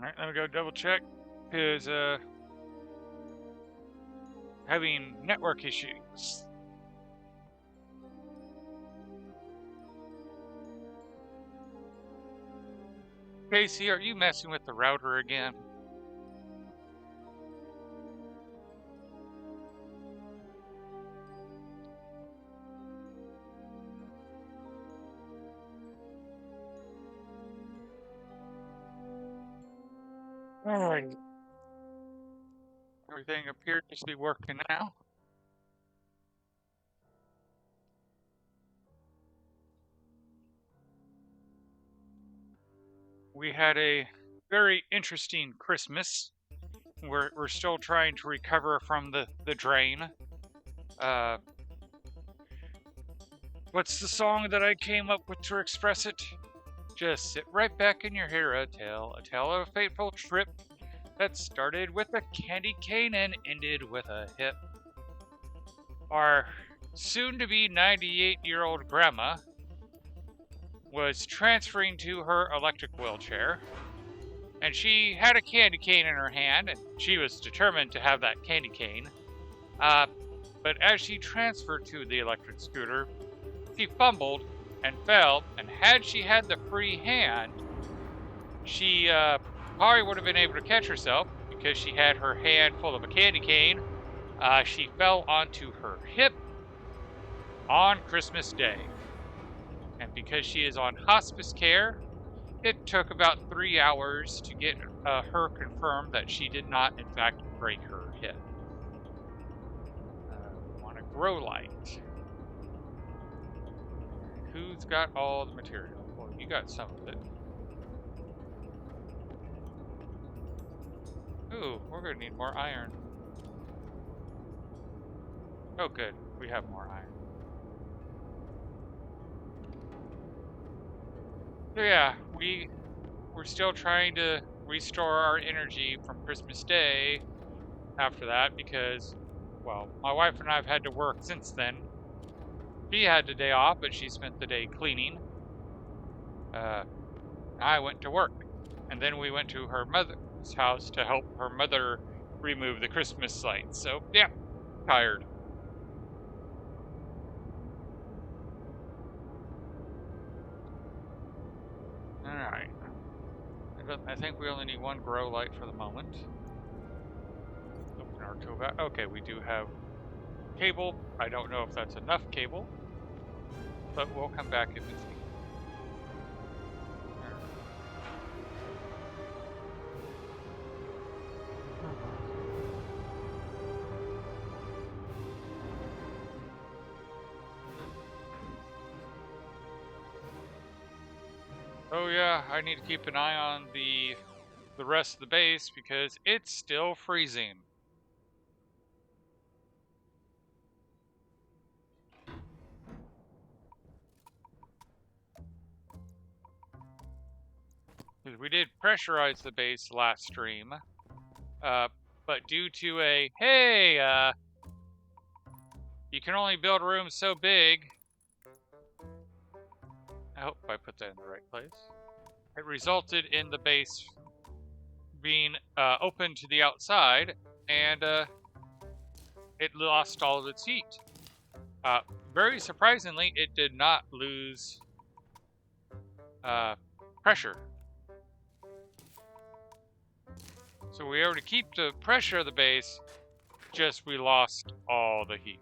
Alright, let me go double check. Because, having network issues. Casey, are you messing with the router again? Alright. Everything appears to be working now. We had a very interesting Christmas. We're still trying to recover from the drain. What's the song that I came up with to express it? Just sit right back and you hear a tale of a fateful trip that started with a candy cane and ended with a hip. Our soon-to-be 98-year-old grandma was transferring to her electric wheelchair, and she had a candy cane in her hand, and she was determined to have that candy cane. But as she transferred to the electric scooter, she fumbled and fell, and had she had the free hand, she probably would have been able to catch herself because she had her hand full of a candy cane. She fell onto her hip on Christmas Day. And because she is on hospice care, it took about 3 hours to get her confirmed that she did not, in fact, break her hip. We want a grow light. Who's got all the material? Well, you got some of it. Ooh, we're gonna need more iron. Oh good, we have more iron. So yeah, we're still trying to restore our energy from Christmas Day after that because, well, my wife and I have had to work since then. She had the day off, but she spent the day cleaning. I went to work, and then we went to her mother's house to help her mother remove the Christmas lights. So yeah, tired. Alright. I think we only need one grow light for the moment. Open our tool back. Okay, we do have cable. I don't know if that's enough cable, but we'll come back if it's needed. Oh yeah, I need to keep an eye on the rest of the base because it's still freezing. Because we did pressurize the base last stream, but due to a hey, you can only build rooms so big. I hope I put that in the right place. It resulted in the base being open to the outside, and it lost all of its heat. Very surprisingly, it did not lose pressure. So we were able to keep the pressure of the base, just we lost all the heat.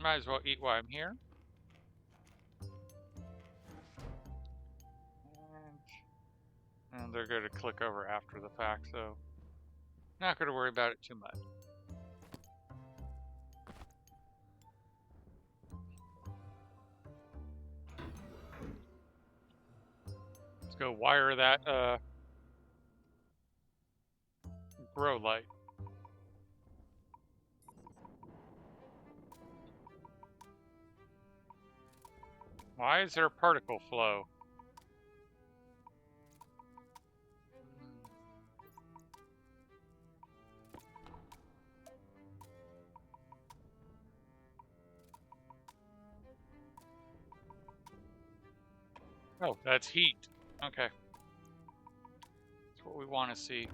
Might as well eat while I'm here. And they're going to click over after the fact, so not going to worry about it too much. Let's go wire that grow light. Why is there particle flow? Oh, that's heat. Okay. That's what we want to see.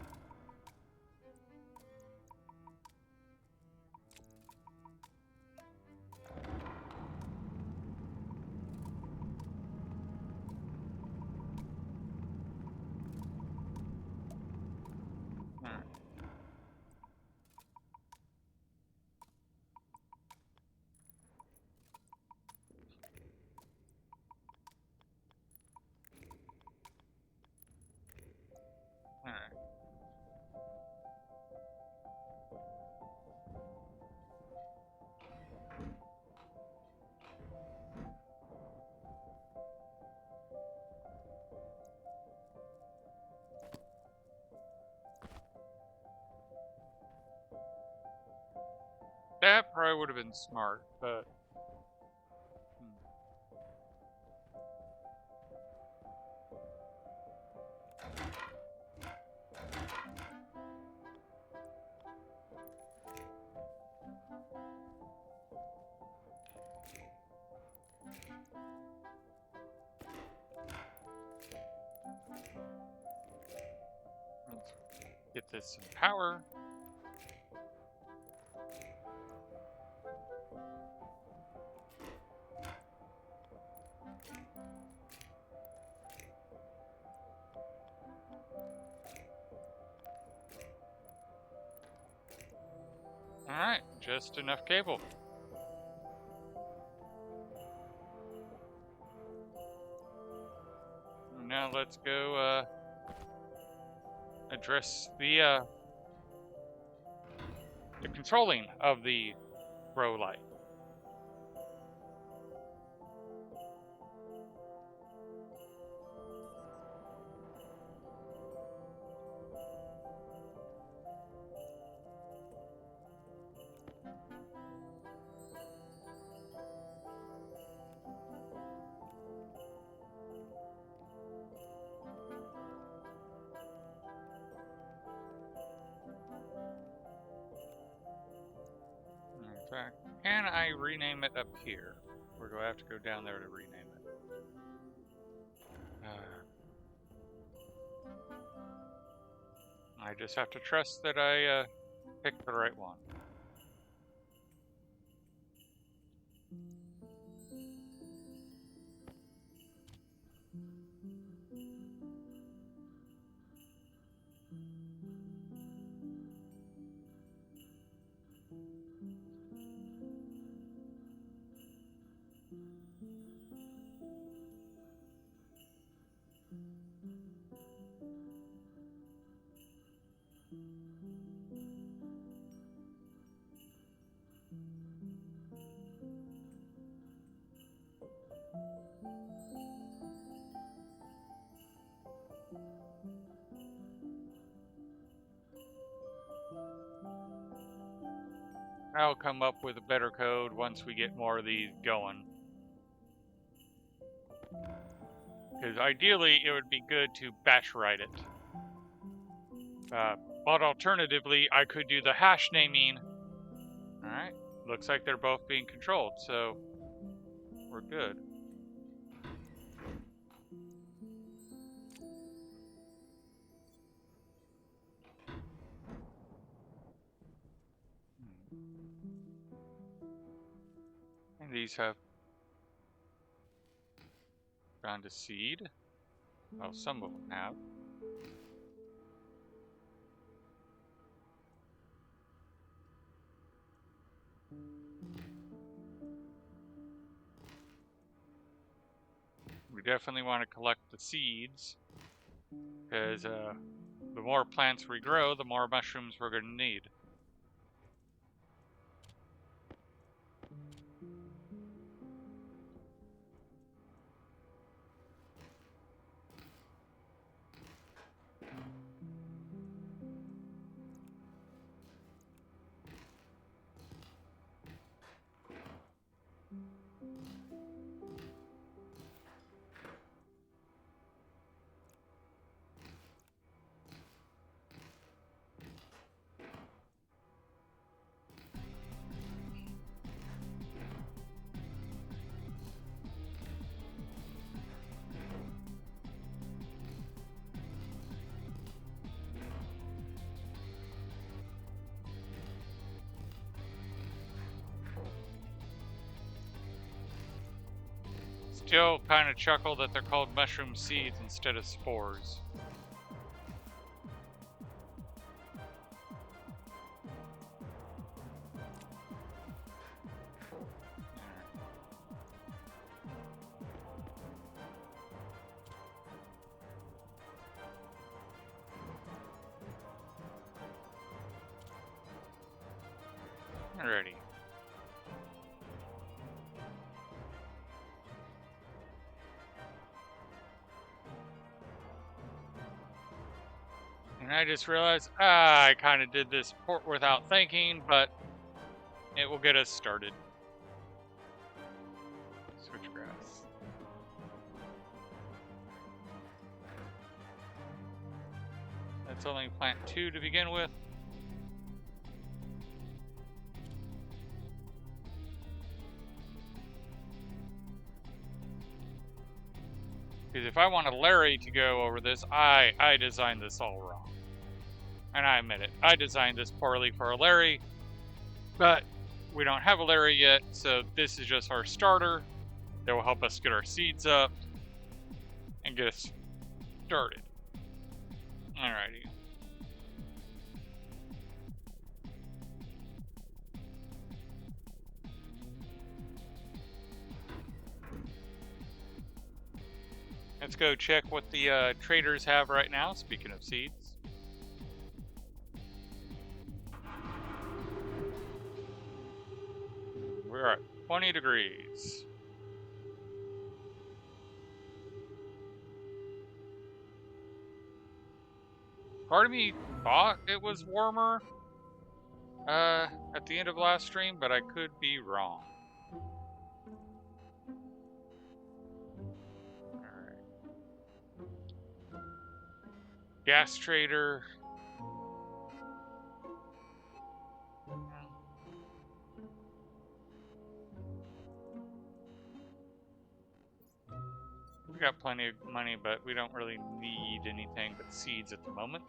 Alright. Alright. That probably would have been smart, but... Let's get this some power. Alright, just enough cable. Now let's go address the controlling of the grow light. In fact, can I rename it up here? Or do I have to go down there to rename it? I just have to trust that I picked the right one. I'll come up with a better code once we get more of these going. Because ideally, it would be good to batch write it. But alternatively, I could do the hash naming. Alright, looks like they're both being controlled, so we're good. And these have gone to seed. Well, some of them have. We definitely want to collect the seeds, because the more plants we grow, the more mushrooms we're going to need. still kind of chuckle that they're called mushroom seeds instead of spores. Alrighty. And I just realized, I kind of did this port without thinking, but it will get us started. Switchgrass. Let's only plant 2 to begin with. Because if I wanted Larry to go over this, I designed this all wrong. And I admit it. I designed this poorly for a Larry, but we don't have a Larry yet, so this is just our starter that will help us get our seeds up and get us started. Alrighty. Let's go check what the traders have right now, speaking of seeds. We're at 20 degrees. Part of me thought it was warmer at the end of last stream, but I could be wrong. Alright. Gas trader. We got plenty of money, but we don't really need anything but seeds at the moment.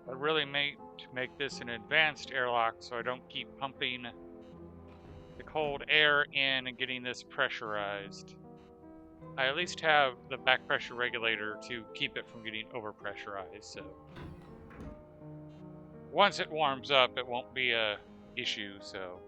I really made to make this an advanced airlock so I don't keep pumping the cold air in and getting this pressurized. I at least have the back pressure regulator to keep it from getting overpressurized, so once it warms up it won't be a issue, so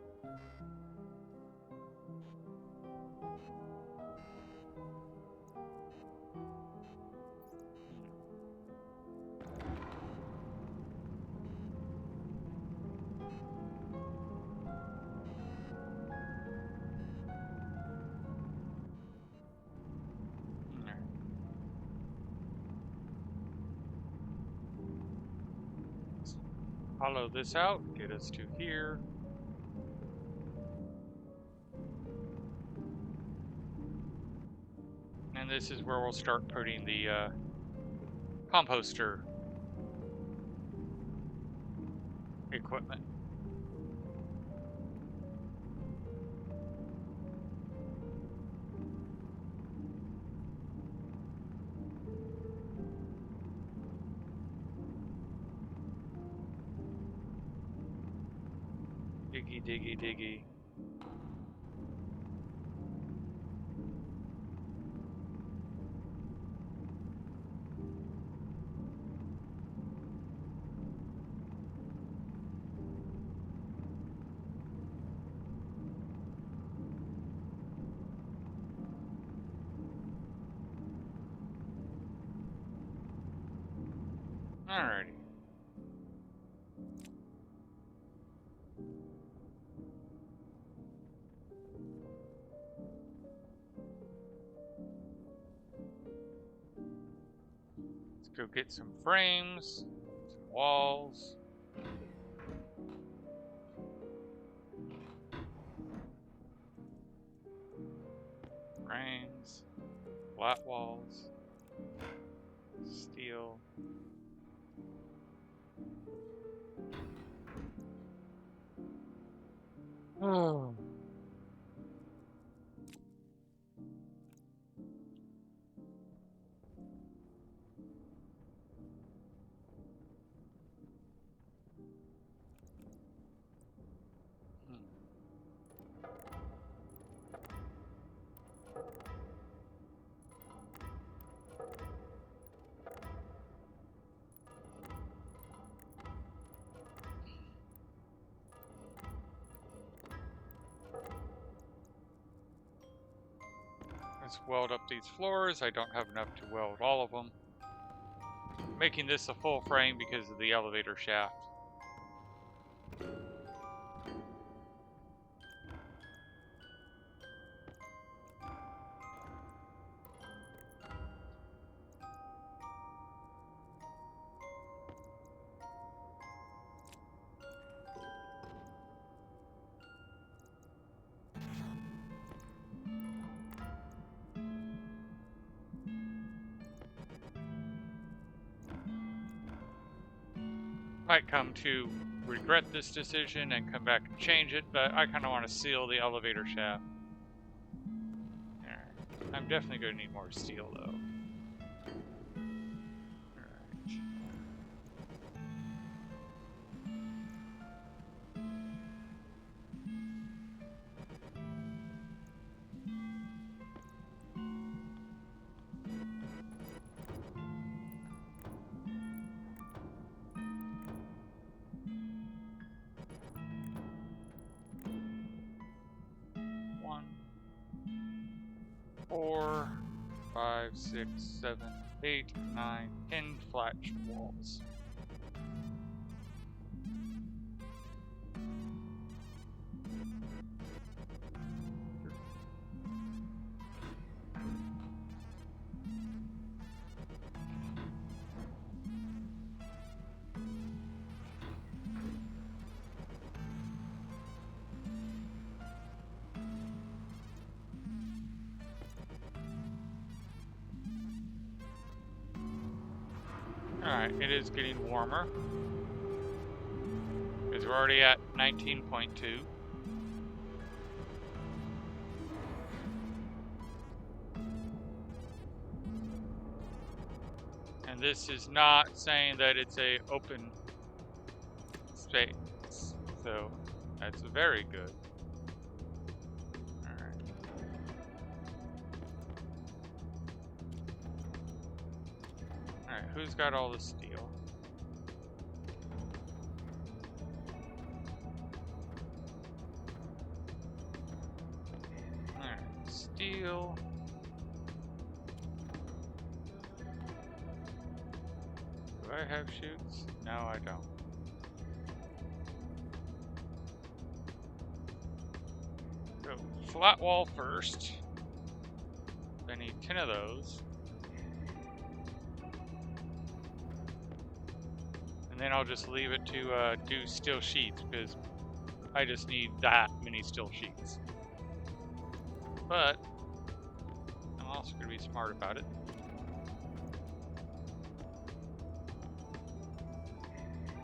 hollow this out, get us to here. And this is where we'll start putting the composter equipment. Diggy, diggy, diggy. Alrighty. Let's go get some frames, some walls. Frames, flat walls, steel. Oh. Let's weld up these floors. I don't have enough to weld all of them. Making this a full frame because of the elevator shaft. Might come to regret this decision and come back and change it, but I kind of want to seal the elevator shaft. Alright. I'm definitely going to need more steel, though. Alright. One, 4, 5, 6, 7, 8, 9, 10 flat walls. Alright, it is getting warmer. Because we're already at 19.2. And this is not saying that it's a open space. So that's very good. Alright, who's got all the steel? Alright, steel. Do I have chutes? No, I don't. So, flat wall first. I need 10 of those. And then I'll just leave it to do steel sheets, because I just need that many steel sheets. But I'm also going to be smart about it.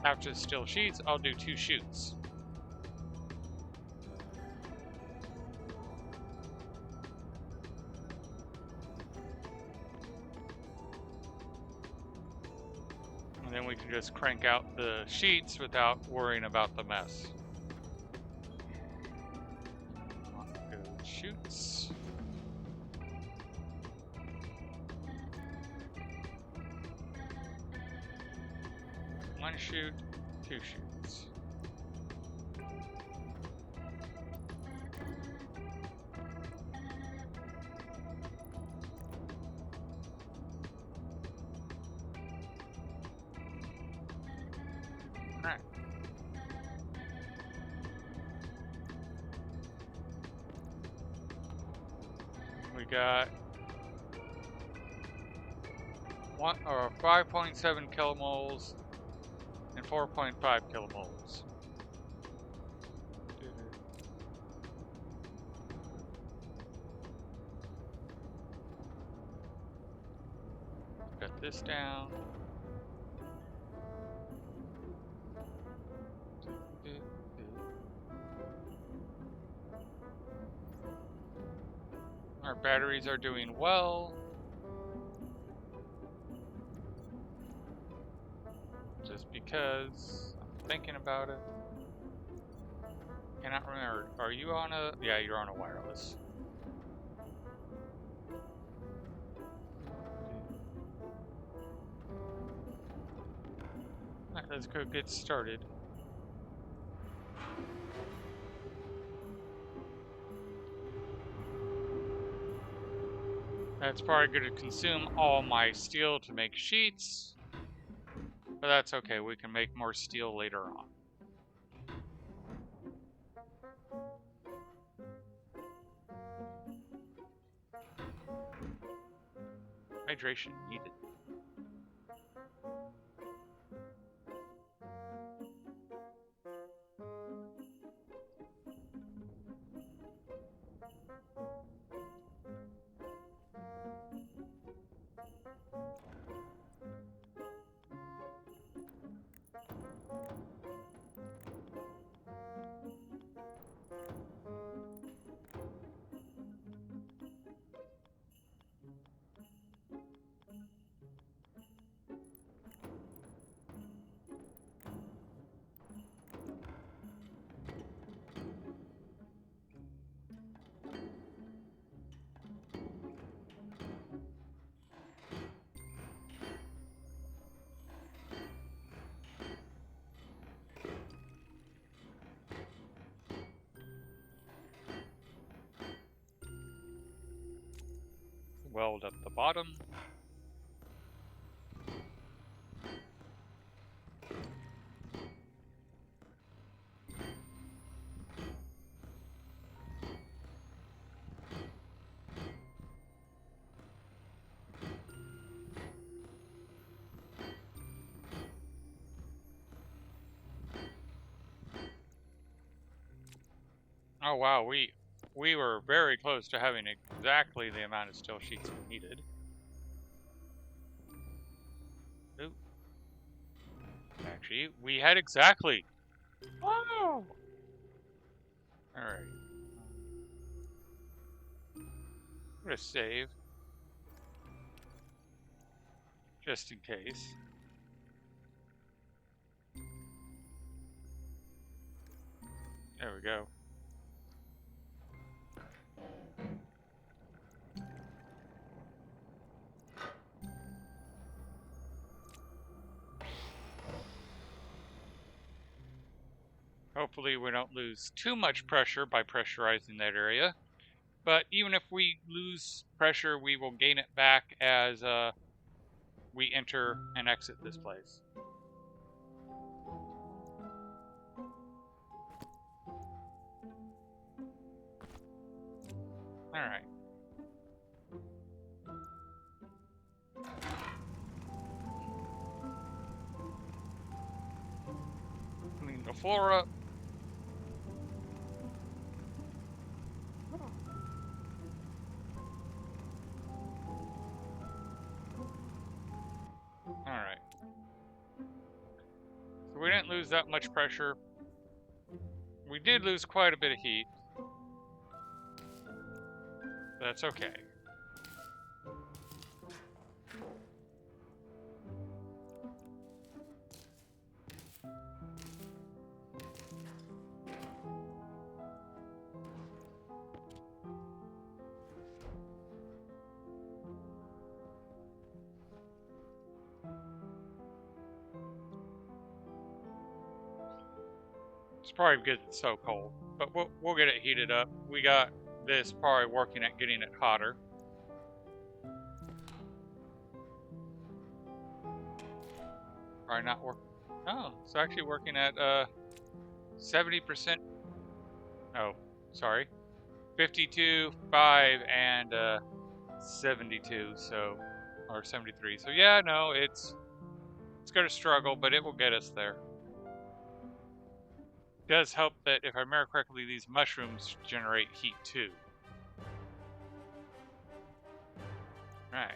After the steel sheets, I'll do 2 chutes. And then we can just crank out the sheets without worrying about the mess. Good chutes. One chute, 2 chutes. Alright. We got 5.7 kilomoles and 4.5 kilomoles. Cut this down. Our batteries are doing well. Just because I'm thinking about it. Cannot remember. Are you on a... Yeah, you're on a wireless. Alright, let's go get started. That's probably going to consume all my steel to make sheets. But that's okay, we can make more steel later on. Hydration needed. Weld up the bottom. Oh wow, we were very close to having exactly the amount of steel sheets we needed. Ooh. Actually, we had exactly. Wow! Alright. I'm gonna save. Just in case. There we go. Hopefully we don't lose too much pressure by pressurizing that area. But even if we lose pressure, we will gain it back as we enter and exit this place. Alright. Clean the floor up. Alright. So we didn't lose that much pressure. We did lose quite a bit of heat. That's okay. It's probably because it's so cold, but we'll get it heated up. We got this probably working at getting it hotter. Probably not working. Oh, it's actually working at 70%. Oh, sorry, 52, 5, and 72. So, or 73. So yeah, no, it's gonna struggle, but it will get us there. It does help that, if I remember correctly, these mushrooms generate heat too. Right.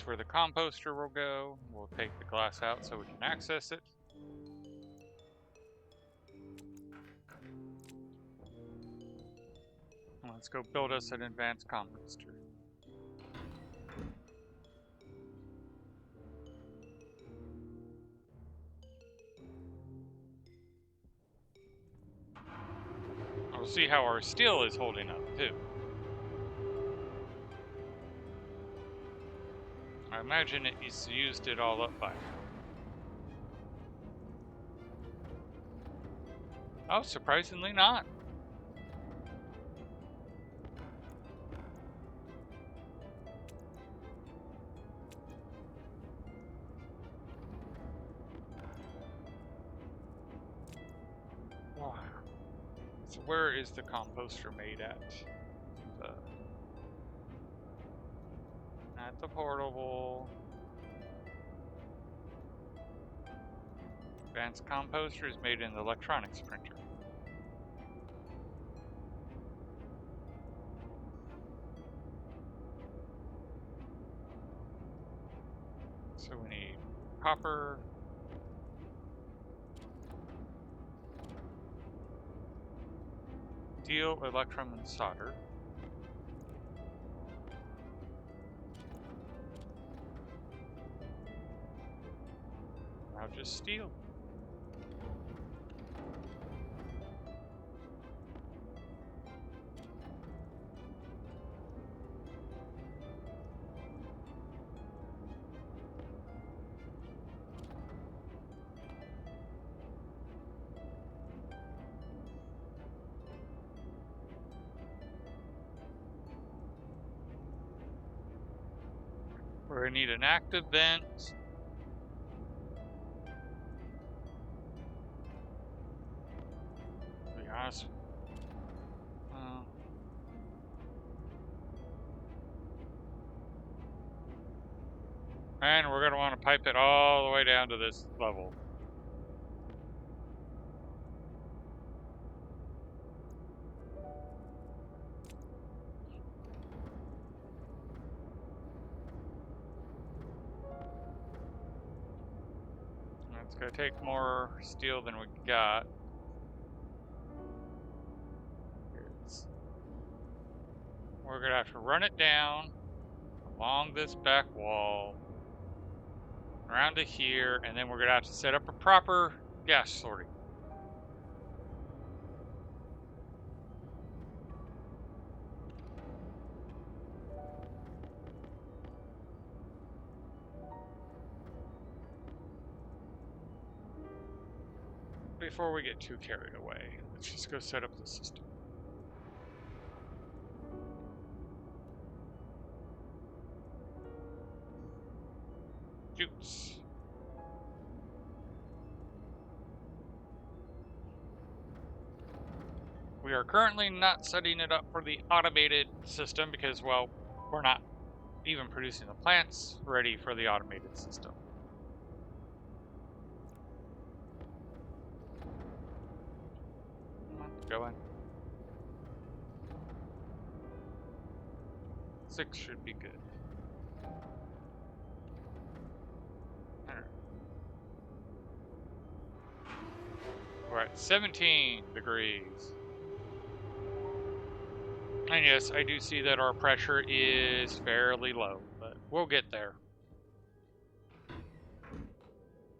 That's where the composter will go. We'll take the glass out so we can access it. Let's go build us an advanced composter. We'll see how our steel is holding up, too. I imagine it's used it all up by now. Oh, surprisingly not. Wow. So where is the composter made at? At the portable. Advanced composter is made in the electronics printer. So we need copper. Steel, electrum, and solder. Now just steel. We're gonna need an active vent. To be honest. And we're gonna want to pipe it all the way down to this level. It's gonna take more steel than we got. We're gonna have to run it down along this back wall, around to here, and then we're gonna have to set up a proper gas sorting. Before we get too carried away, let's just go set up the system. Shoots. We are currently not setting it up for the automated system because, well, we're not even producing the plants ready for the automated system. Go in. 6 should be good. We're at 17 degrees. And yes, I do see that our pressure is fairly low, but we'll get there.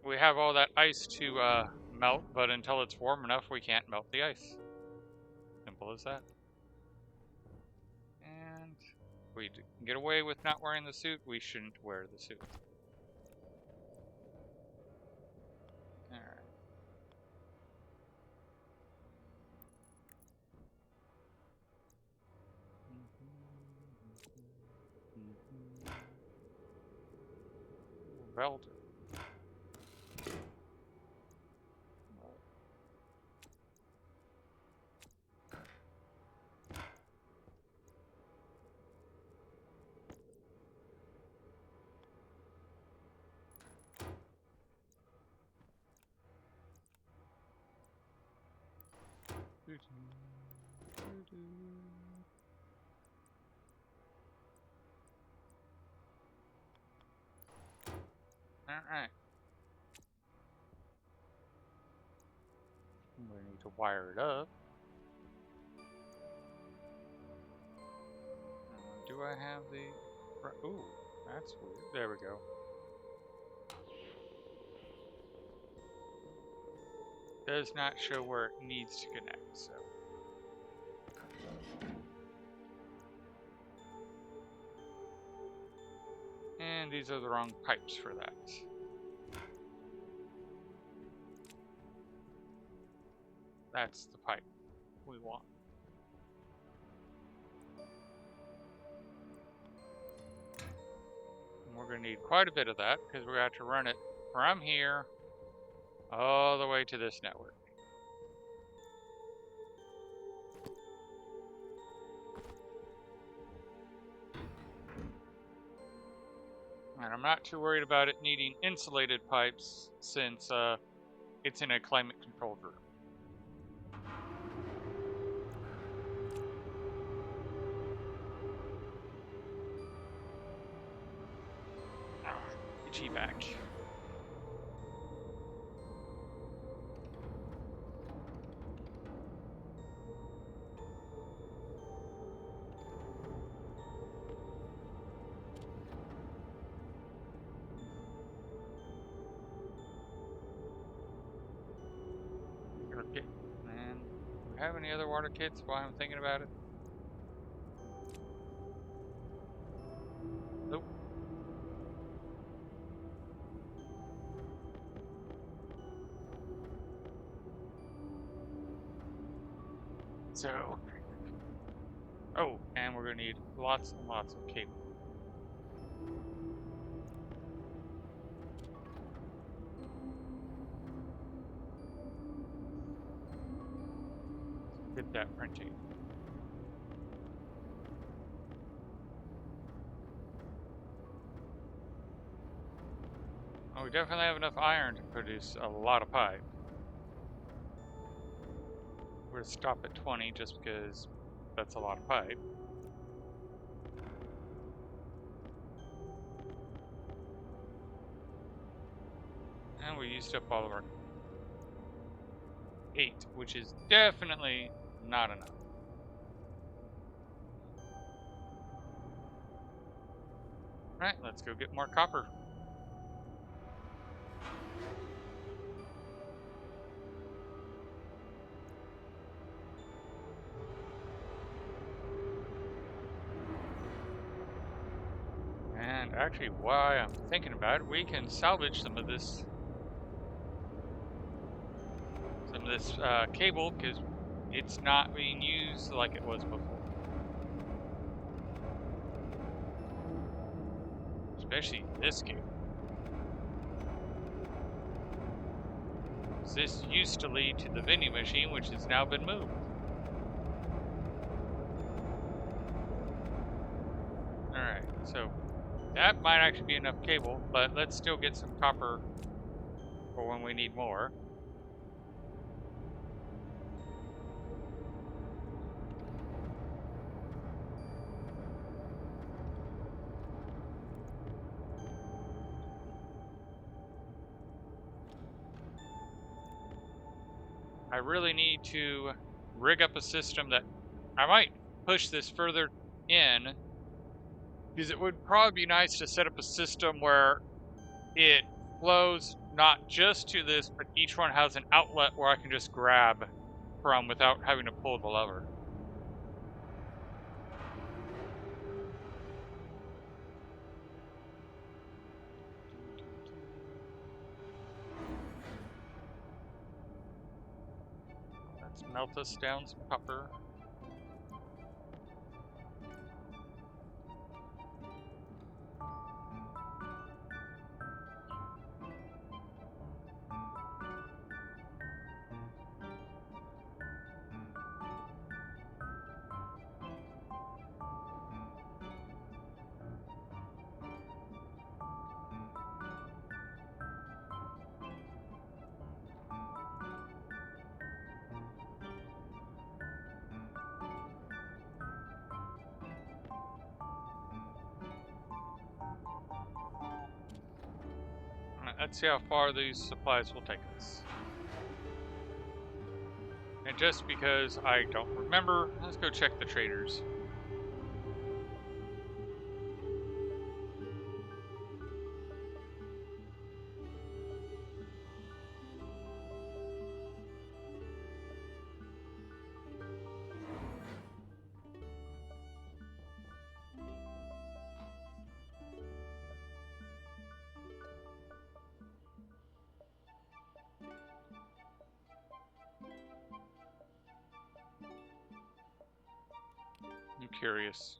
We have all that ice to melt, but until it's warm enough, we can't melt the ice. Simple as that. And if we can get away with not wearing the suit, we shouldn't wear the suit. Alright. Welder. Alright. I'm gonna need to wire it up. Do I have the... Ooh, that's weird. There we go. Does not show where it needs to connect, so... And these are the wrong pipes for that. That's the pipe we want. And we're going to need quite a bit of that because we're going to have to run it from here all the way to this network. And I'm not too worried about it needing insulated pipes since it's in a climate controlled room. G back. Okay. And do we have any other water kits while I'm thinking about it? Nope. So, oh, and we're going to need lots and lots of cable. Get that printing. Oh, we definitely have enough iron to produce a lot of pipe. We're going to stop at 20 just because that's a lot of pipe. And we used up all of our 8, which is definitely not enough. Alright, let's go get more copper. And actually, while I'm thinking about it, we can salvage some of this cable because it's not being used like it was before. Especially this cable. This used to lead to the vending machine, which has now been moved. Alright, so that might actually be enough cable, but let's still get some copper for when we need more. I really need to rig up a system that I might push this further in, because it would probably be nice to set up a system where it flows not just to this, but each one has an outlet where I can just grab from without having to pull the lever. Let's melt us down some copper. let's see how far these supplies will take us. And just because I don't remember, let's go check the traders. I'm curious.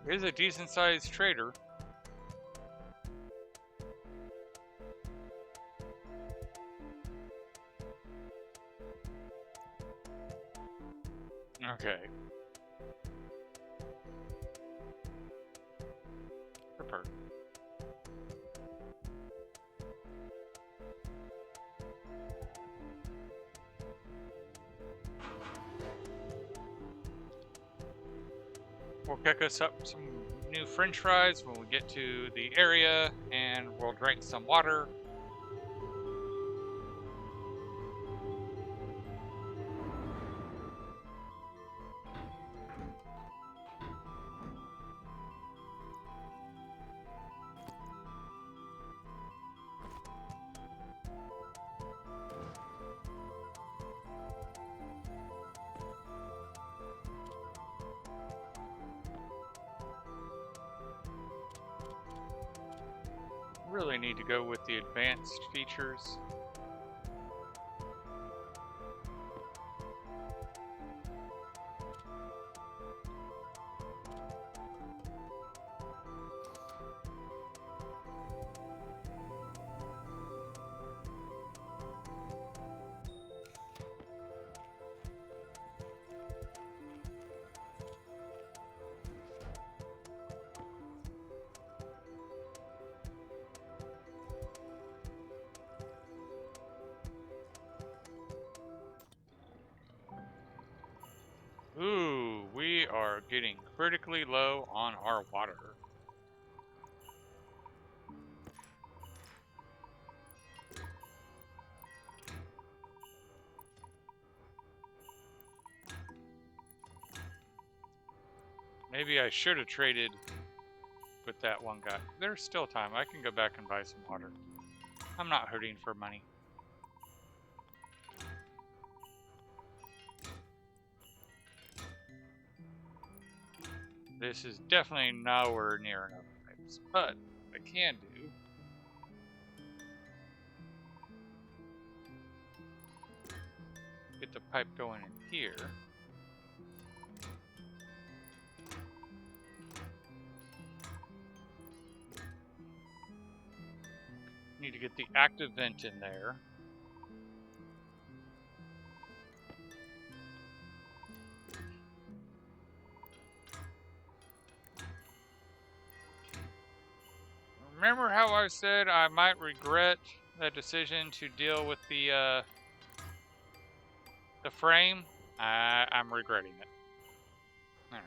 Here's a decent sized trader. Okay. Prepare. We'll pick us up some new french fries when we get to the area, and we'll drink some water. Really need to go with the advanced features. Ooh, we are getting critically low on our water. Maybe I should have traded with that one guy. There's still time. I can go back and buy some water. I'm not hurting for money. This is definitely nowhere near enough pipes, but what I can do get the pipe going in here. Need to get the active vent in there. Remember how I said I might regret that decision to deal with the frame? I'm regretting it. Alright.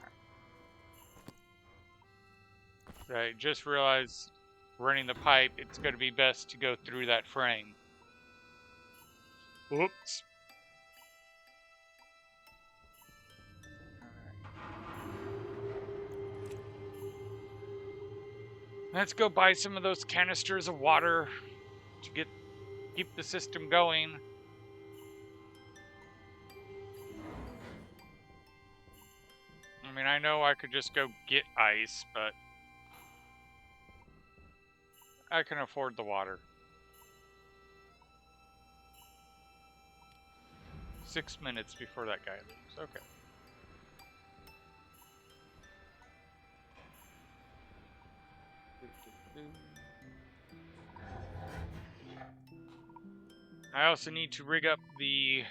I just realized running the pipe, it's going to be best to go through that frame. Whoops. Let's go buy some of those canisters of water to keep the system going. I mean, I know I could just go get ice, but I can afford the water. 6 minutes before that guy leaves. Okay. I also need to rig up the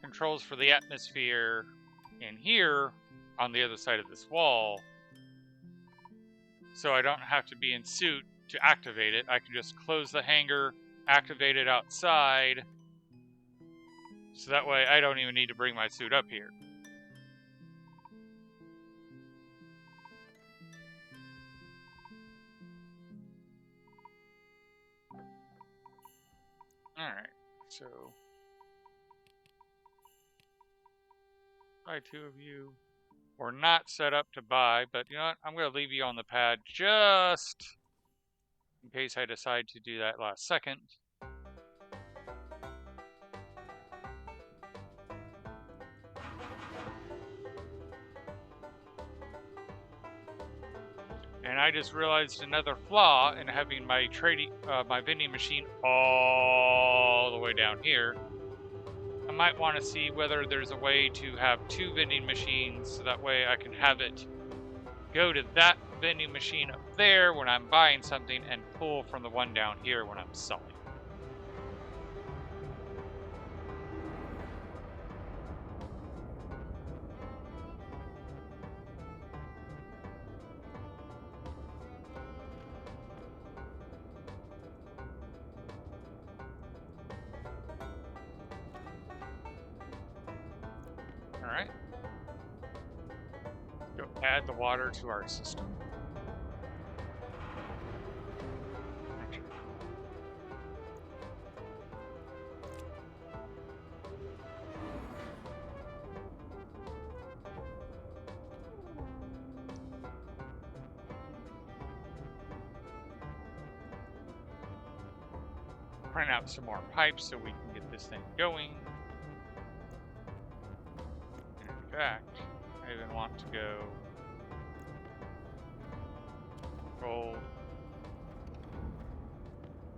controls for the atmosphere in here on the other side of this wall, so I don't have to be in suit to activate it. I can just close the hangar, activate it outside, so that way I don't even need to bring my suit up here. Alright, so buy 2 of you. We're not set up to buy, but you know what? I'm going to leave you on the pad just in case I decide to do that last second. And I just realized another flaw in having my my vending machine all the way down here. I might want to see whether there's a way to have 2 vending machines, so that way I can have it go to that vending machine up there when I'm buying something and pull from the one down here when I'm selling. Alright. Go add the water to our system. Print out some more pipes so we can get this thing going. In fact, I even want to go gold,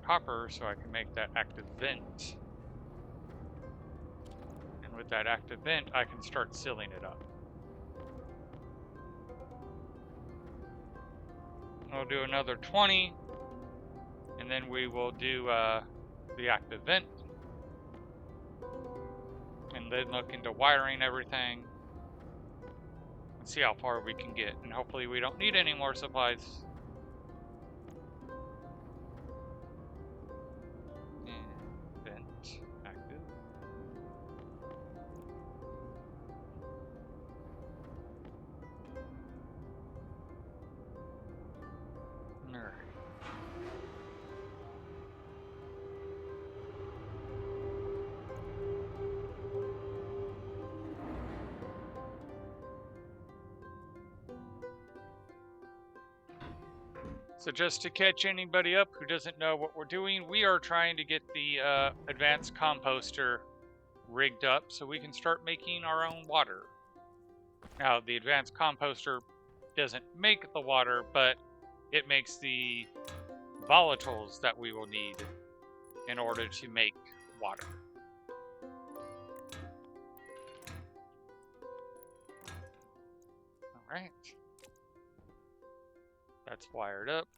copper, so I can make that active vent. And with that active vent, I can start sealing it up. We'll do another 20, and then we will do the active vent, and then look into wiring everything and see how far we can get, and hopefully we don't need any more supplies. And vent active. Alright. So just to catch anybody up who doesn't know what we're doing, we are trying to get the advanced composter rigged up so we can start making our own water. Now, the advanced composter doesn't make the water, but it makes the volatiles that we will need in order to make water. All right. That's wired up.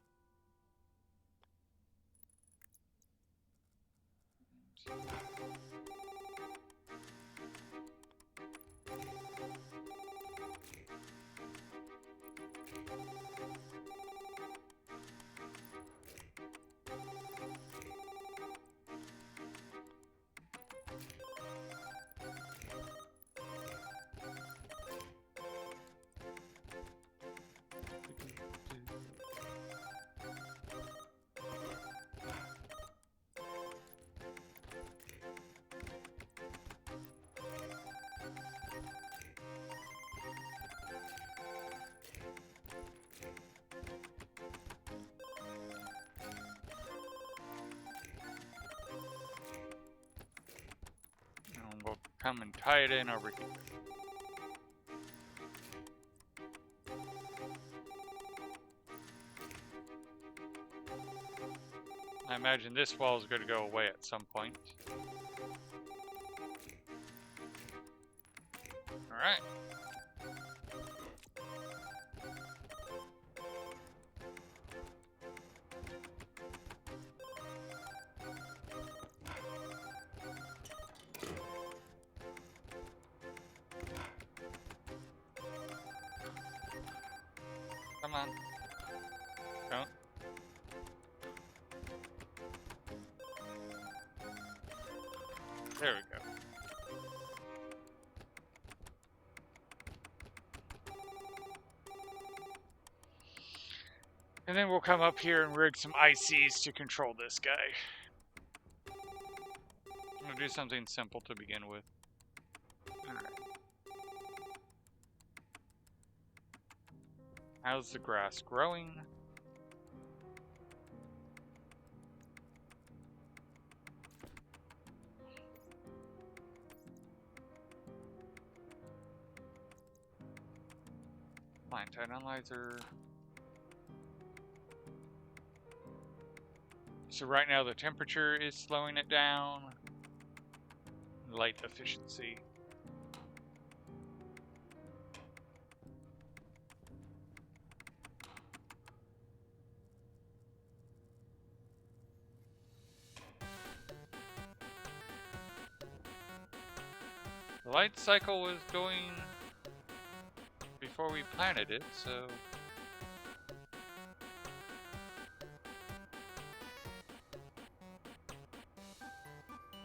We'll come and tie it in over here. I imagine this wall is going to go away at some point. Alright. Come on. Don't. There we go. And then we'll come up here and rig some ICs to control this guy. I'm gonna do something simple to begin with. Alright. How's the grass growing? Plant analyzer. So right now the temperature is slowing it down. Light efficiency. The light cycle was going before we planted it, so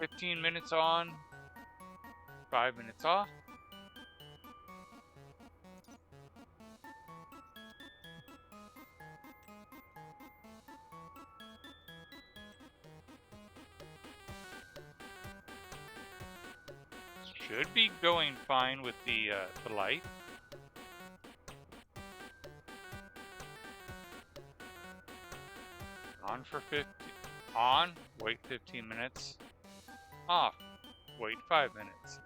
15 minutes on, 5 minutes off. Should be going fine with the light. On for 50. On, wait 15 minutes. Off, wait 5 minutes.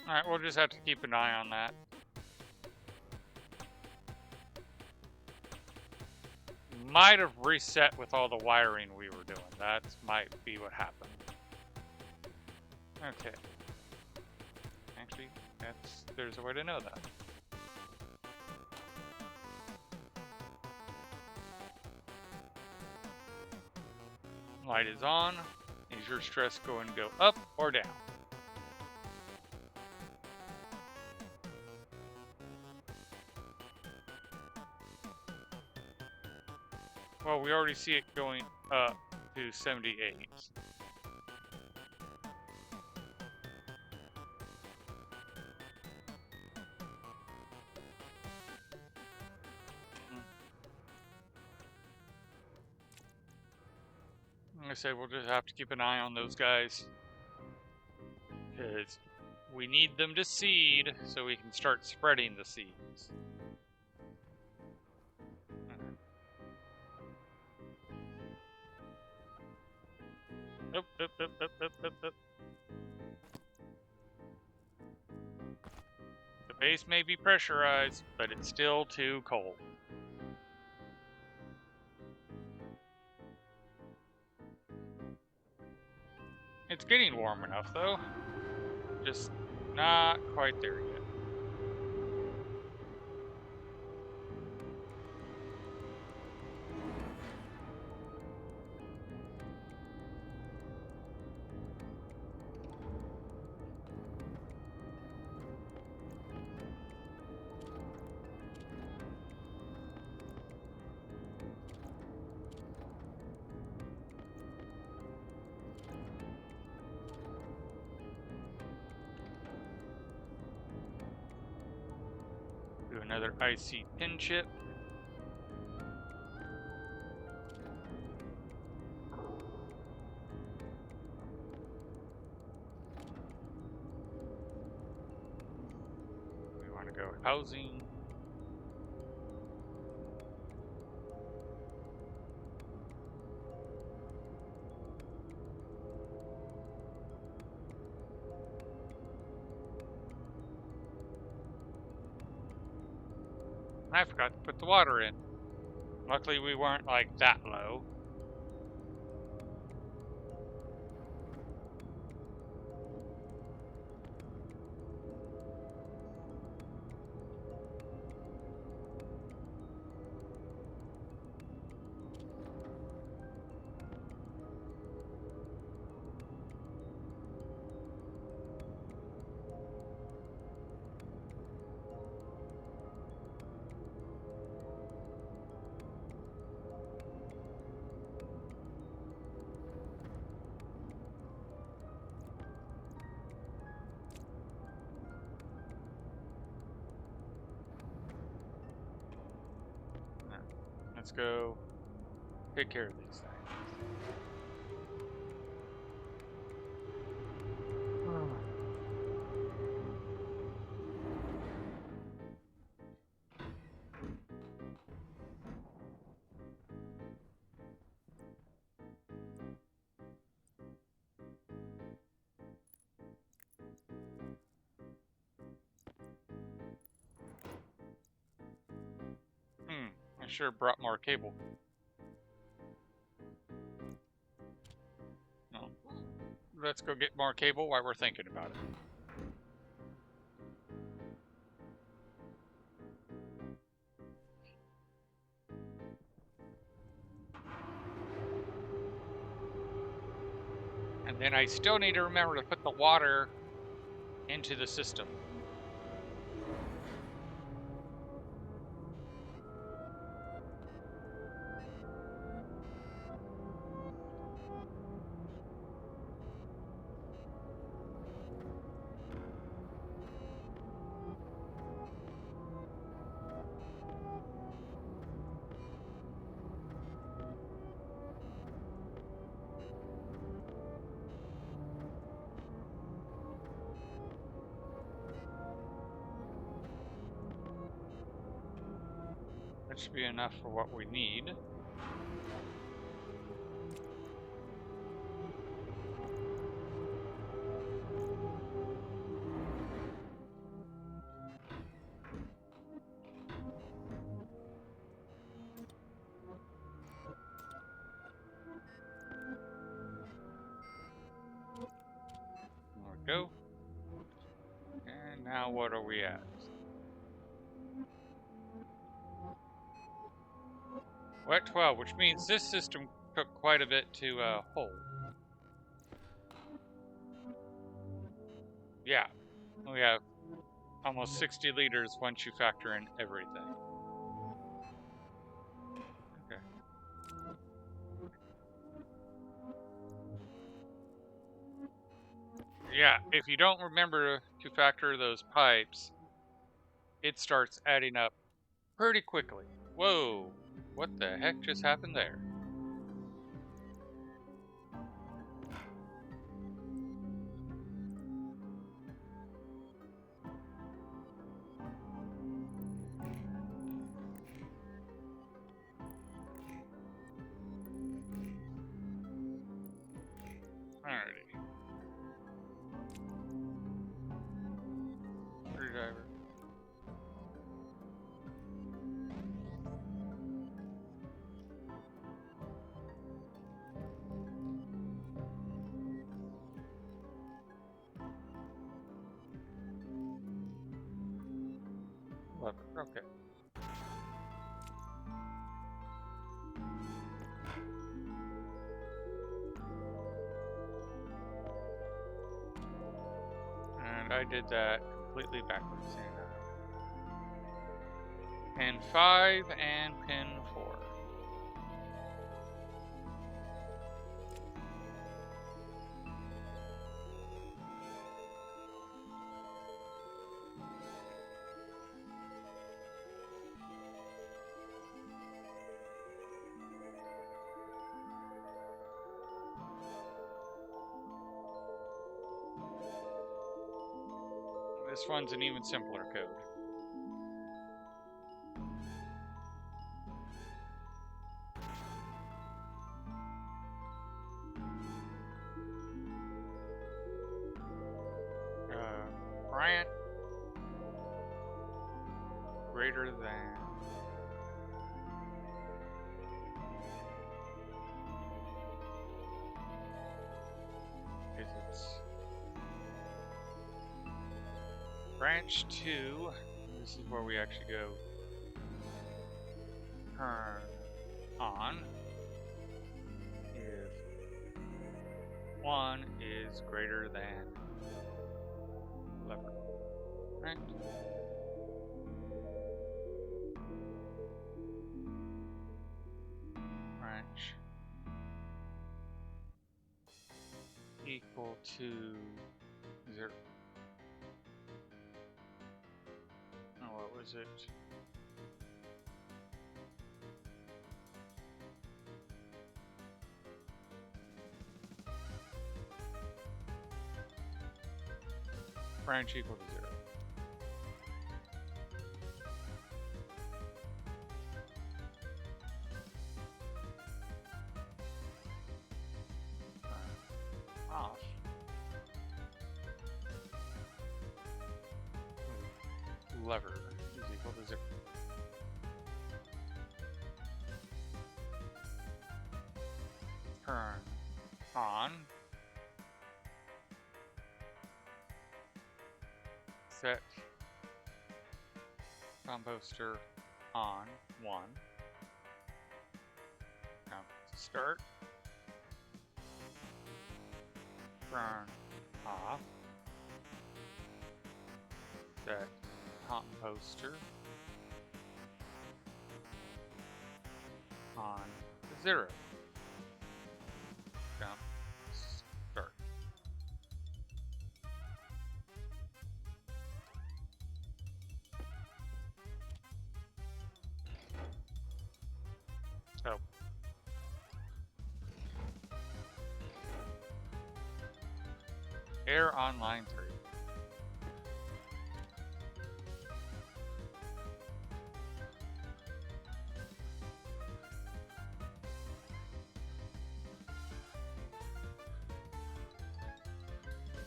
Alright, we'll just have to keep an eye on that. Might have reset with all the wiring we were doing. That might be what happened. Okay. Actually, there's a way to know that. Light is on. Is your stress going to go up or down? Well, we already see it going up to 78. Like I said, we'll just have to keep an eye on those guys. Because we need them to seed so we can start spreading the seeds. Up. The base may be pressurized, but it's still too cold. It's getting warm enough, though. Just not quite there yet. Do another IC pin chip. We want to go housing. I forgot to put the water in. Luckily we weren't like that low. Let's go take care of these things. I sure brought more cable. No. Let's go get more cable while we're thinking about it. And then I still need to remember to put the water into the system. That should be enough for what we need. There we go. And now what are we at? We're at 12, which means this system took quite a bit to hold. Yeah, we have almost 60 liters once you factor in everything. Okay. Yeah, if you don't remember to factor those pipes, it starts adding up pretty quickly. Whoa, what the heck just happened there? Alrighty. Screwdriver. Lever, okay. And I did that completely backwards. Pin 5 and pin 4. This one's an even simpler code. Bryant greater than is its branch 2. This is where we actually go turn on if 1 is greater than lever. Right? Branch equal to 0. Oh, what was it? branch equal to 0. Off. Lever is equal to 0. Turn on. Set composter on 1. Now start. Turn off. Set composter on 0. Jump start. So error on line 3.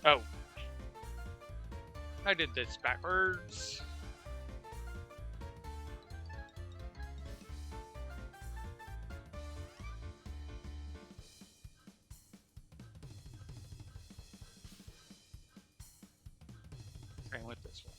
Oh, I did this backwards. Same with this one.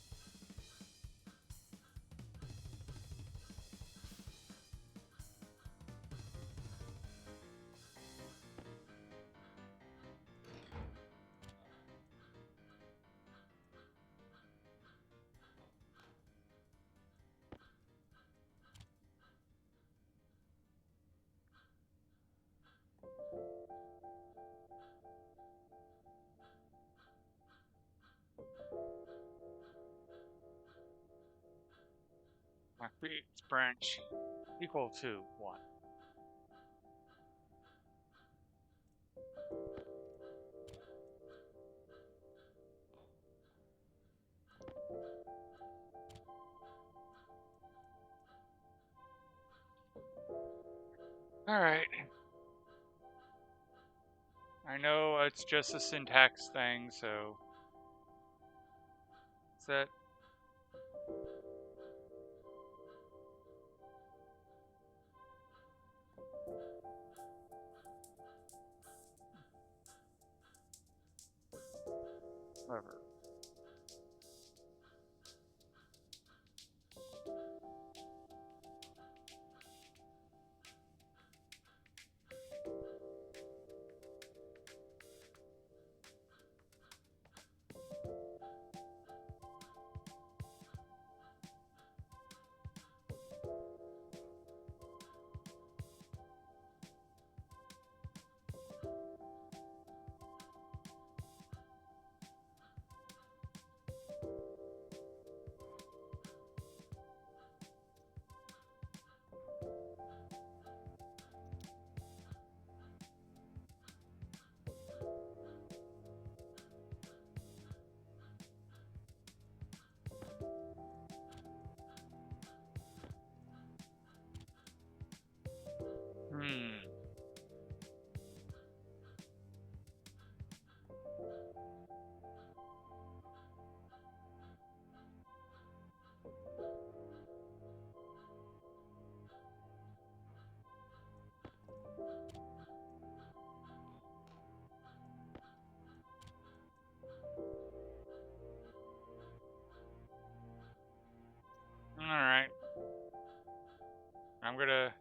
My creates branch equal to 1. All right. I know it's just a syntax thing, so set lever. Alright. I'm gonna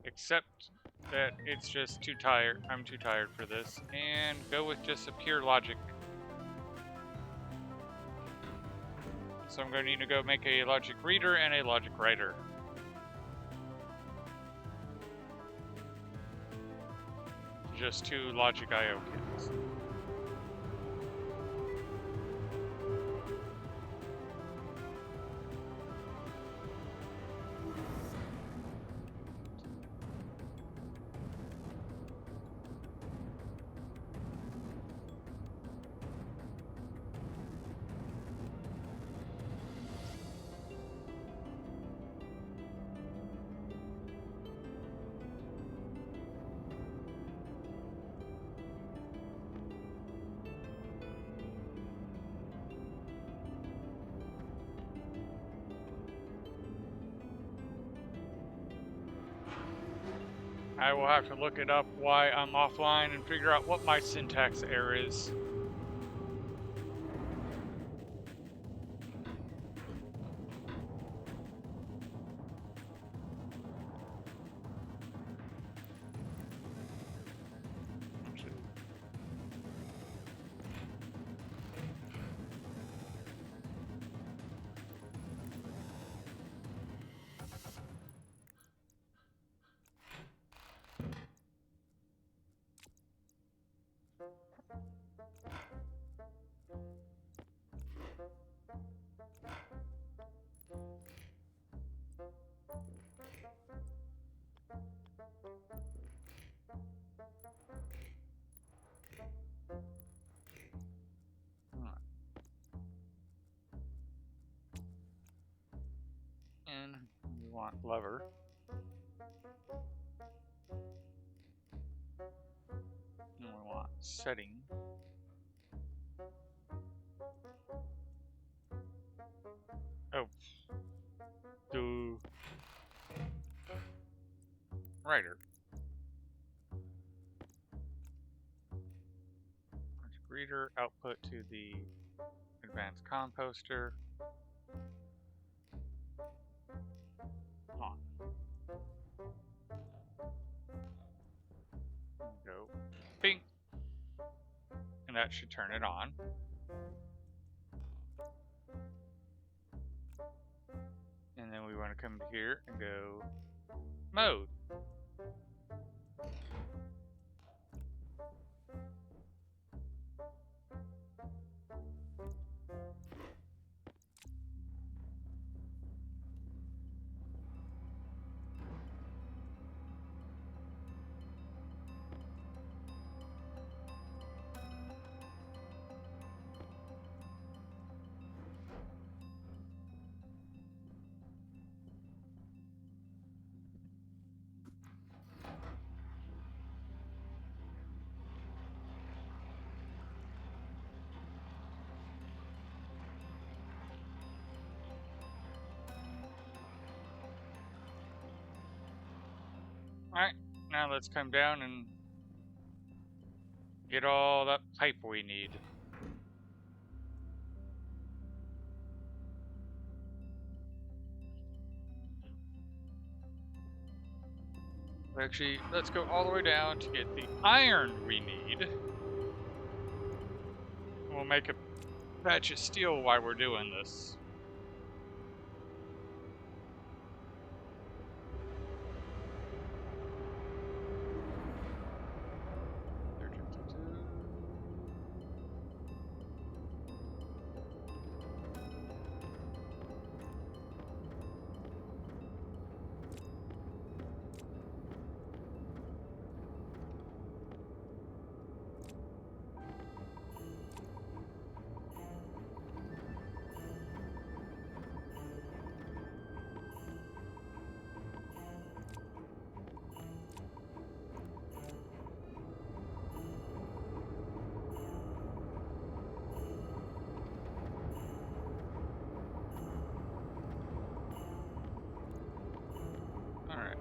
accept that it's just too tired. I'm too tired for this, and go with just a pure logic. So I'm going to need to go make a logic reader and a logic writer. Just 2 logic I/O kits. I will have to look it up why I'm offline and figure out what my syntax error is. And we want lever. And we want setting. Oh. Do writer. Reader output to the advanced composter. On. Go bing. And that should turn it on. And then we want to come to here and go mode. Alright, now let's come down and get all that pipe we need. Actually, let's go all the way down to get the iron we need. We'll make a batch of steel while we're doing this. Alright.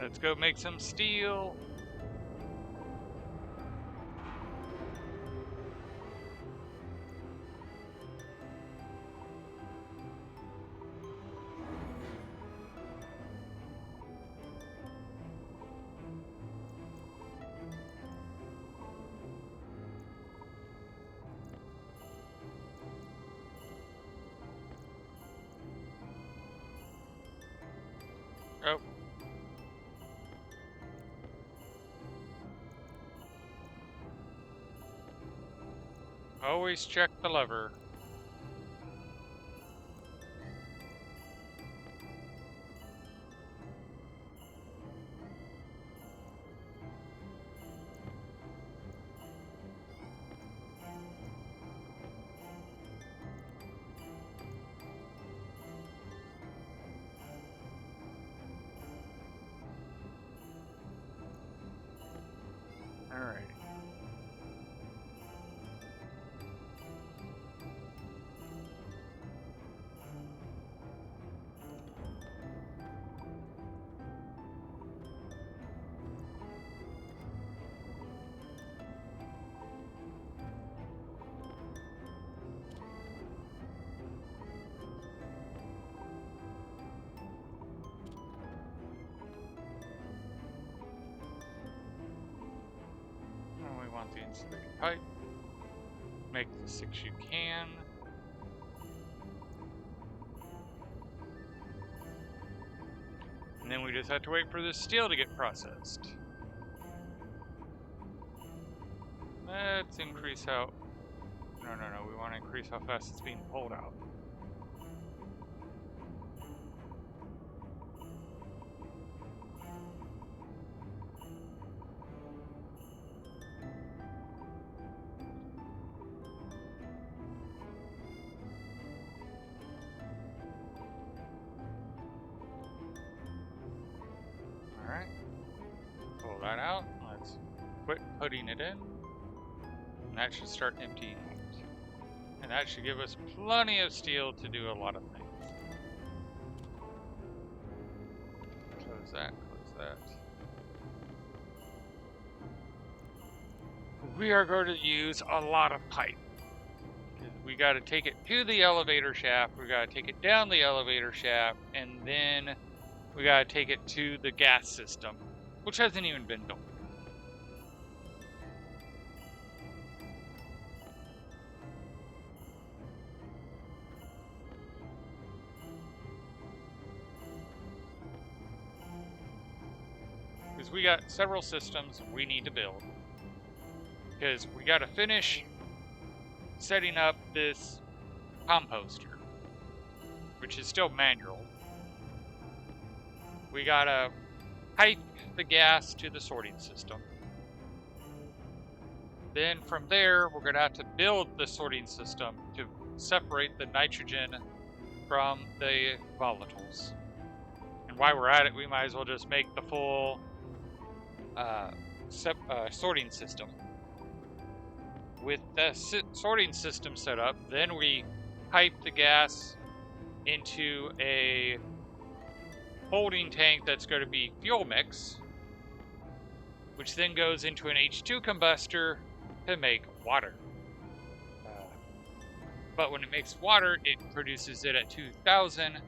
Let's go make some steel. Oh. Always check the lever. Alright. the insulated pipe. Make the 6 you can. And then we just have to wait for the steel to get processed. Let's increase how... No, we want to increase how fast it's being pulled out. Alright. Pull that out. Let's quit putting it in. And that should start emptying out. And that should give us plenty of steel to do a lot of things. Close that, close that. We are going to use a lot of pipe. We got to take it to the elevator shaft, we got to take it down the elevator shaft, and then we got to take it to the gas system, which hasn't even been built. Because we got several systems we need to build. Because we got to finish setting up this composter, which is still manual. We got to pipe the gas to the sorting system. Then from there, we're going to have to build the sorting system to separate the nitrogen from the volatiles. And while we're at it, we might as well just make the full sorting system. With the sorting system set up, then we pipe the gas into a holding tank that's going to be fuel mix, which then goes into an H2 combustor to make water. But when it makes water, it produces it at 2,000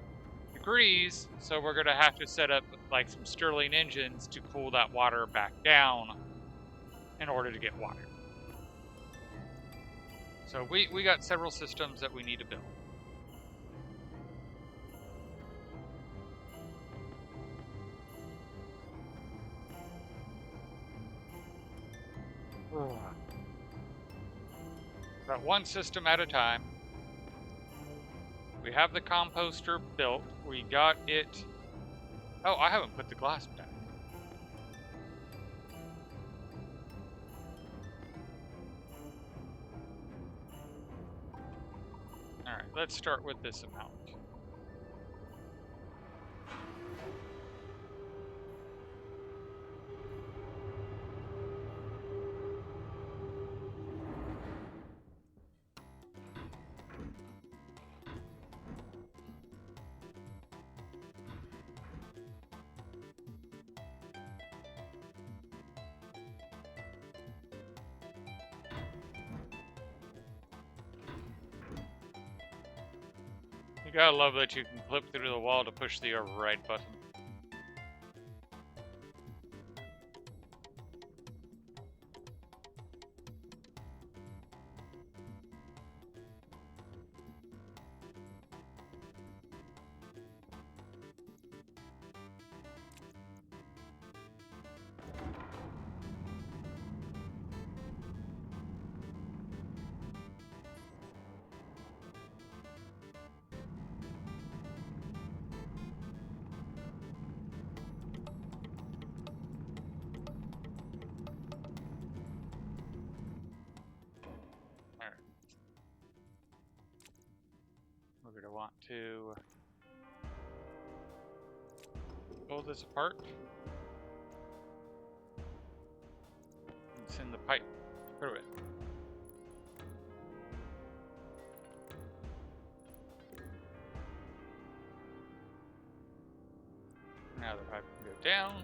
degrees, so we're going to have to set up like some Stirling engines to cool that water back down in order to get water. So we got several systems that we need to build. But one system at a time. We have the composter built. We got it... Oh, I haven't put the glass back. Alright, let's start with this amount. You gotta love that you can clip through the wall to push the override button. We're going to want to pull this apart and send the pipe through it. Now the pipe can go down.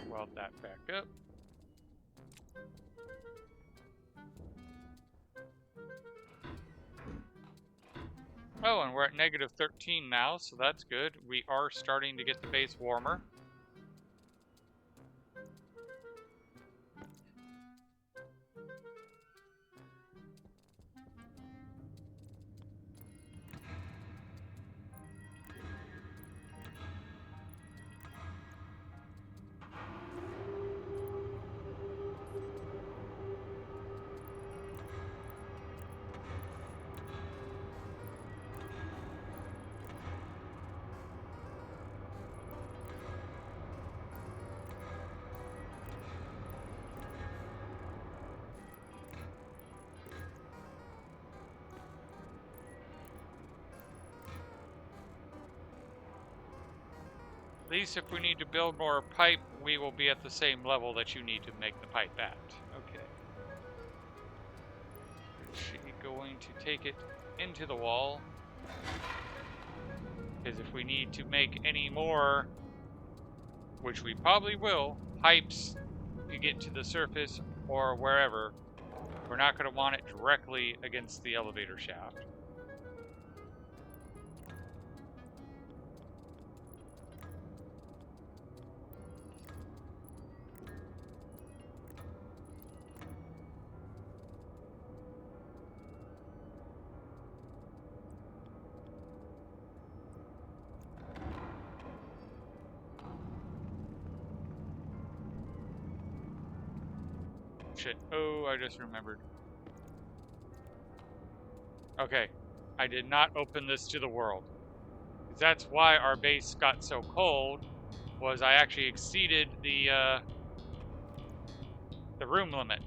Weld that back up. Oh, and we're at negative 13 now, so that's good. We are starting to get the base warmer. At least if we need to build more pipe, we will be at the same level that you need to make the pipe at. Okay. Is she going to take it into the wall? Because if we need to make any more, which we probably will, pipes to get to the surface or wherever, we're not going to want it directly against the elevator shaft. Shit. Oh, I just remembered. Okay. I did not open this to the world. That's why our base got so cold, was I actually exceeded the room limit.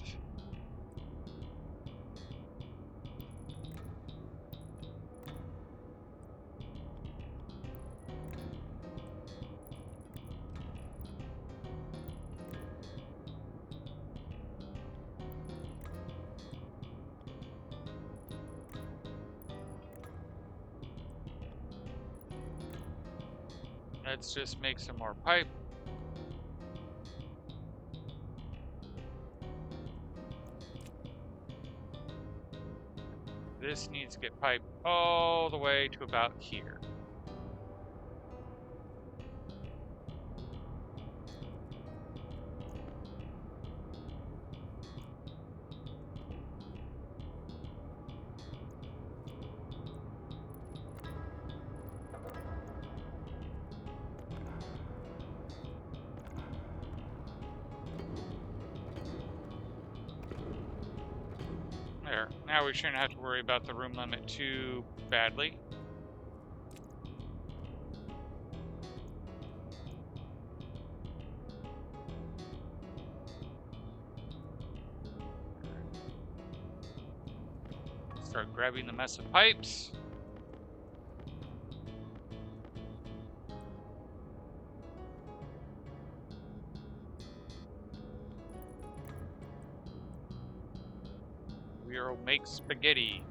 Let's just make some more pipe. This needs to get piped all the way to about here. There. Now we shouldn't have to worry about the room limit too badly. Start grabbing the mess of pipes. We'll make spaghetti.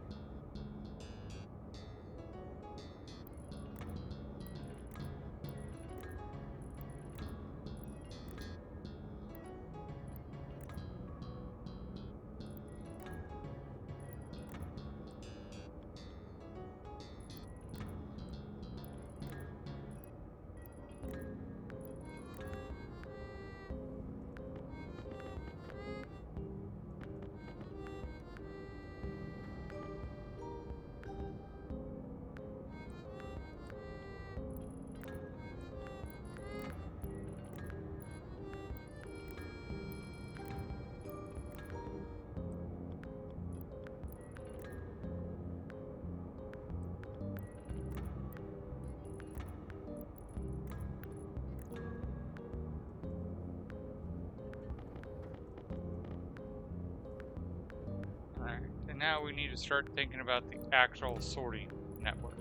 Now we need to start thinking about the actual sorting network.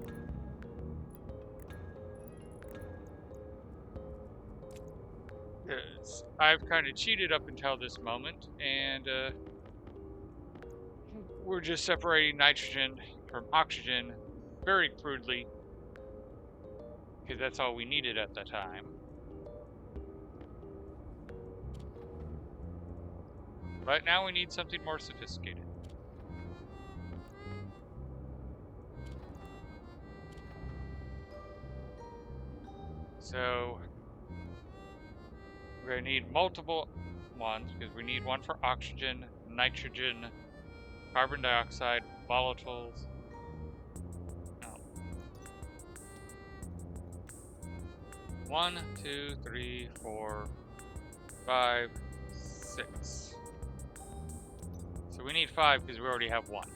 Because I've kind of cheated up until this moment, and we're just separating nitrogen from oxygen very crudely, because that's all we needed at the time. But now we need something more sophisticated. So we're going to need multiple ones because we need one for oxygen, nitrogen, carbon dioxide, volatiles. No. 1, 2, 3, 4, 5, 6. So we need 5 because we already have 1.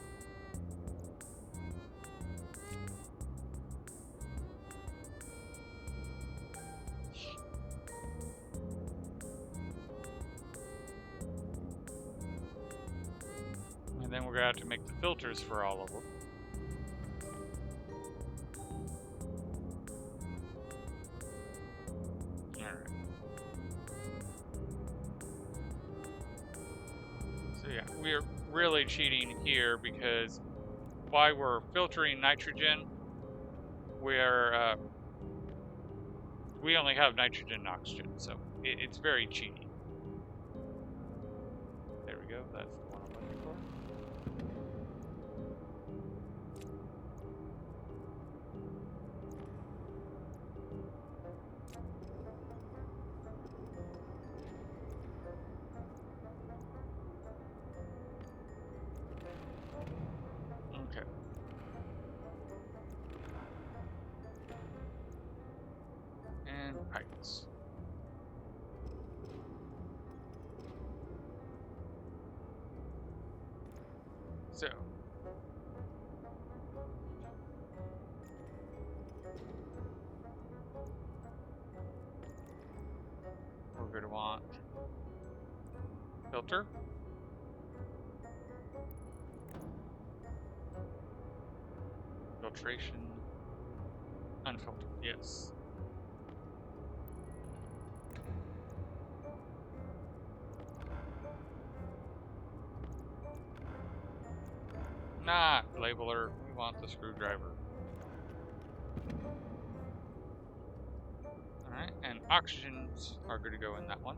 And then we're going to have to make the filters for all of them. Alright. So yeah, we're really cheating here because while we're filtering nitrogen, we only have nitrogen and oxygen, so it's very cheaty. There we go, that's the one I'm looking for. Okay. And pipes. So we're going to want filter, filtration, unfiltered, yes. Not labeler, we want the screwdriver. Alright, and oxygens are going to go in that one.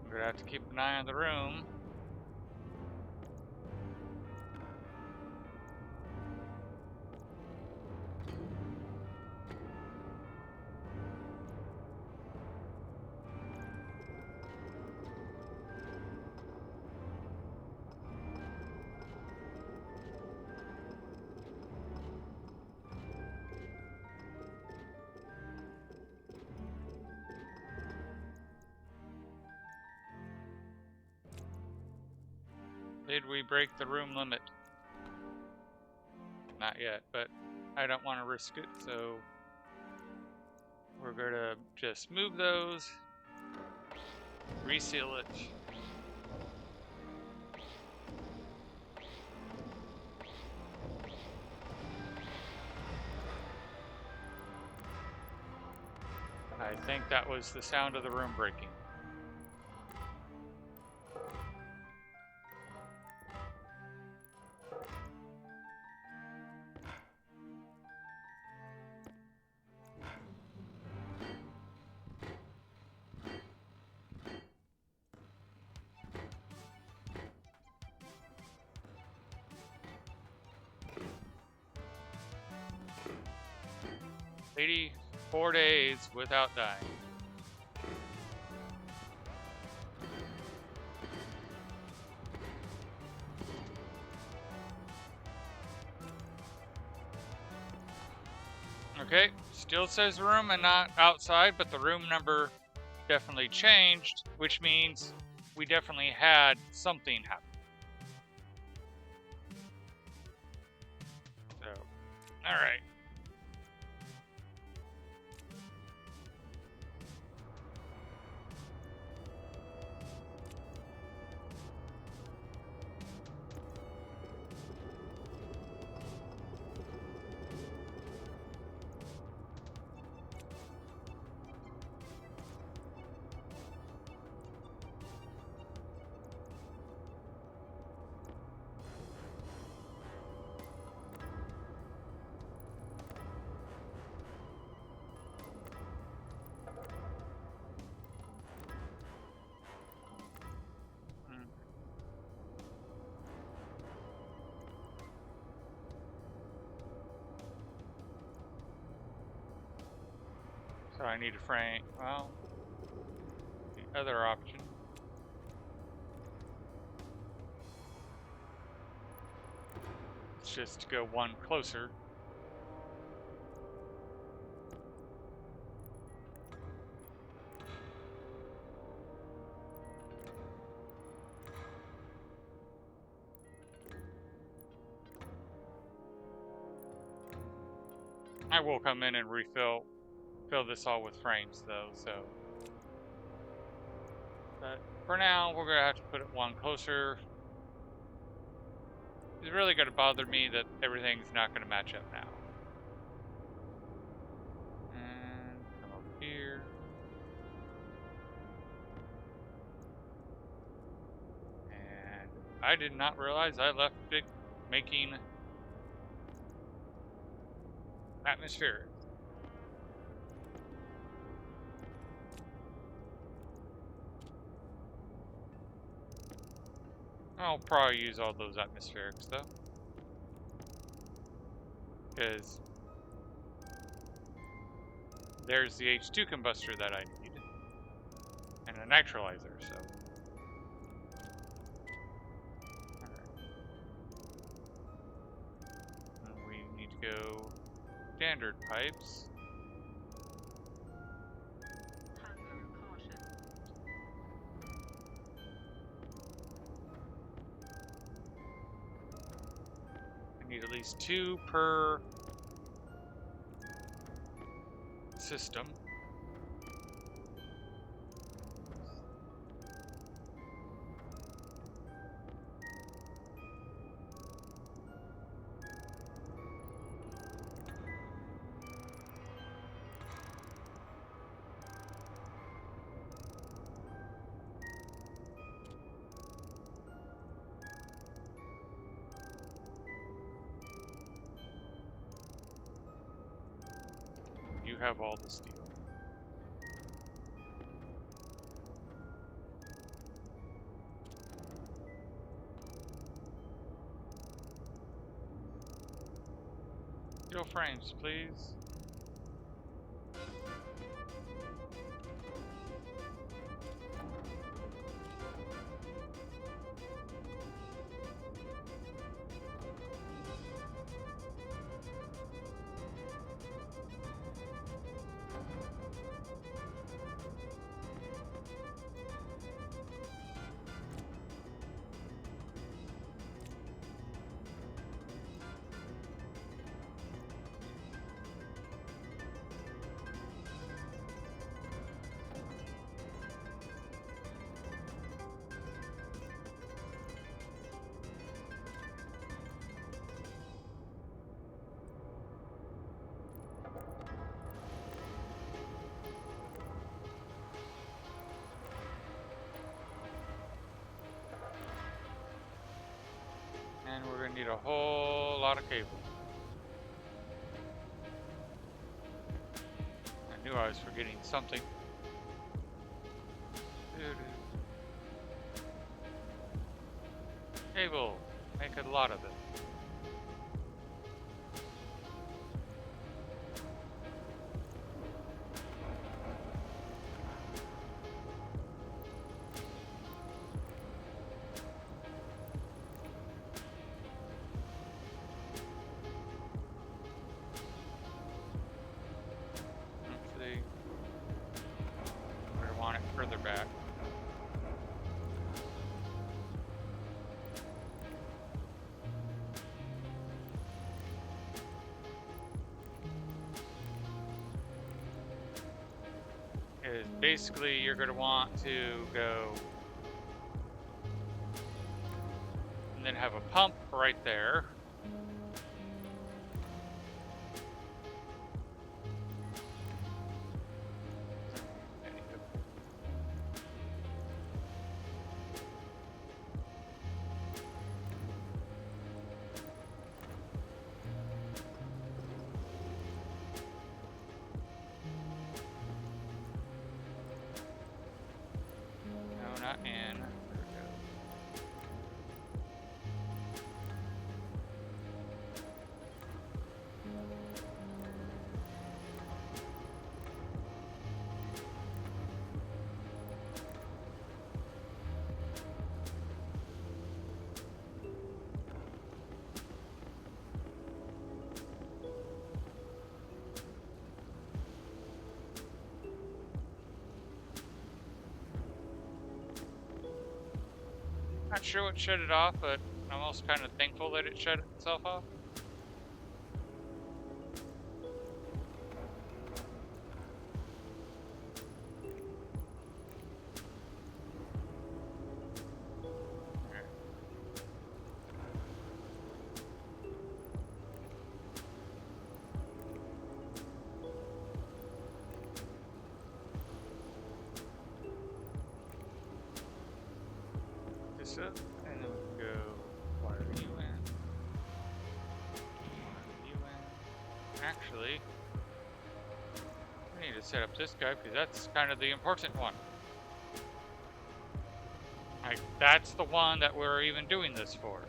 We're gonna have to keep an eye on the room. Did we break the room limit? Not yet, but I don't want to risk it, so we're going to just move those, reseal it. I think that was the sound of the room breaking. "84 days without dying." Okay, still says room and not outside, but the room number definitely changed, which means we definitely had something happen. So, all right. So I need a frame. Well, the other option. It's just to go one closer. I will come in and fill this all with frames though, so. But for now, we're gonna have to put it one closer. It's really gonna bother me that everything's not gonna match up now. And come over here. And I did not realize I left it making atmospheric. I'll probably use all those atmospherics though, because there's the H2 combustor that I need, and a nitrolyzer, so. And we need to go standard pipes. I need at least 2 per system. You have all the steel. Steel frames, please. And we're going to need a whole lot of cable. I knew I was forgetting something. Cable. Make a lot of it. Further back. Is basically you're going to want to go and then have a pump right there. Not in. There we go. Not sure what shut it off, but I'm also kind of thankful that it shut itself off. This up, and then we can go wire you in. Wire you in. Actually, we need to set up this guy because that's kind of the important one. Like, that's the one that we're even doing this for.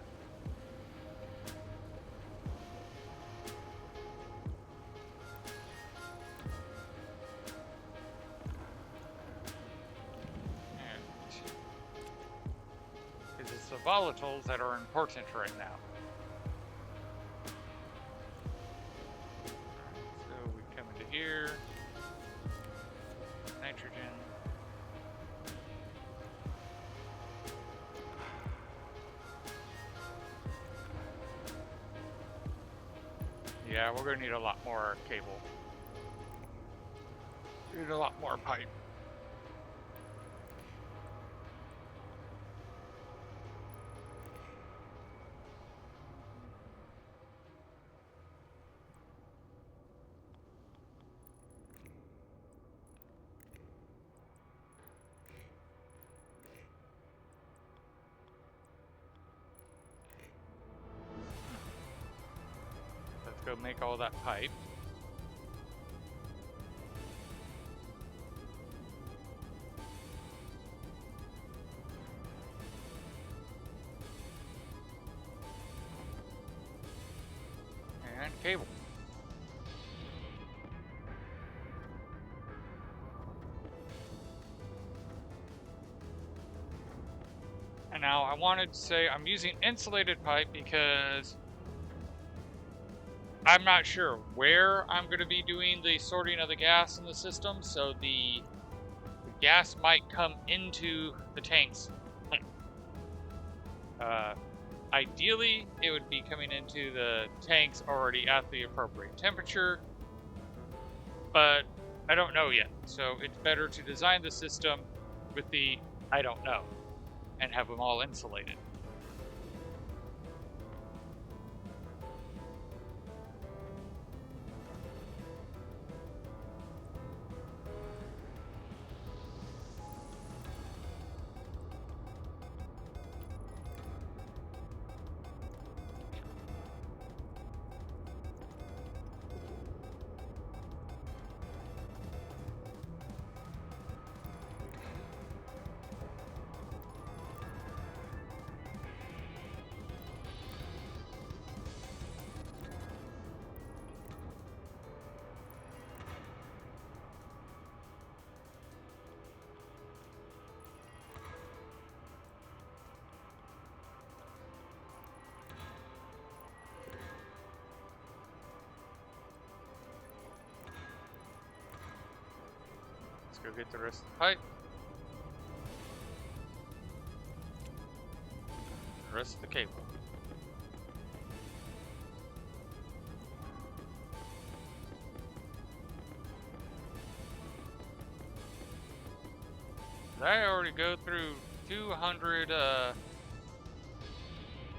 Because it's the volatiles that are important right now. So we come into here. Nitrogen. Yeah, we're going to need a lot more cable. Need a lot more pipe. Let's go make all that pipe. And cable. And now I wanted to say I'm using insulated pipe because I'm not sure where I'm going to be doing the sorting of the gas in the system, so the gas might come into the tanks. Ideally, it would be coming into the tanks already at the appropriate temperature, but I don't know yet. So it's better to design the system with the I don't know and have them all insulated. Let's go get the rest of the pipe. The rest of the cable. Did I already go through 200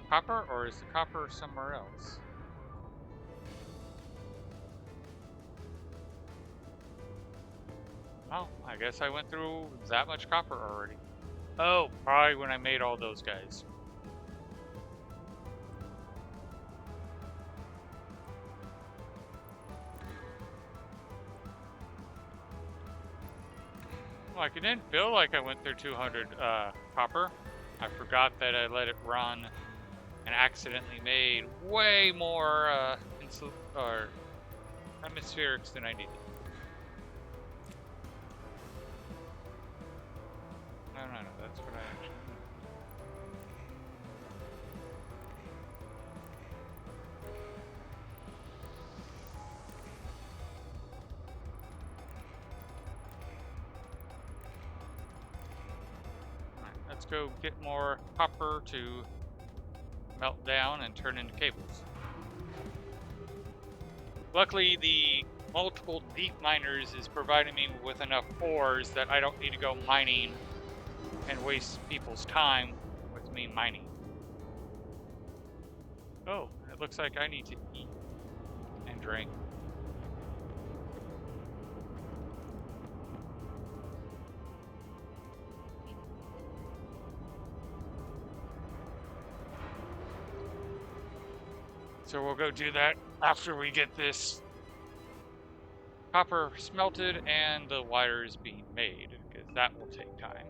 copper, or is the copper somewhere else? Oh, I guess I went through that much copper already. Oh, probably when I made all those guys. Like, it didn't feel like I went through 200 copper. I forgot that I let it run and accidentally made way more atmospherics than I needed. No, that's what I actually need. go get more copper to melt down and turn into cables. Luckily, the multiple deep miners is providing me with enough ores that I don't need to go mining and waste people's time with me mining. Oh, it looks like I need to eat and drink. So we'll go do that after we get this copper smelted and the wires being made, because that will take time.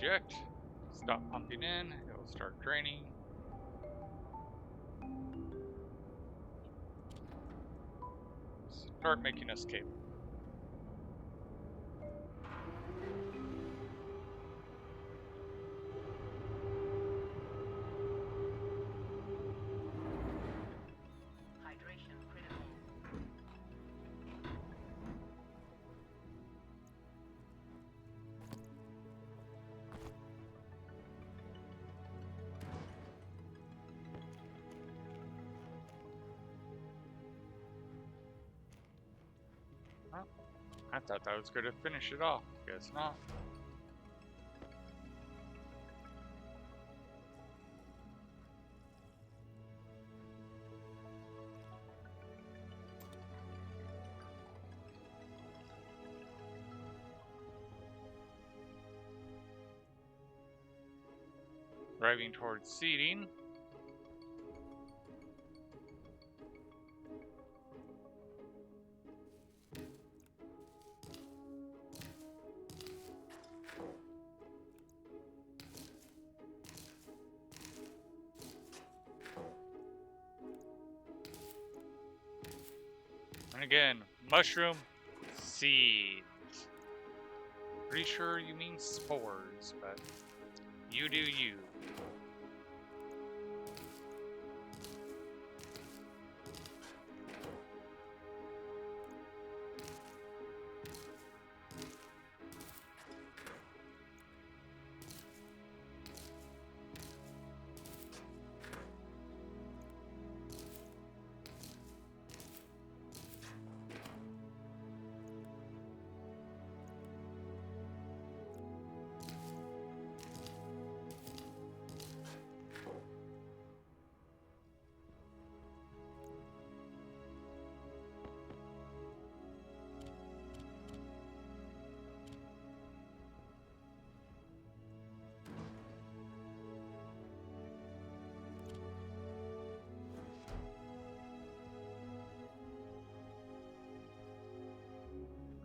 Eject. Stop pumping in. It'll start draining. Start making us cable. Hydration critical. Huh? I thought that was going to finish it off. Guess not. Driving towards seeding. And again, mushroom seeds. Pretty sure you mean spores, but you do you.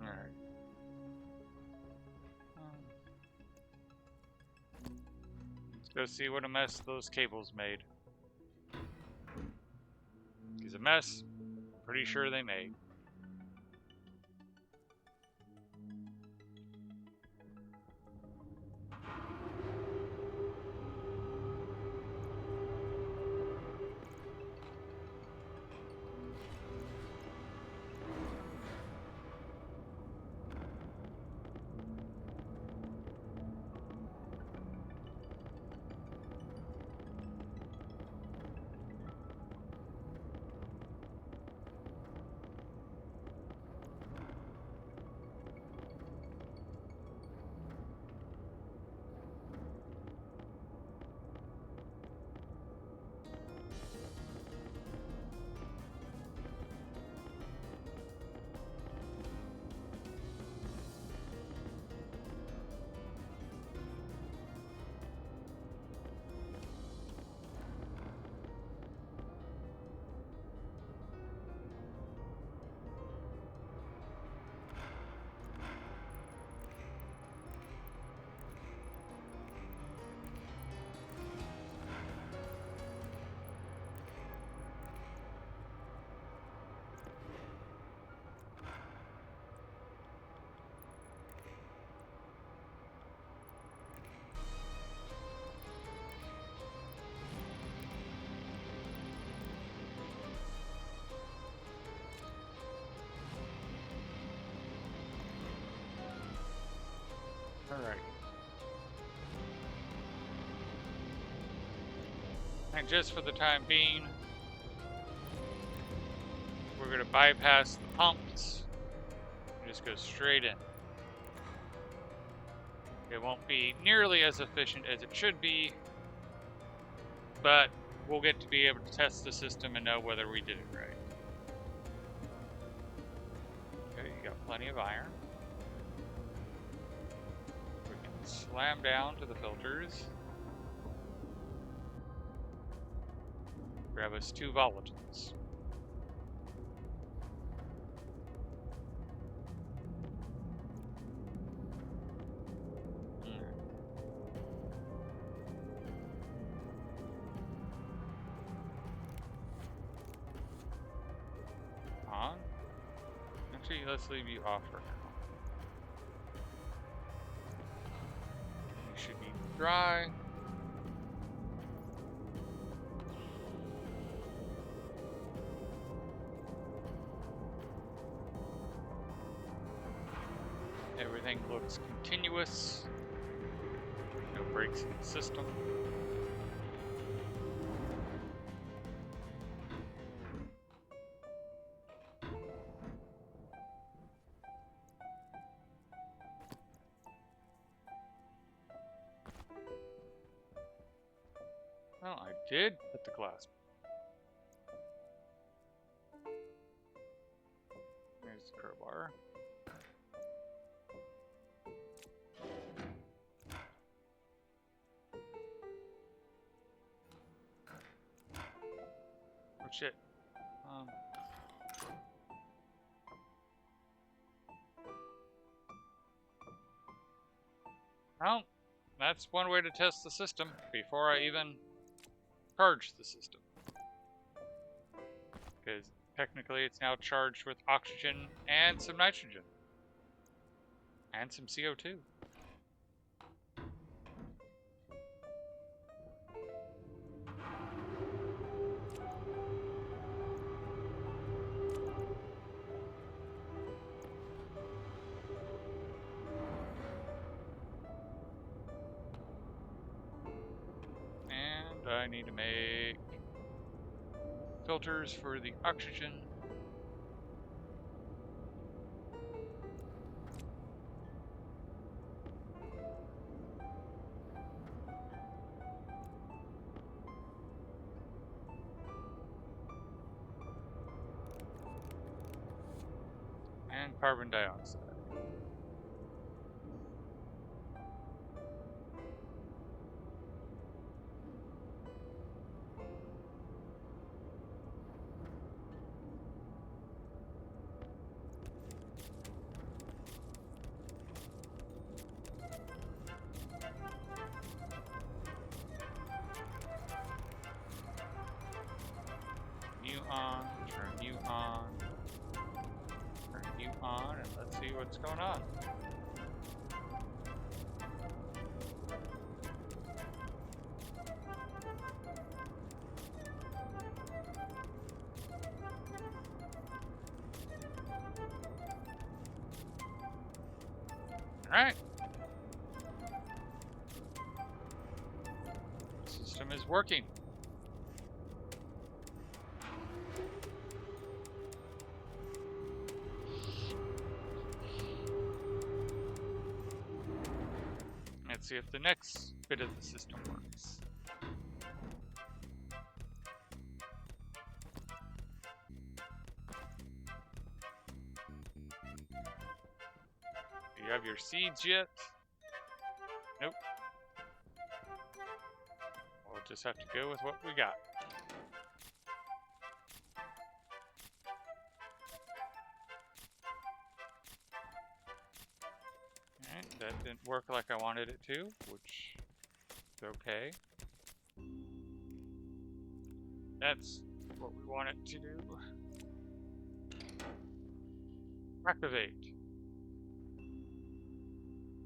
Alright. Let's go see what a mess those cables made. Because a mess, pretty sure they made. And just for the time being, we're going to bypass the pumps and just go straight in. It won't be nearly as efficient as it should be, but we'll get to be able to test the system and know whether we did it right. Okay, you got plenty of iron. We can slam down to the filters. Grab us 2 volatiles. On. Actually, let's leave you off for now. You should be dry. Everything looks continuous. No breaks in the system. Well, I did put the glass. There's the crowbar. Oh shit. Well, that's one way to test the system before I even charge the system. Because technically it's now charged with oxygen and some nitrogen. And some CO2. And I need to make filters for the oxygen. And carbon dioxide. You on, turn you on, turn you on, and let's see what's going on. Alright. The system is working. Let's see if the next bit of the system works. Do you have your seeds yet? Nope. We'll just have to go with what we got. Alright, that didn't work like I wanted it to, which is okay. That's what we want it to do. Activate.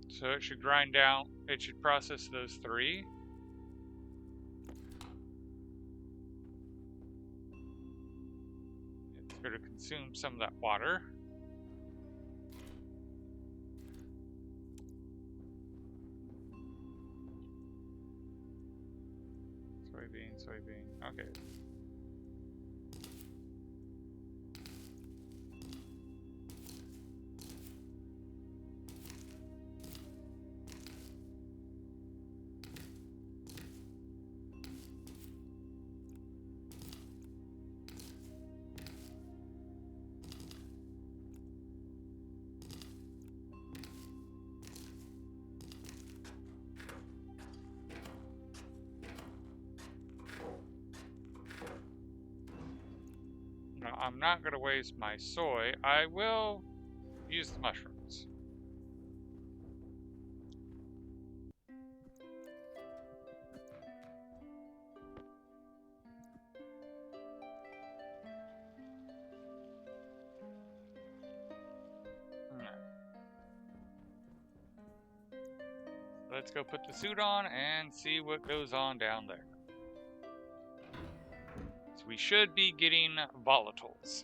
So it should grind down, it should process those 3. It's going to consume some of that water. Soybean, soybean. Okay. No, I'm not going to waste my soy. I will use the mushrooms. Let's go put the suit on and see what goes on down there. So we should be getting volatiles.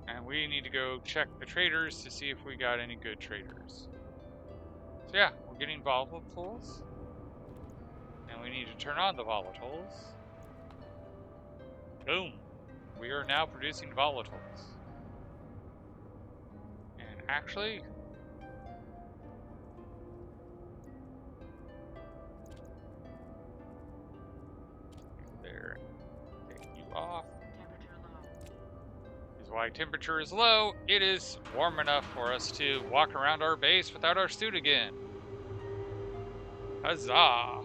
And we need to go check the traders to see if we got any good traders. So yeah, we're getting volatiles. And we need to turn on the volatiles. Boom. We are now producing volatiles. And actually, there, take you off. Is why temperature is low. It is warm enough for us to walk around our base without our suit again. Huzzah!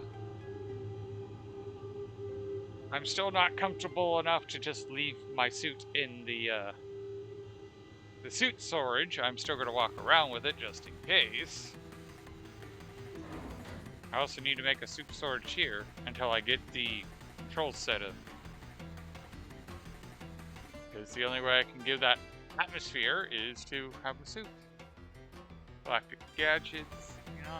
I'm still not comfortable enough to just leave my suit in the suit storage. I'm still going to walk around with it just in case. I also need to make a suit storage here until I get the controls set up. Because the only way I can give that atmosphere is to have a suit. Galactic gadgets, you know.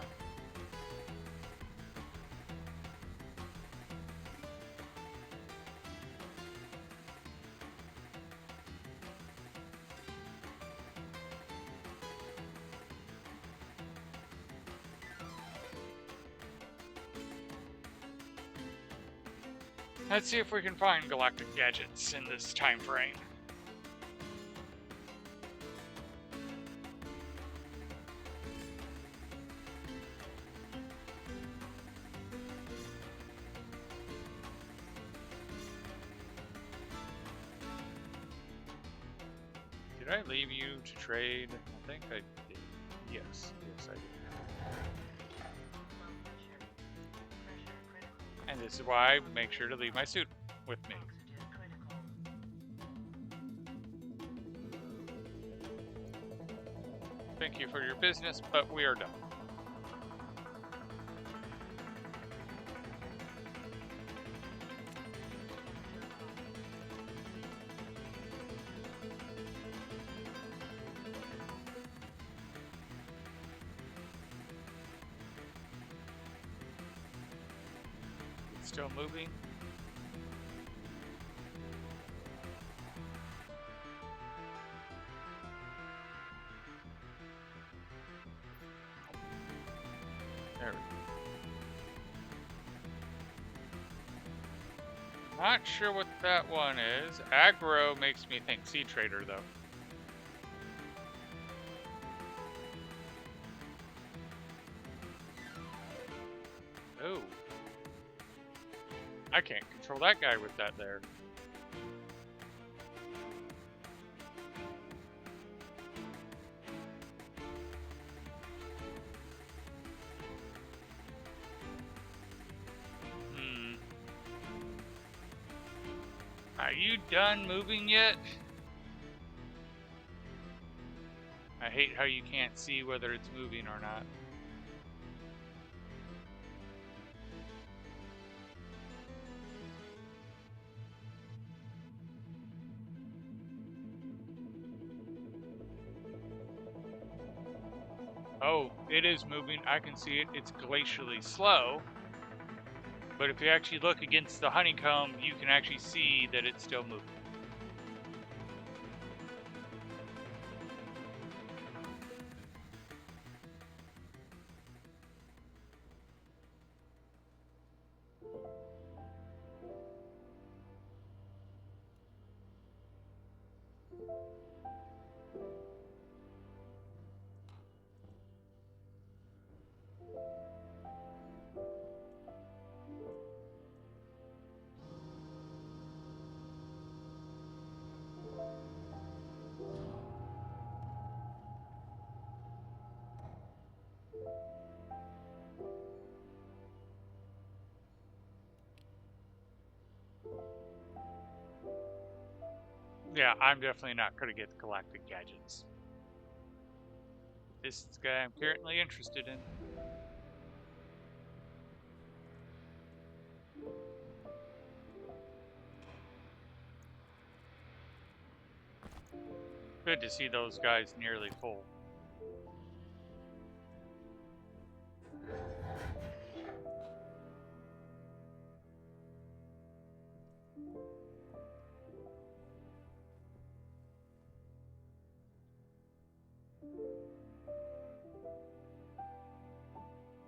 Let's see if we can find galactic gadgets in this time frame. Did I leave you to trade? I think I did. Yes, I did. And this is why I make sure to leave my suit with me. Thank you for your business, but we are done. It's still moving. There we go. Not sure what that one is. Aggro makes me think Sea Trader, though. Oh. I can't control that guy with that there. Are you done moving yet? I hate how you can't see whether it's moving or not. Oh, it is moving. I can see it. It's glacially slow, But if you actually look against the honeycomb, you can actually see that it's still moving. Yeah, I'm definitely not going to get the galactic gadgets. This is the guy I'm currently interested in. Good to see those guys nearly full.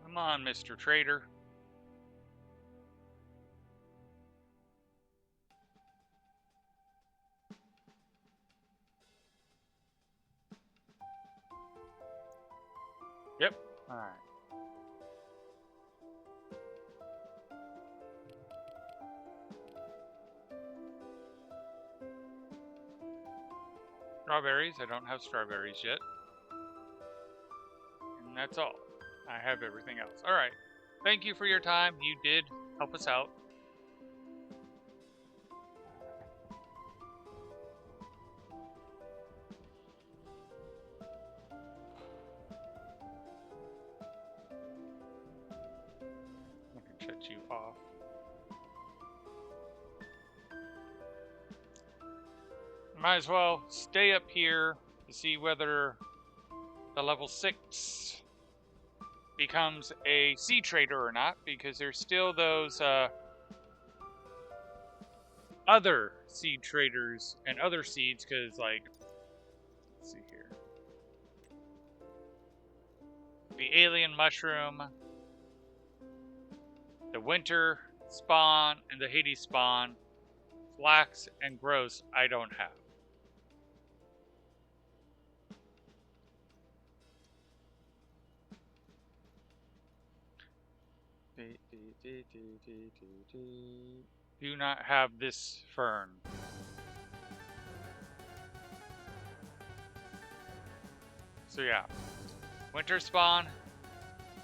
Come on, Mr. Trader. Yep. All right. Strawberries. I don't have strawberries yet. And that's all. I have everything else. All right. Thank you for your time. You did help us out. I can shut you off. Might as well stay up here to see whether the level 6 becomes a seed trader or not, because there's still those other seed traders and other seeds, because like, let's see here, the alien mushroom, the winter spawn, and the Hades spawn, flax and gross I don't have. Do not have this fern. So yeah, winter spawn,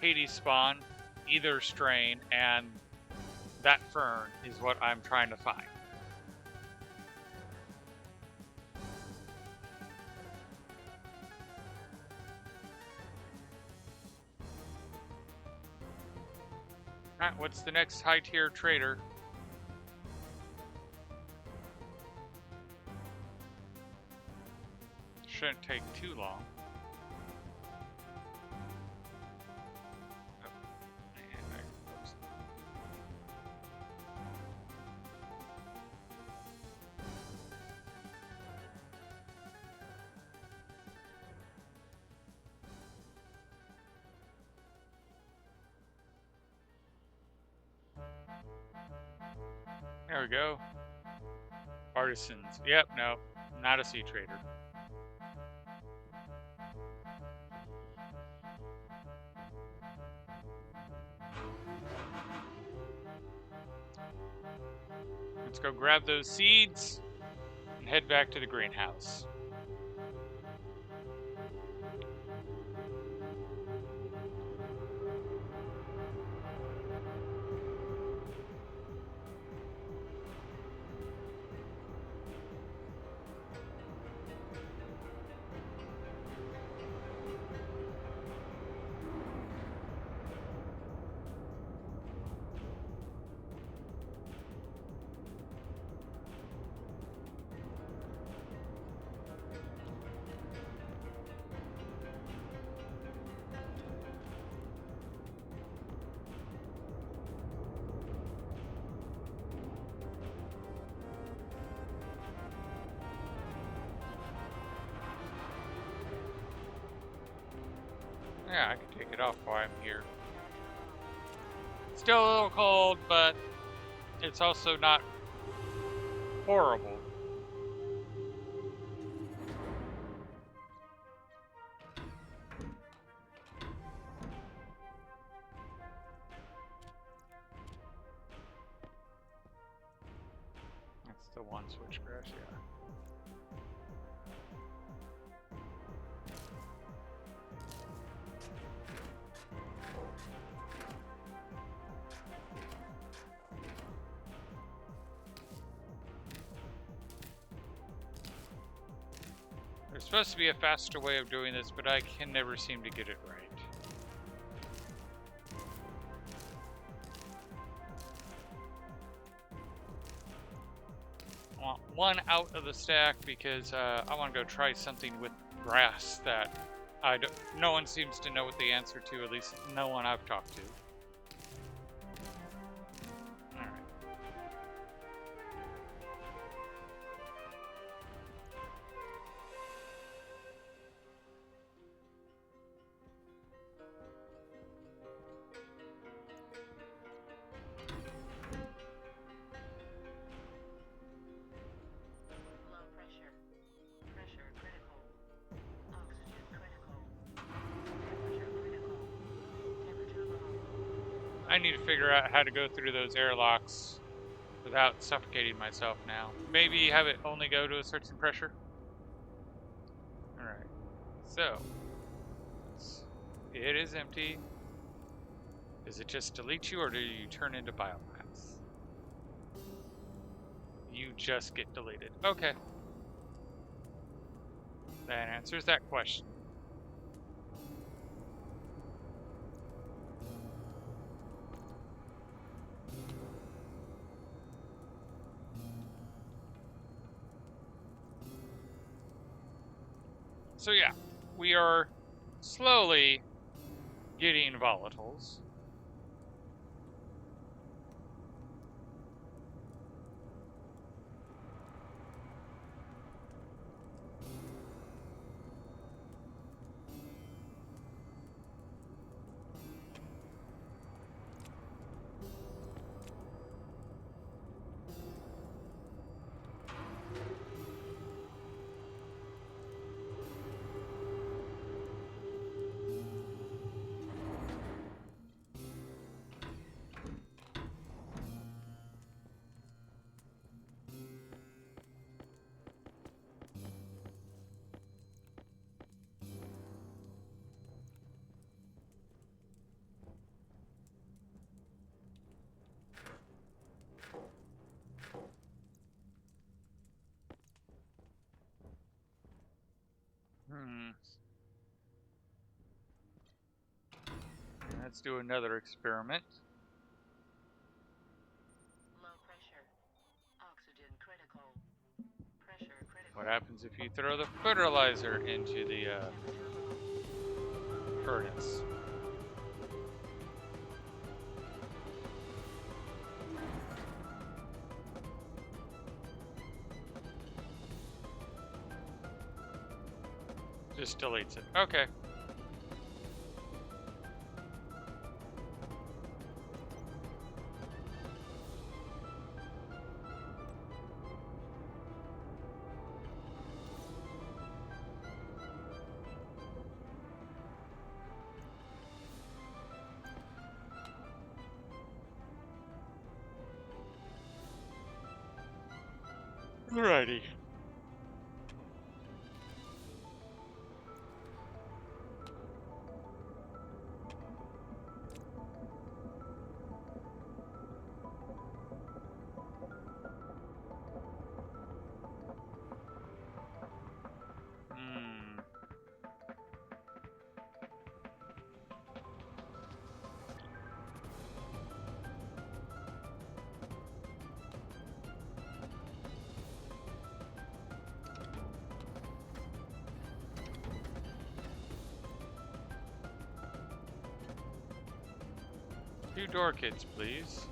Hades spawn, either strain, and that fern is what I'm trying to find. Alright, what's the next high tier trader? Shouldn't take too long. There we go. Artisans. Yep, no, not a sea trader. Let's go grab those seeds and head back to the greenhouse. Yeah, I can take it off while I'm here. Still a little cold, but it's also not horrible. That's the one switchgrass, yeah. There's supposed to be a faster way of doing this, but I can never seem to get it right. I want one out of the stack because I want to go try something with grass that no one seems to know what the answer to, at least no one I've talked to. I need to figure out how to go through those airlocks without suffocating myself now. Maybe have it only go to a certain pressure. Alright, so it is empty. Does it just delete you or do you turn into biomass? You just get deleted. Okay. That answers that question. So yeah, we are slowly getting volatiles. Let's do another experiment. Low pressure. Oxygen critical. Pressure critical. What happens if you throw the fertilizer into the furnace? Just deletes it. Okay. Alrighty. Two door kits, please.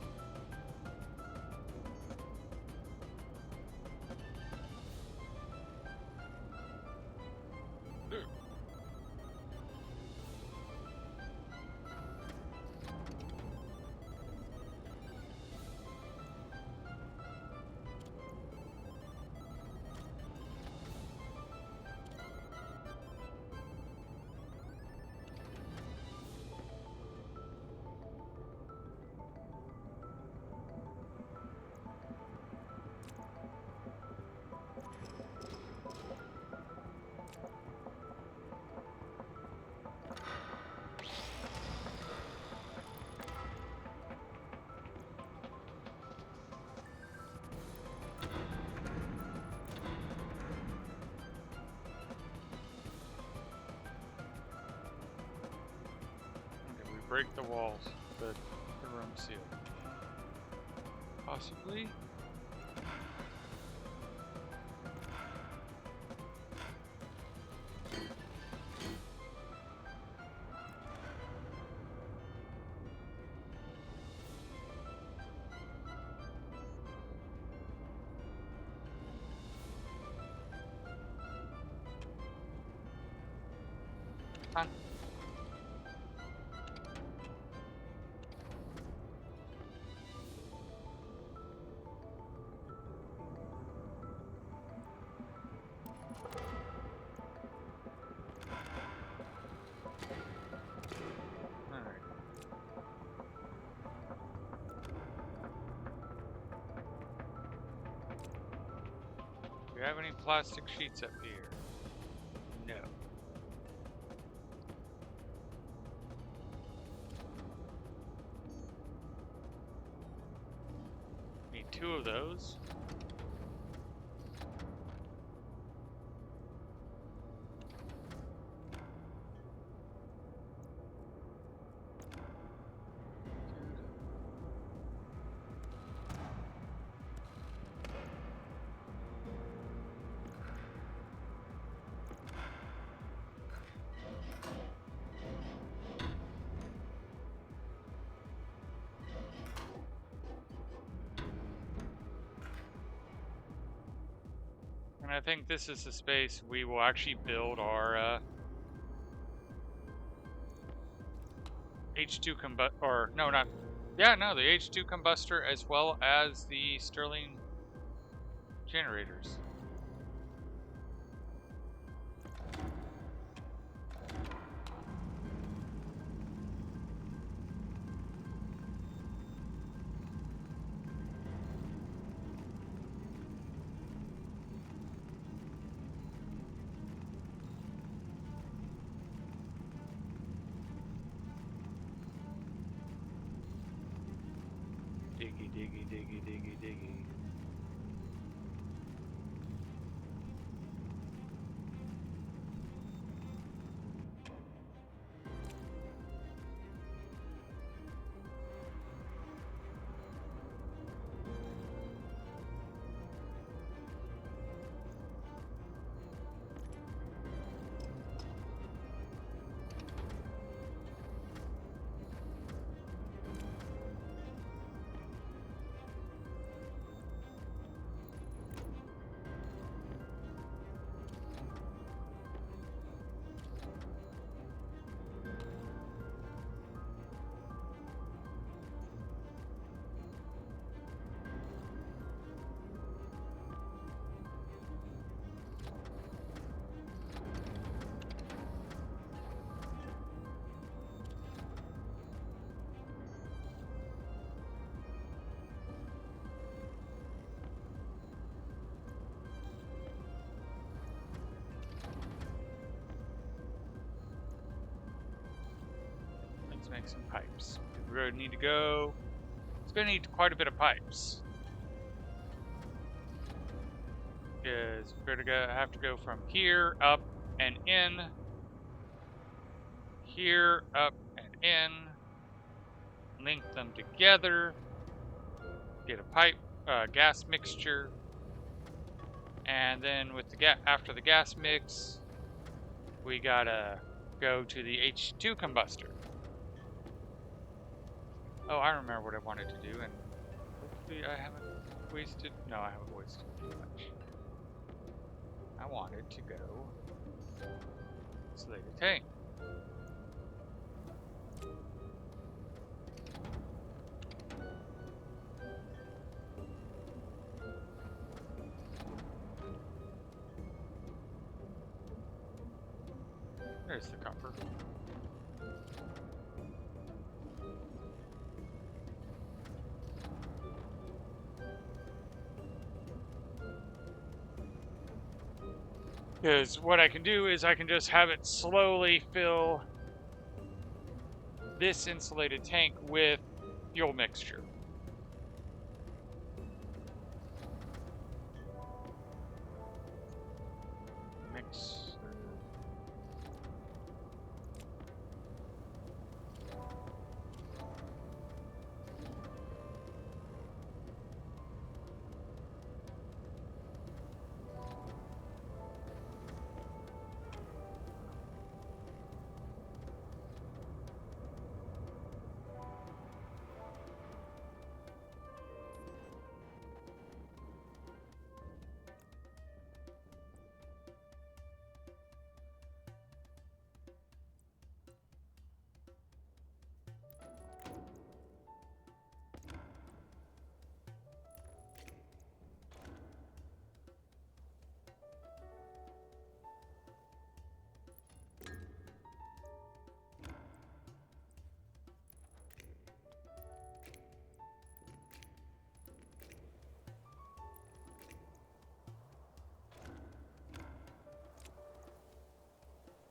break the walls, the room seal. Possibly. Huh? Alright. Do we have any plastic sheets up here? No. Need 2 of those. And I think this is the space we will actually build our H2 or no, not, yeah, no, the H2 combustor as well as the Stirling generators. Diggy, diggy, diggy, diggy, diggy. Let's make some pipes. We're gonna need to go. It's gonna need quite a bit of pipes. Because we're gonna have to go from here up and in, here up and in, link them together, get a pipe gas mixture, and then with the after the gas mix, we gotta go to the H2 combustor. Oh, I remember what I wanted to do, and hopefully I haven't wasted. No, I haven't wasted too much. I wanted to go slate a tank. There's the copper. Because what I can do is I can just have it slowly fill this insulated tank with fuel mixture.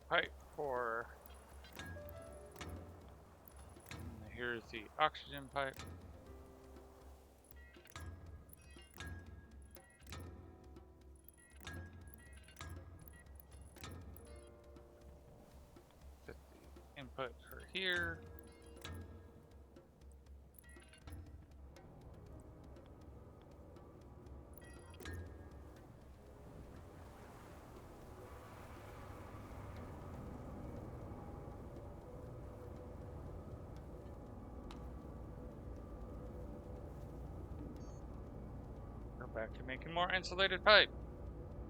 pipe for. And here's the oxygen pipe. Set the input for here. Go back to making more insulated pipe.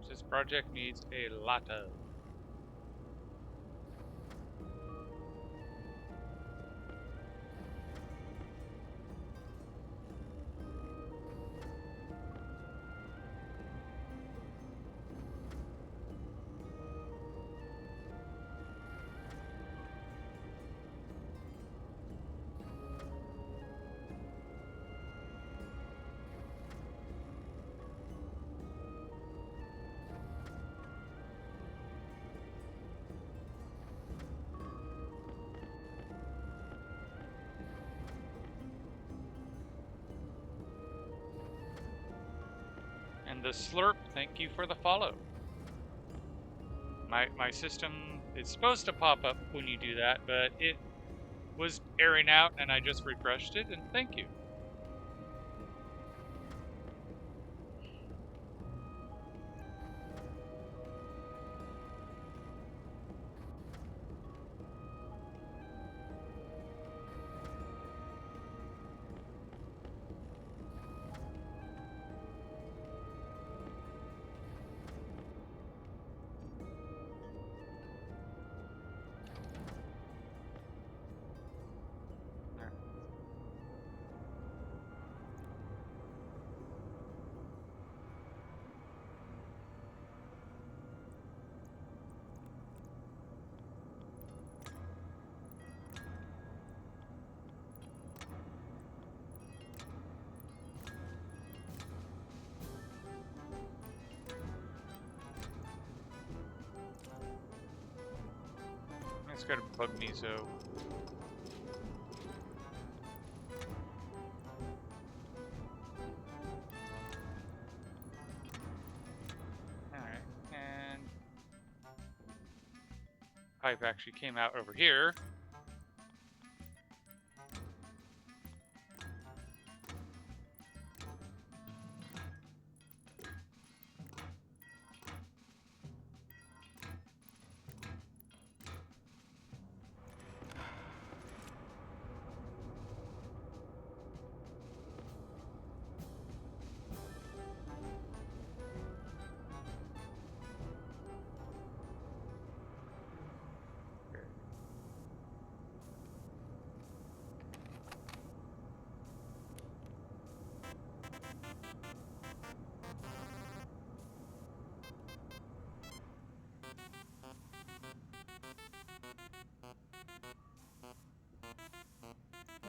This project needs a lot of. And the slurp, thank you for the follow. My system is supposed to pop up when you do that, but it was airing out and I just refreshed it, and thank you. It's gonna bug me, so. Alright, and pipe actually came out over here.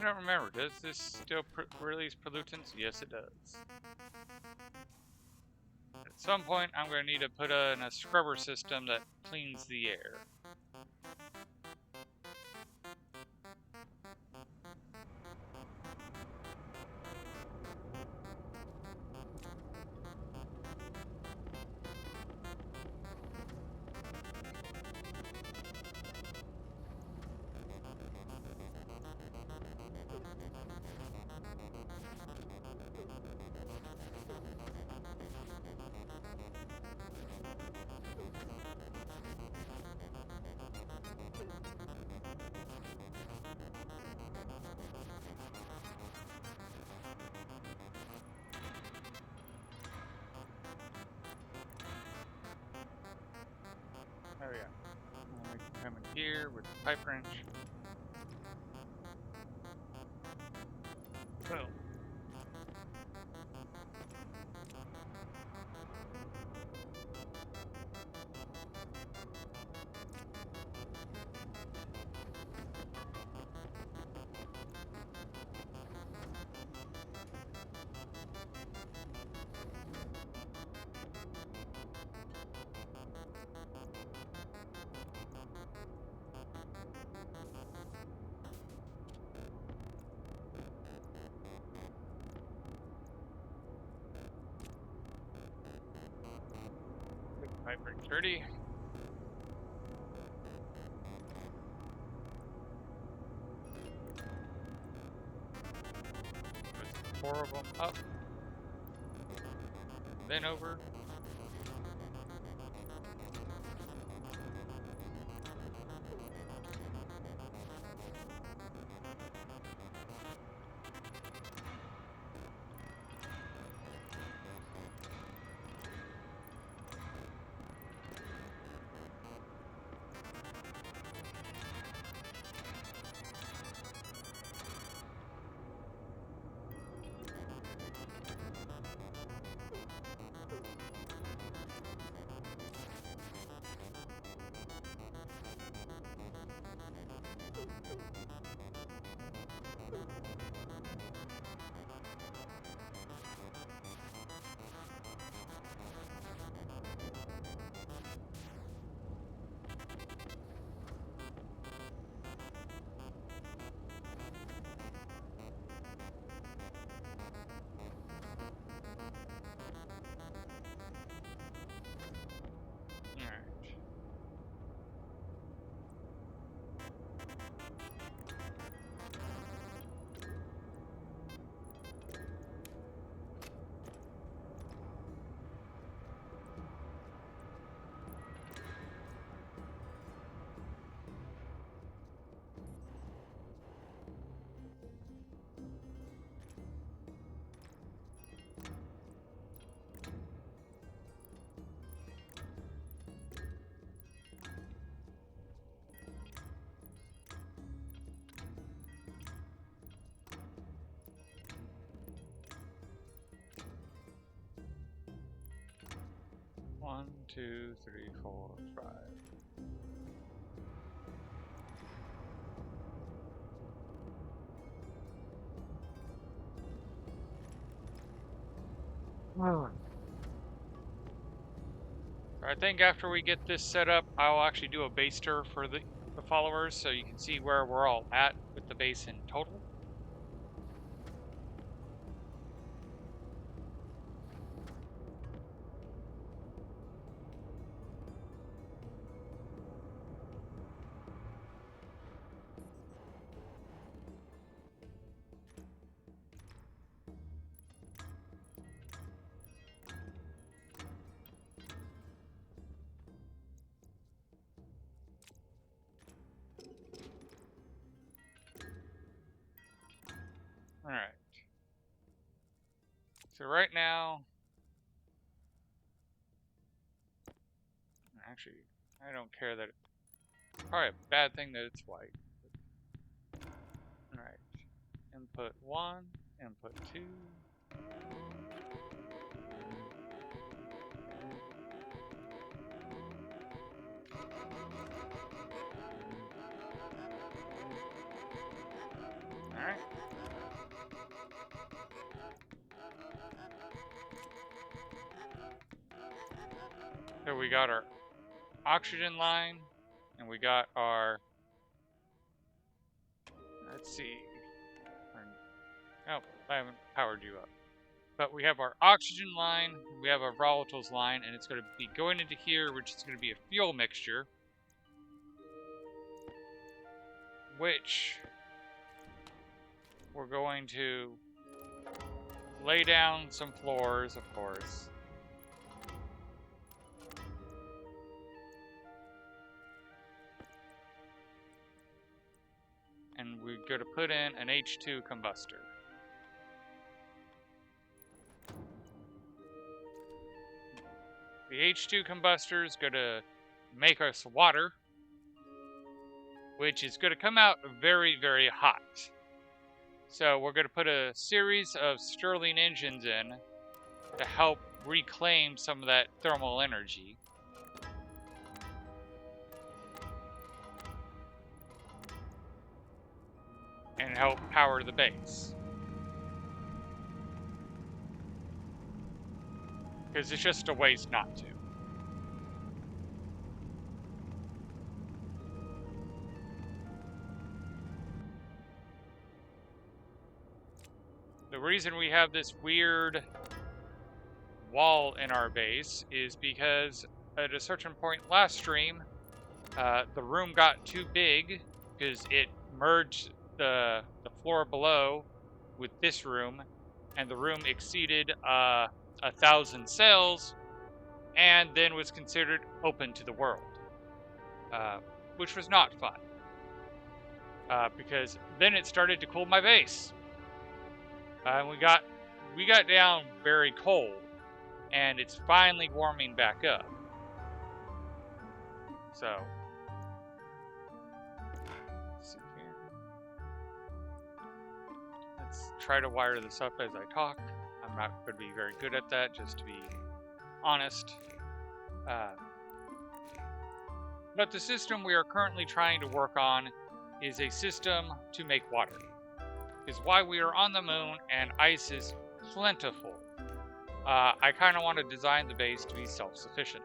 I don't remember, does this still release pollutants? Yes, it does. At some point, I'm going to need to put in a scrubber system that cleans the air. Oh yeah. And we can come in here with the pipe wrench. Boom. might bring 30. There's 4 of them up. Then over. Alright. One, two, three, 4, 5. I think after we get this set up, I'll actually do a base tour for the followers so you can see where we're all at with the base in total. Alright. So right now, actually, I don't care that it's probably a bad thing that it's white. Alright. Input 1, input 2. Alright. So we got our oxygen line, and we got our, let's see, oh, I haven't powered you up. But we have our oxygen line, we have our volatiles line, and it's going to be going into here, which is going to be a fuel mixture, which we're going to lay down some floors, of course. And we're going to put in an H2 combustor. The H2 combustor is going to make us water, which is going to come out very, very hot. So we're going to put a series of Stirling engines in to help reclaim some of that thermal energy. And help power the base. Because it's just a waste not to. The reason we have this weird wall in our base is because at a certain point last stream, the room got too big because it merged the floor below with this room, and the room exceeded 1,000 cells, and then was considered open to the world, which was not fun, because then it started to cool my base, and we got down very cold, and it's finally warming back up. So let's see here. Let's try to wire this up as I talk. I'm not going to be very good at that, just to be honest. But the system we are currently trying to work on is a system to make water. Is why we are on the moon and ice is plentiful. I kind of want to design the base to be self-sufficient.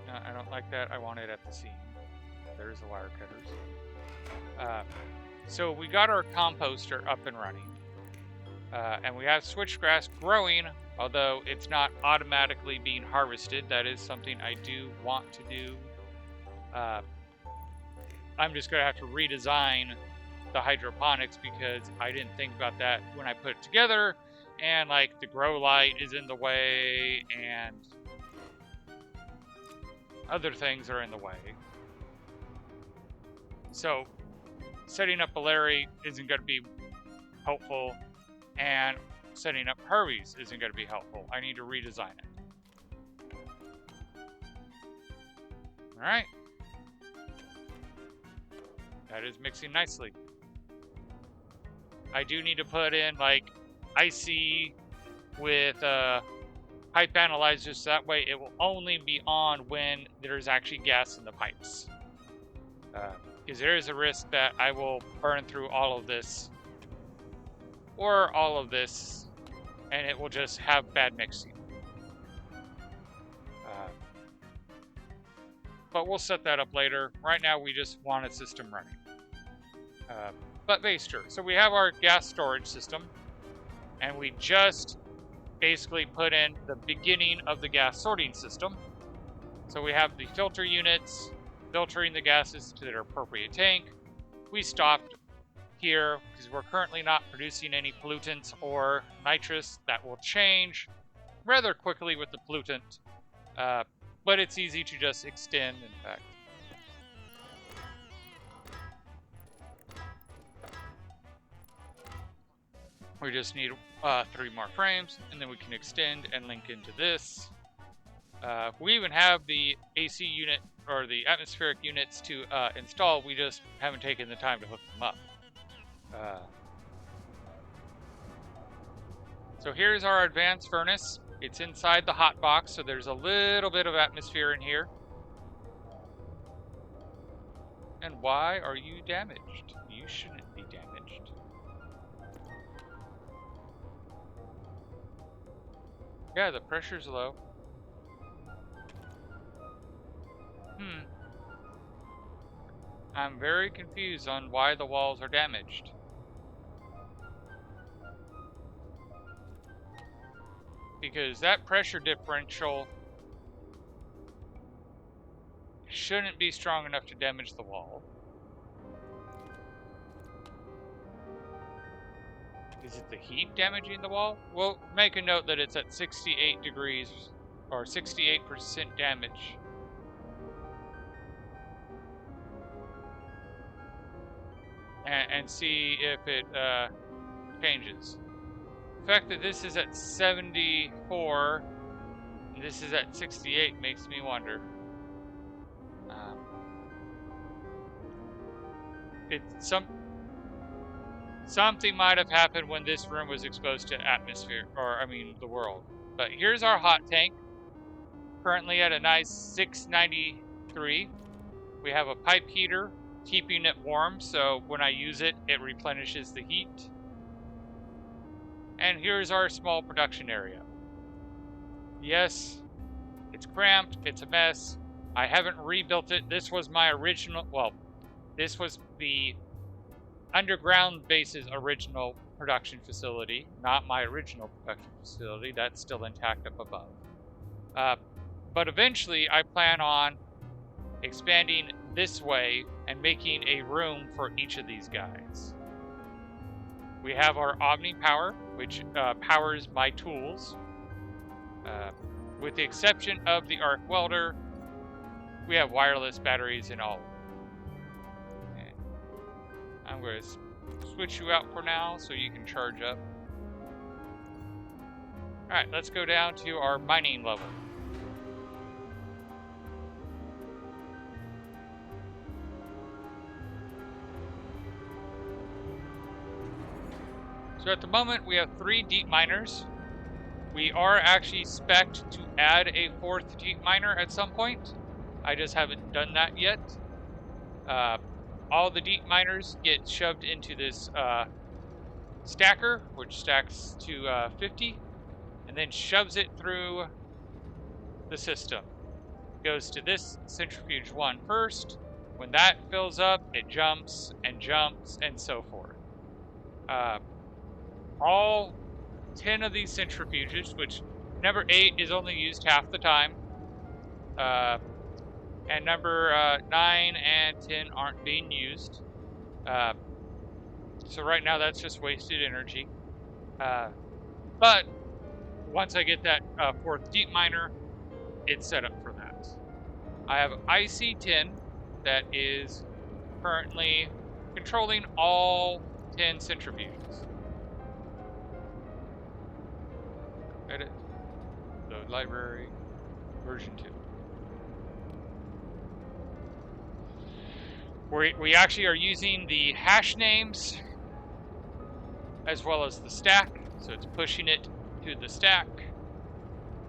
No, I don't like that. I want it at the seam. There's the wire cutters. So we got our composter up and running. And we have switchgrass growing, although it's not automatically being harvested. That is something I do want to do. I'm just going to have to redesign the hydroponics because I didn't think about that when I put it together. And like the grow light is in the way and other things are in the way. So setting up Valeri isn't going to be helpful, and setting up Harvey's isn't going to be helpful. I need to redesign it. Alright. That is mixing nicely. I do need to put in like IC with pipe analyzers, so that way it will only be on when there's actually gas in the pipes. Because there is a risk that I will burn through all of this or all of this and it will just have bad mixing. But we'll set that up later. Right now we just want a system running. But Baster, so we have our gas storage system, and we just basically put in the beginning of the gas sorting system. So we have the filter units filtering the gases to their appropriate tank. We stopped here because we're currently not producing any pollutants or nitrous. That will change rather quickly with the pollutant, but it's easy to just extend, in fact. We just need 3 more frames, and then we can extend and link into this. We even have the AC unit, or the atmospheric units to install. We just haven't taken the time to hook them up. So here's our advanced furnace. It's inside the hot box, so there's a little bit of atmosphere in here. And why are you damaged? You shouldn't be damaged. Yeah, the pressure's low. I'm very confused on why the walls are damaged. Because that pressure differential shouldn't be strong enough to damage the wall. Is it the heat damaging the wall? Well, make a note that it's at 68 degrees or 68% damage. And see if it changes. The fact that this is at 74 and this is at 68 makes me wonder. Something might have happened when this room was exposed to atmosphere, or I mean the world. But here's our hot tank, currently at a nice 693. We have a pipe heater keeping it warm, so when I use it, it replenishes the heat. And here's our small production area. Yes, it's cramped, it's a mess. I haven't rebuilt it. This was my original, well, this was the underground base's original production facility, not my original production facility. That's still intact up above. But eventually, I plan on expanding this way and making a room for each of these guys. We have our Omni Power, which powers my tools. With the exception of the arc welder, we have wireless batteries in all. And I'm going to switch you out for now so you can charge up. Alright, let's go down to our mining level. So at the moment we have 3 deep miners. We are actually spec'd to add a 4th deep miner at some point. I just haven't done that yet. All the deep miners get shoved into this stacker, which stacks to 50, and then shoves it through the system. Goes to this centrifuge 1 first. When that fills up, it jumps and so forth. All 10 of these centrifuges, which number 8 is only used half the time, and number 9 and 10 aren't being used. So right now that's just wasted energy. But once I get that 4th deep miner, it's set up for that. I have IC10 that is currently controlling all 10 centrifuges. Edit. Load library. Version 2. We actually are using the hash names as well as the stack. So it's pushing it to the stack.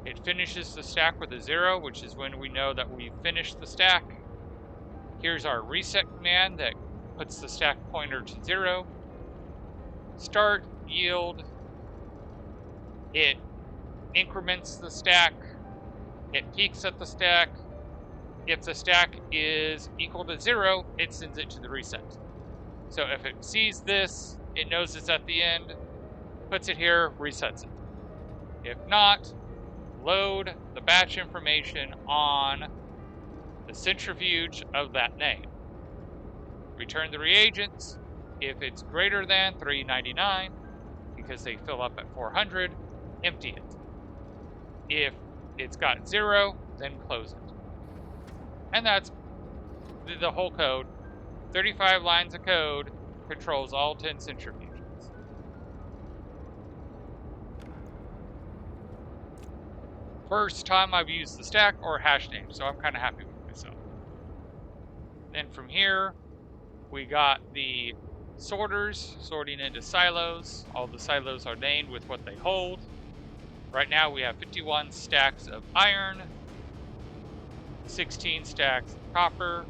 It finishes the stack with a 0, which is when we know that we finished the stack. Here's our reset command that puts the stack pointer to 0. Start, yield. It increments the stack. It peaks at the stack. If the stack is equal to 0, it sends it to the reset. So if it sees this, it knows it's at the end, puts it here, resets it. If not, load the batch information on the centrifuge of that name. Return the reagents. If it's greater than 399, because they fill up at 400, empty it. If it's got 0, then close it. And that's the whole code. 35 lines of code controls all 10 centrifuges. First time I've used the stack or hash name, so I'm kind of happy with myself. Then from here, we got the sorters sorting into silos. All the silos are named with what they hold. Right now we have 51 stacks of iron, 16 stacks of copper,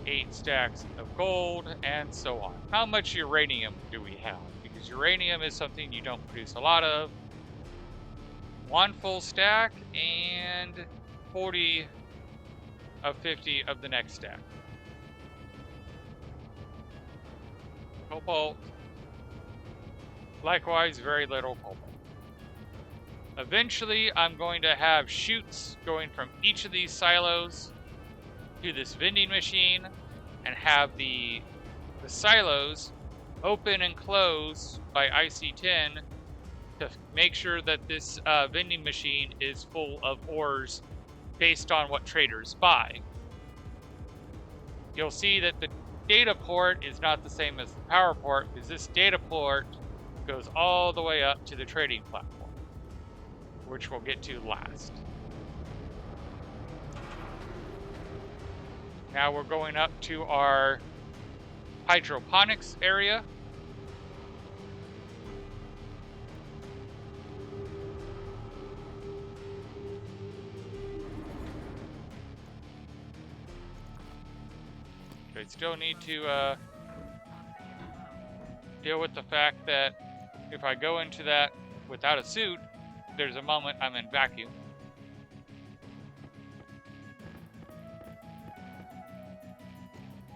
8 stacks of gold, and so on. How much uranium do we have? Because uranium is something you don't produce a lot of. 1 full stack and 40 of 50 of the next stack. Cobalt. Likewise, very little cobalt. Eventually, I'm going to have chutes going from each of these silos to this vending machine and have the silos open and close by IC10 to make sure that this vending machine is full of ores based on what traders buy. You'll see that the data port is not the same as the power port because this data port goes all the way up to the trading platform, which we'll get to last. Now we're going up to our hydroponics area. I still need to deal with the fact that if I go into that without a suit, there's a moment I'm in vacuum.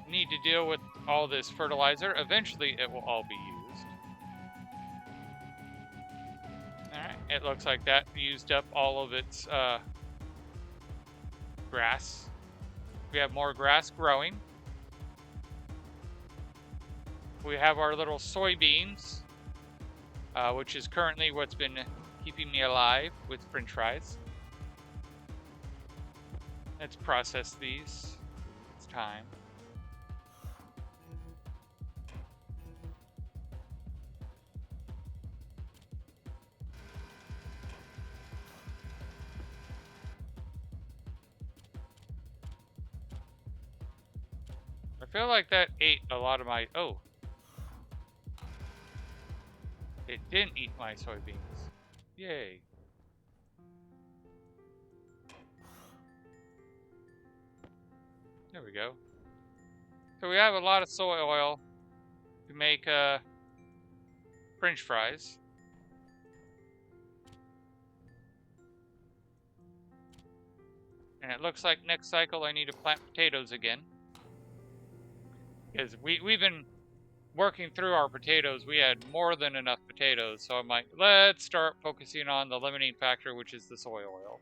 Need to deal with all this fertilizer. Eventually, it will all be used. Alright, it looks like that used up all of its grass. We have more grass growing. We have our little soybeans, which is currently what's been keeping me alive with french fries. Let's process these. It's time. I feel like that ate a lot of my... Oh. It didn't eat my soybeans. Yay. There we go. So we have a lot of soy oil to make french fries. And it looks like next cycle I need to plant potatoes again. Because we've been working through our potatoes. We had more than enough potatoes. So I'm like, let's start focusing on the limiting factor, which is the soy oil.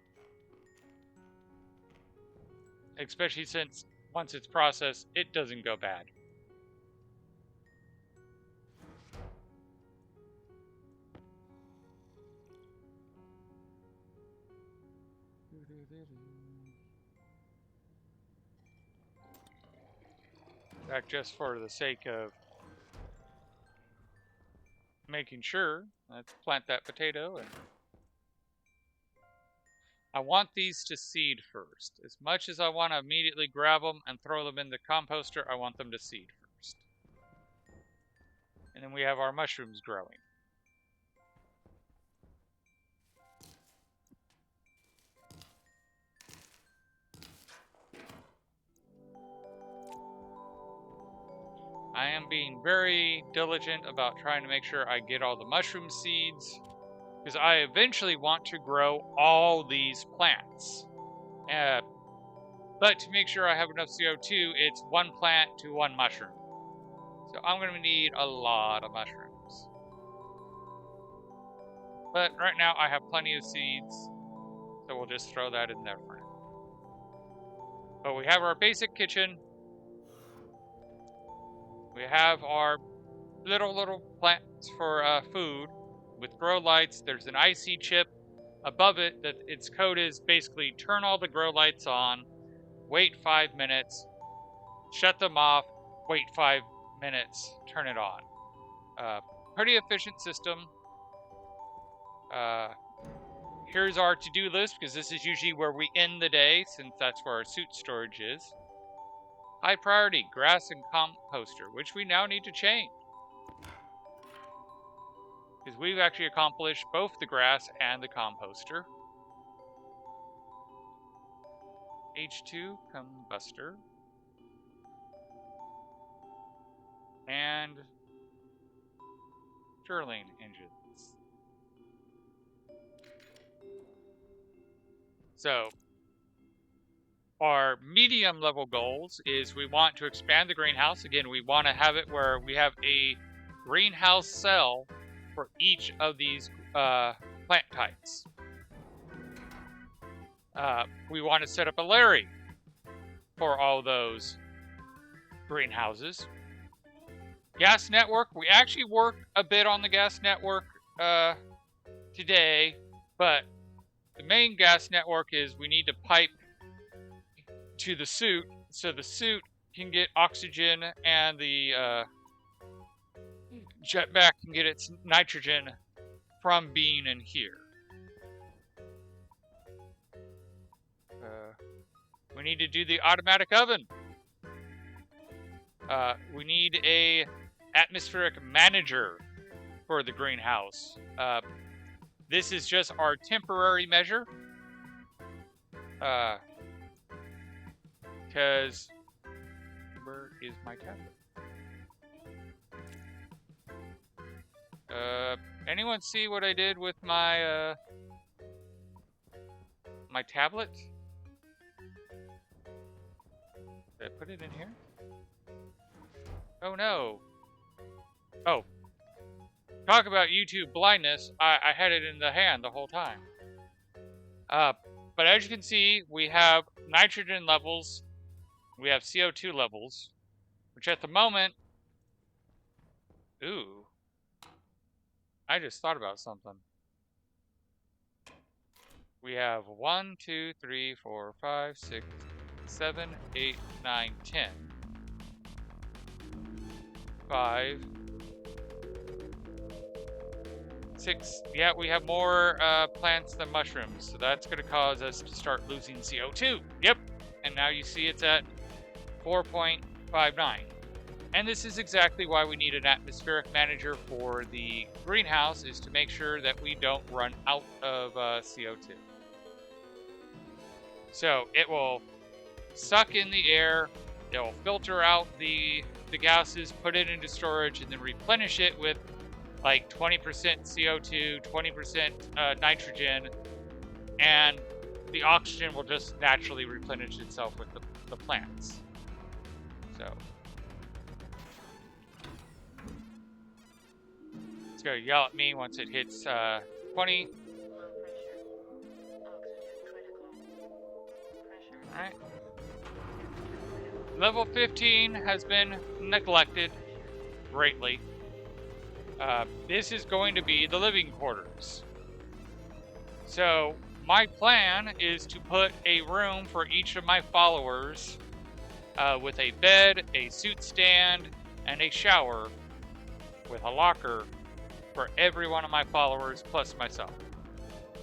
Especially since once it's processed, it doesn't go bad. In fact, just for the sake of making sure, let's plant that potato. And I want these to seed first. As much as I want to immediately grab them and throw them in the composter, I want them to seed first. And then we have our mushrooms growing. I am being very diligent about trying to make sure I get all the mushroom seeds, because I eventually want to grow all these plants. But to make sure I have enough CO2, it's one plant to one mushroom. So I'm going to need a lot of mushrooms. But right now I have plenty of seeds, so we'll just throw that in there for now. But we have our basic kitchen. We have our little plants for food with grow lights. There's an IC chip above it that its code is basically turn all the grow lights on, wait 5 minutes, shut them off, wait 5 minutes, turn it on. Pretty efficient system. Here's our to-do list, because this is usually where we end the day, since that's where our suit storage is. High priority, grass and composter, which we now need to change. Because we've actually accomplished both the grass and the composter. H2 combustor. And Stirling engines. So, our medium level goals is we want to expand the greenhouse. Again, we want to have it where we have a greenhouse cell for each of these plant types. We want to set up a Larry for all those greenhouses. Gas network, we actually worked a bit on the gas network today, but the main gas network is we need to pipe to the suit so the suit can get oxygen and the jetpack can get its nitrogen from being in here. We need to do the automatic oven. We need a atmospheric manager for the greenhouse. This is just our temporary measure. Because where is my tablet? Anyone see what I did with my my tablet? Did I put it in here? Oh no. Oh. Talk about YouTube blindness. I had it in the hand the whole time. But as you can see, we have nitrogen levels. We have CO2 levels, which at the moment... Ooh. I just thought about something. We have 1, 2, 3, 4, 5, 6, 7, 8, 9, 10. 5, 6. Yeah, we have more plants than mushrooms, so that's going to cause us to start losing CO2. Yep. And now you see it's at 4.59. And this is exactly why we need an atmospheric manager for the greenhouse, is to make sure that we don't run out of CO2. So it will suck in the air, it will filter out the gases, put it into storage, and then replenish it with like 20% CO2, 20% nitrogen, and the oxygen will just naturally replenish itself with the plants. So it's going to yell at me once it hits 20. Low pressure. Oxygen critical. Pressure. All right. Level 15 has been neglected greatly. This is going to be the living quarters. So my plan is to put a room for each of my followers with a bed, a suit stand, and a shower with a locker for every one of my followers plus myself.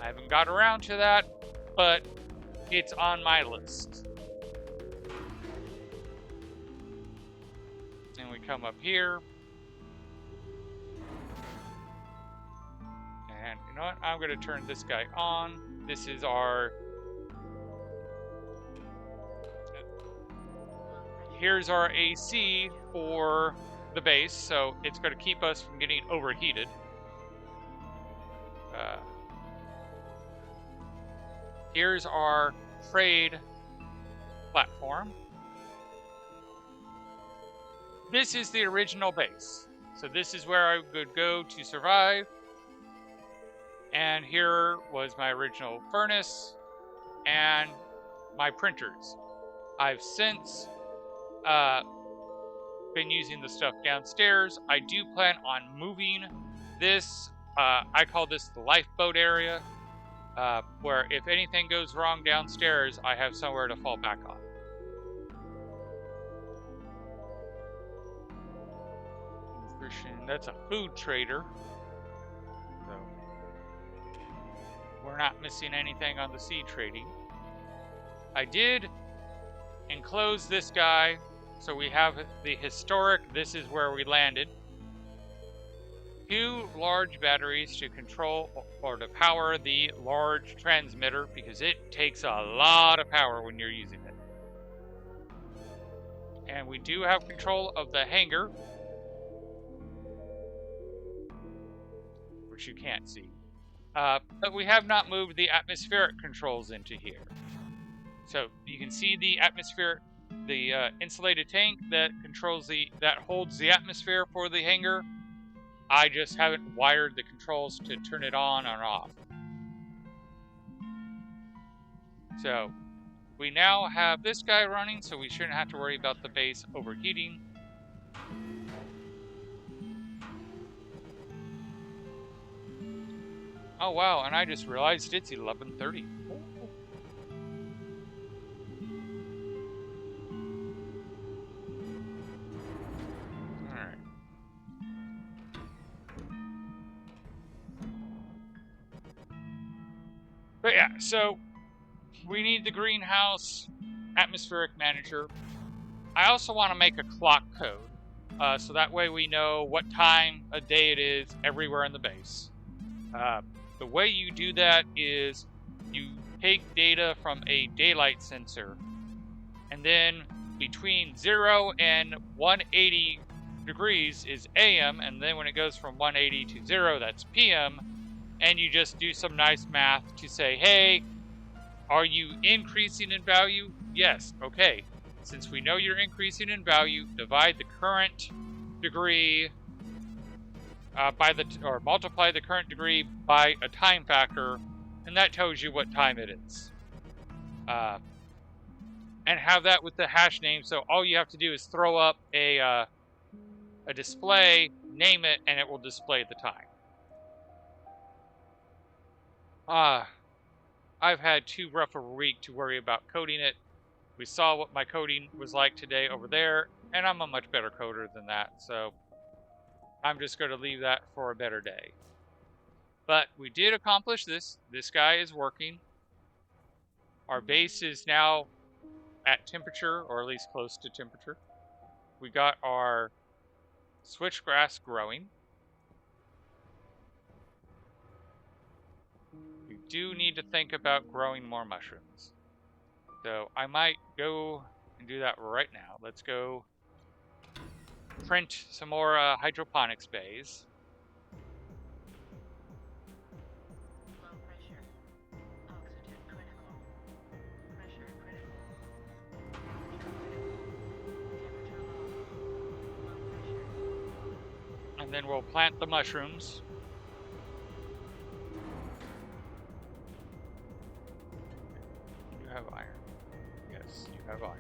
I haven't got around to that, but it's on my list. And we come up here. And you know what? I'm going to turn this guy on. This is our... Here's our AC for the base, so it's going to keep us from getting overheated. Here's our trade platform. This is the original base. So this is where I would go to survive. And here was my original furnace and my printers. I've since been using the stuff downstairs. I do plan on moving this. I call this the lifeboat area, where if anything goes wrong downstairs, I have somewhere to fall back on. That's a food trader. So we're not missing anything on the sea trading. I did enclose this guy, so we have the historic, this is where we landed. 2 large batteries to control or to power the large transmitter, because it takes a lot of power when you're using it. And we do have control of the hangar, which you can't see. But we have not moved the atmospheric controls into here. So you can see the atmospheric, the insulated tank that holds the atmosphere for the hangar. I just haven't wired the controls to turn it on or off. So we now have this guy running, so we shouldn't have to worry about the base overheating. Oh wow, and I just realized it's 11:30. Alright. But yeah, so we need the greenhouse atmospheric manager. I also want to make a clock code, so that way we know what time of day it is everywhere in the base. The way you do that is you take data from a daylight sensor, and then between 0 and 180 degrees is AM, and then when it goes from 180 to 0, that's PM, and you just do some nice math to say, hey, are you increasing in value? Yes, okay. Since we know you're increasing in value, divide the current degree or multiply the current degree by a time factor, and that tells you what time it is. And have that with the hash name, so all you have to do is throw up a display, name it, and it will display the time. I've had too rough a week to worry about coding it. We saw what my coding was like today over there, and I'm a much better coder than that, so I'm just going to leave that for a better day. But we did accomplish this. This guy is working. Our base is now at temperature, or at least close to temperature. We got our switchgrass growing. We do need to think about growing more mushrooms. So I might go and do that right now. Let's go print some more hydroponics bays. Low pressure. Oxygen critical. Pressure critical. Temperature critical. Temperature low. Low pressure. And then we'll plant the mushrooms. You have iron. Yes, you have iron.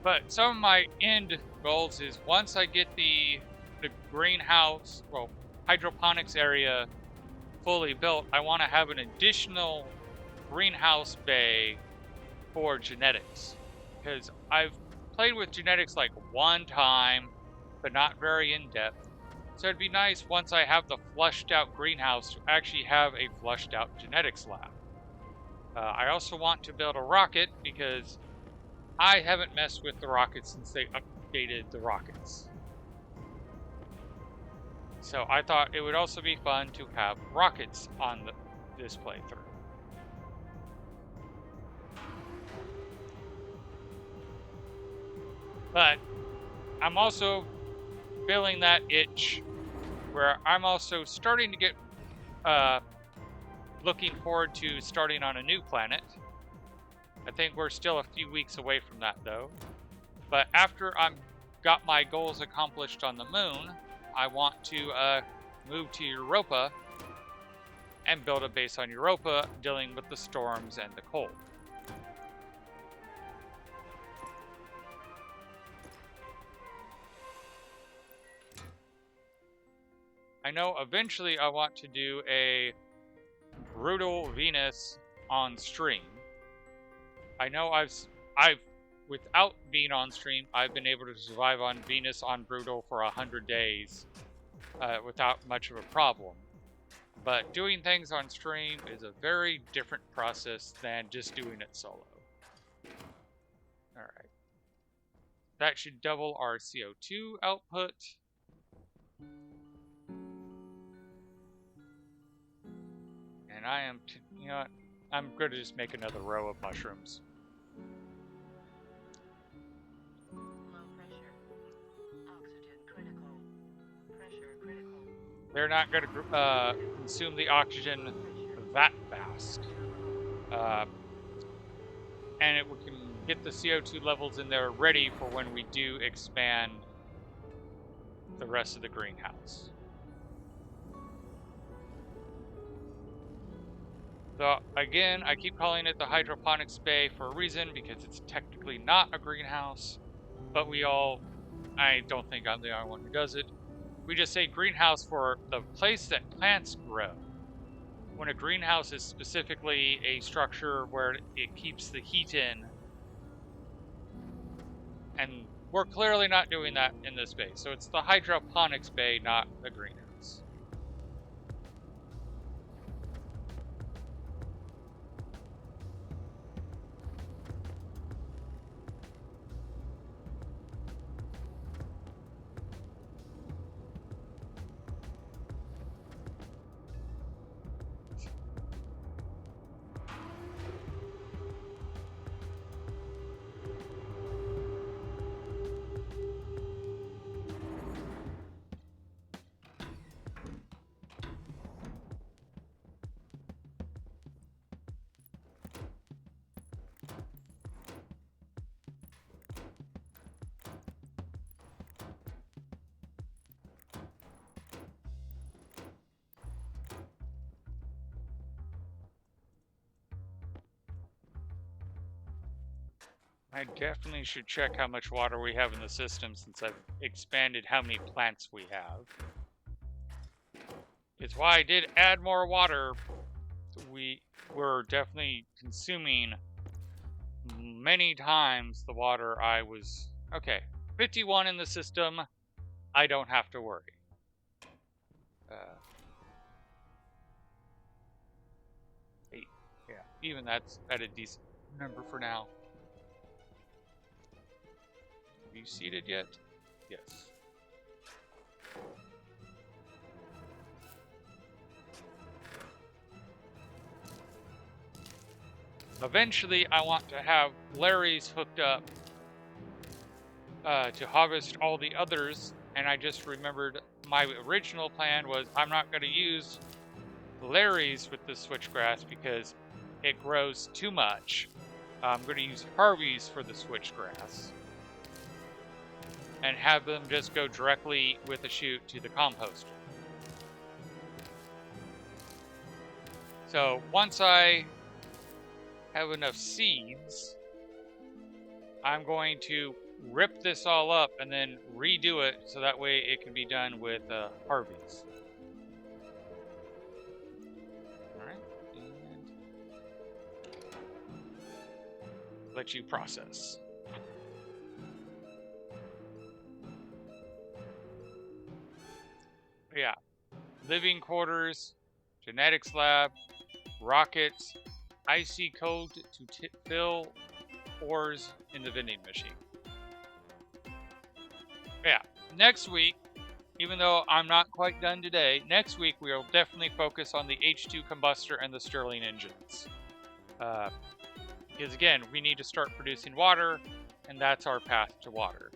But some of my end goals is once I get the greenhouse, well, hydroponics area fully built, I want to have an additional greenhouse bay for genetics. Because I've played with genetics like one time, but not very in depth. So it'd be nice once I have the flushed out greenhouse to actually have a flushed out genetics lab. I also want to build a rocket because I haven't messed with the rockets since they updated the rockets. So I thought it would also be fun to have rockets on this playthrough. But I'm also feeling that itch where I'm also starting to get looking forward to starting on a new planet. I think we're still a few weeks away from that though. But after I've got my goals accomplished on the moon, I want to move to Europa and build a base on Europa dealing with the storms and the cold. I know eventually I want to do a brutal Venus on stream. I know I've without being on stream, I've been able to survive on Venus on brutal for 100 days without much of a problem. But doing things on stream is a very different process than just doing it solo. All right. That should double our CO2 output. And I am, you know what? I'm going to just make another row of mushrooms. Low pressure. Oxygen critical. Pressure critical. They're not going to consume the oxygen that fast. And we can get the CO2 levels in there ready for when we do expand the rest of the greenhouse. So again, I keep calling it the hydroponics bay for a reason because it's technically not a greenhouse, but I don't think I'm the only one who does it. We just say greenhouse for the place that plants grow. When a greenhouse is specifically a structure where it keeps the heat in. And we're clearly not doing that in this bay. So it's the hydroponics bay, not a greenhouse. I definitely should check how much water we have in the system since I've expanded how many plants we have. It's why I did add more water. We were definitely consuming many times the water I was... Okay, 51 in the system. I don't have to worry. 8. Yeah, even that's at a decent number for now. Have you seeded yet? Yes. Eventually, I want to have Larry's hooked up to harvest all the others, and I just remembered my original plan was I'm not going to use Larry's with the switchgrass because it grows too much. I'm going to use Harvey's for the switchgrass and have them just go directly with a chute to the composter. So once I have enough seeds, I'm going to rip this all up and then redo it so that way it can be done with Harvey's. Alright, and let you process. Yeah, living quarters, genetics lab, rockets, icy cold to fill ores in the vending machine. Yeah, next week, even though I'm not quite done today, next week we will definitely focus on the H2 combustor and the Stirling engines. Because again, we need to start producing water, and that's our path to water.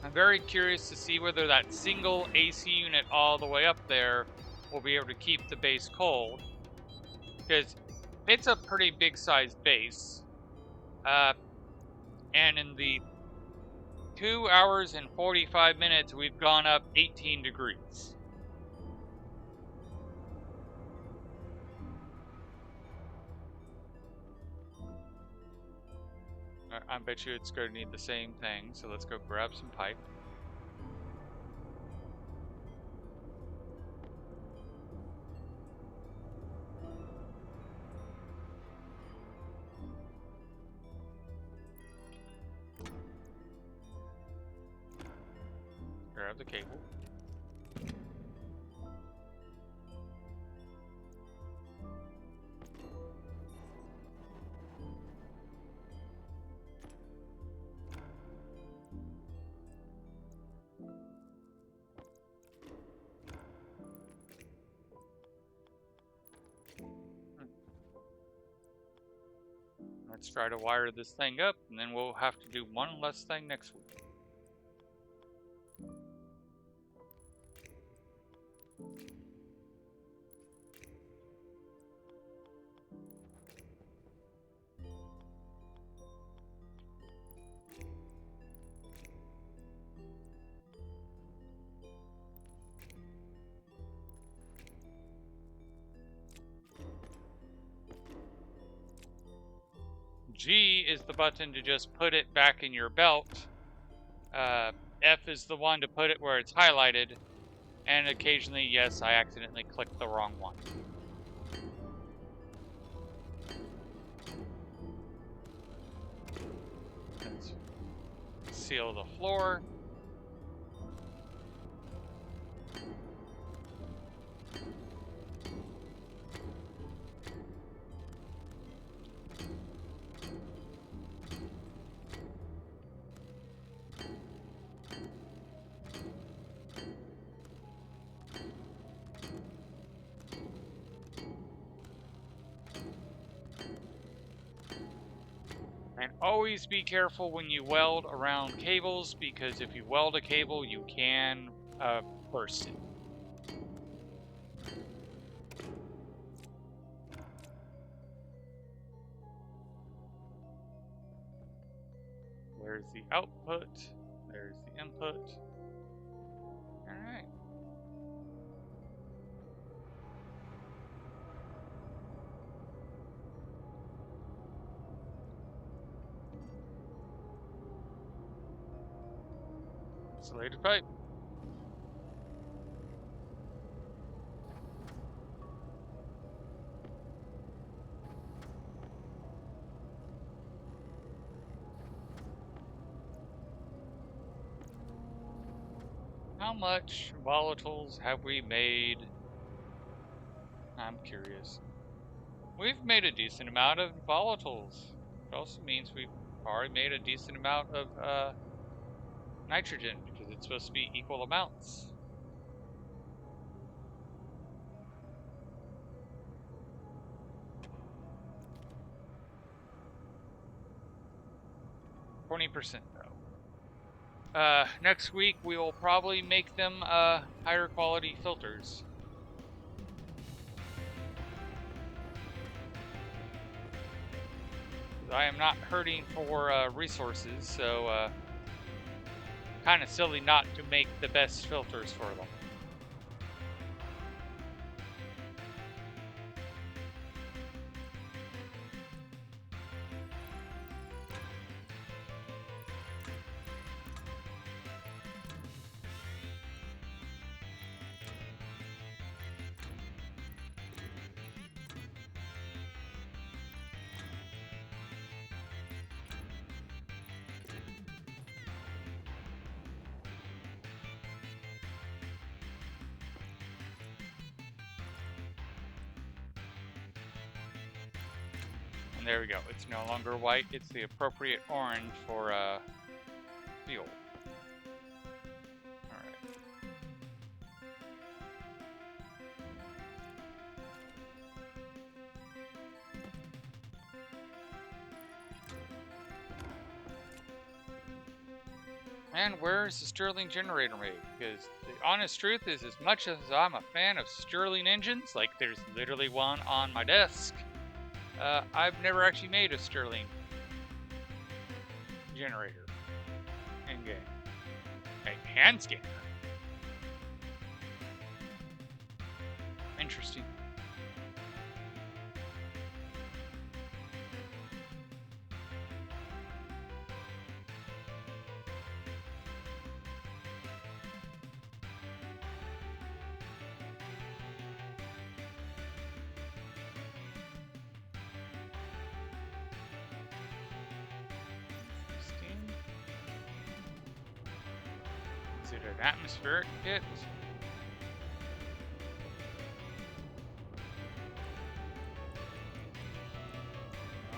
I'm very curious to see whether that single AC unit all the way up there will be able to keep the base cold. Because it's a pretty big sized base. And in the 2 hours and 45 minutes, we've gone up 18 degrees. I bet you it's going to need the same thing, so let's go grab some pipe. Grab the cable. Let's try to wire this thing up, and then we'll have to do one less thing next week. G is the button to just put it back in your belt. F is the one to put it where it's highlighted. And occasionally, yes, I accidentally clicked the wrong one. Let's seal the floor. And always be careful when you weld around cables, because if you weld a cable, you can burst it. There's the output. There's the input. Alright. Insulated pipe. How much volatiles have we made? I'm curious. We've made a decent amount of volatiles. It also means we've already made a decent amount of nitrogen because it's supposed to be equal amounts. %, though. Next week we will probably make them higher quality filters. I am not hurting for resources, so kind of silly not to make the best filters for them. And there we go. It's no longer white. It's the appropriate orange for fuel. Alright. And where's the Stirling generator made? Because the honest truth is, as much as I'm a fan of Stirling engines, like there's literally one on my desk, I've never actually made a Stirling generator in game. A hand scanner. Interesting. Is it an atmospheric kit? No.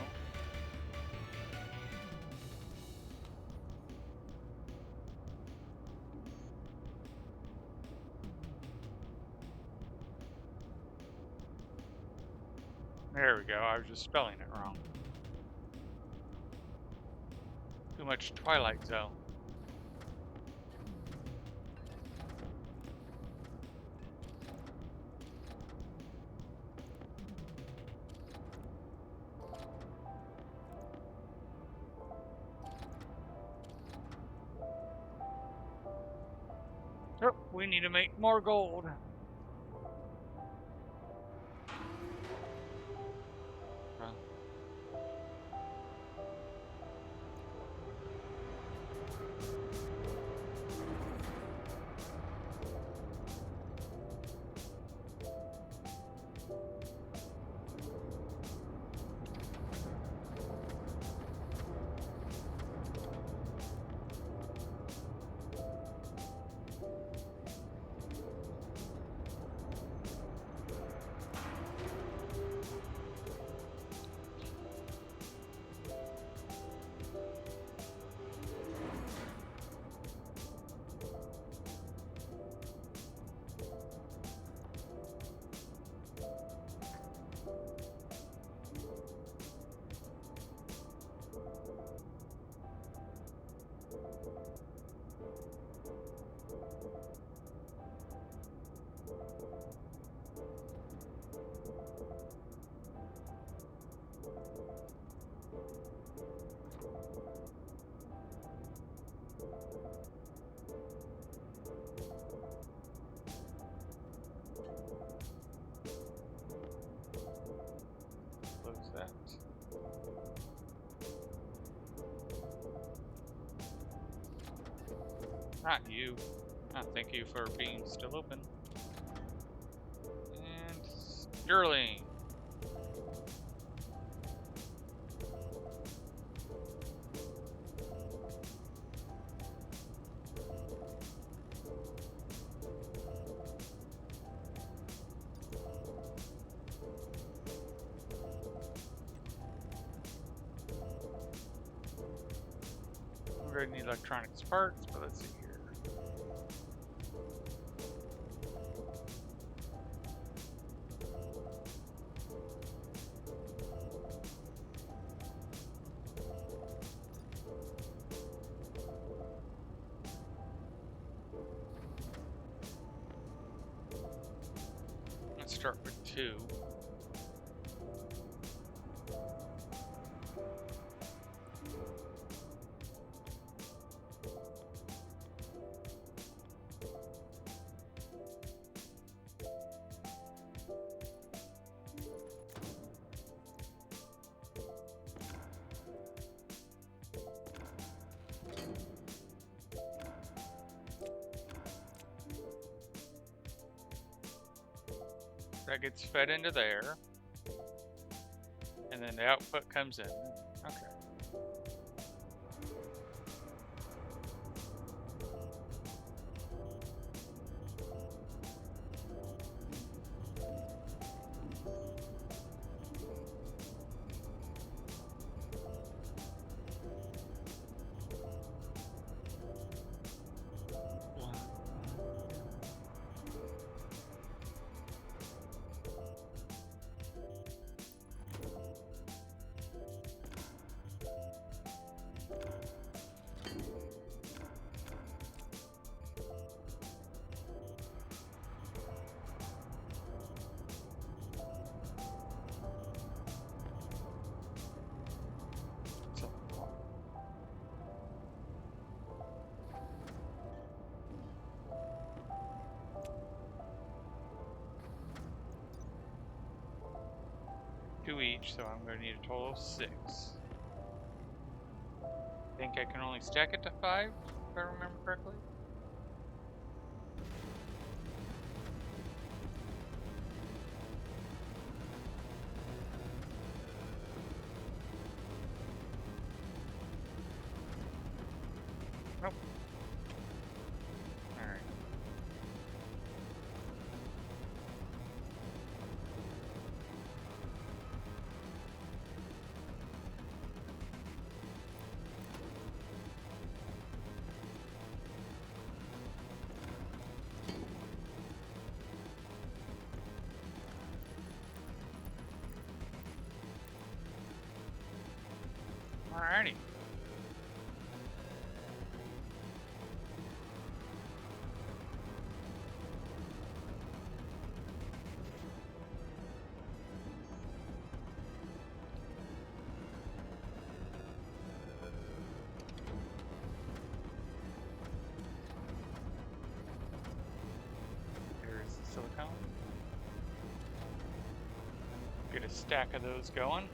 There we go, I was just spelling it wrong. Too much Twilight Zone. Oh, we need to make more gold. Close that. Not you. Thank you for being still open. And Sterling. We're going to need electronics parts, but let's see here. Let's start with 2. That gets fed into there, and then the output comes in. Okay. So, 2 each, so I'm going to need a total of 6. I think I can only stack it to 5, if I remember correctly. Nope. Alright. Alrighty. Here's the silicone. Get a stack of those going.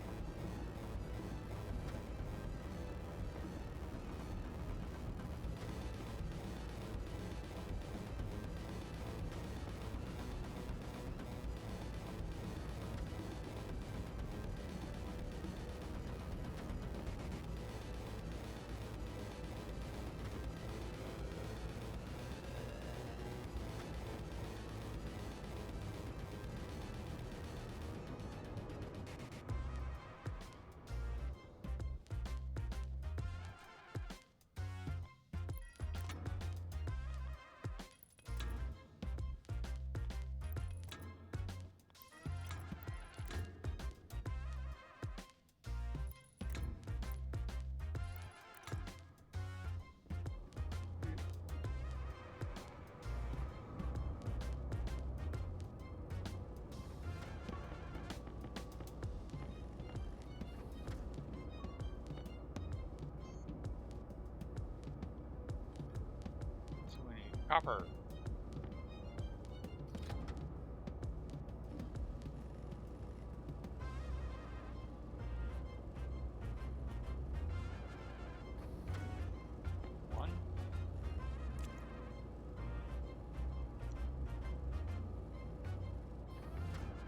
So we need copper.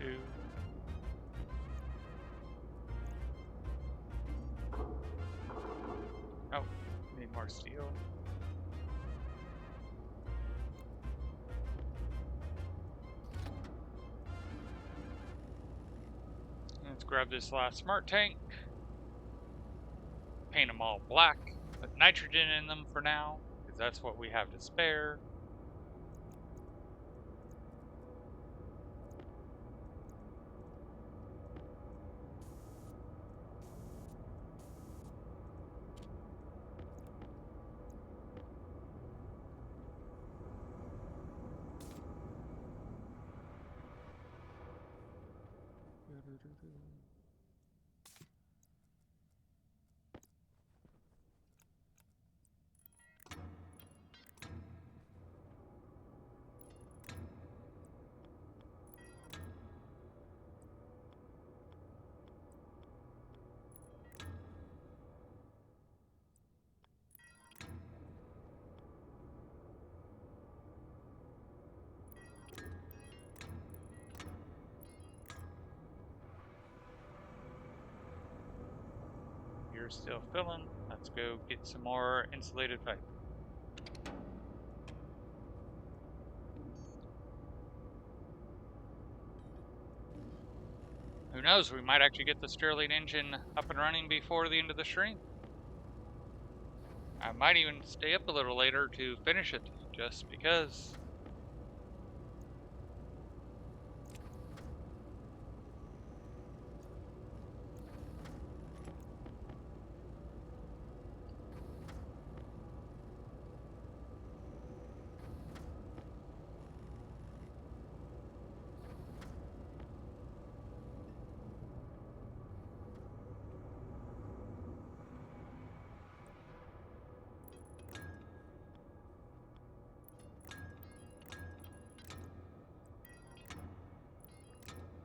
do. Oh, need more steel. Let's grab this last smart tank. Paint them all black. Put nitrogen in them for now, because that's what we have to spare. You're still filling. Let's go get some more insulated pipe. Who knows, we might actually get the Sterling engine up and running before the end of the stream. I might even stay up a little later to finish it, just because.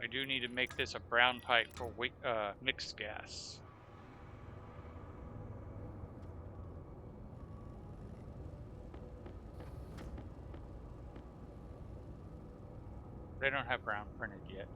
I do need to make this a brown pipe for mixed gas. They don't have brown printed yet.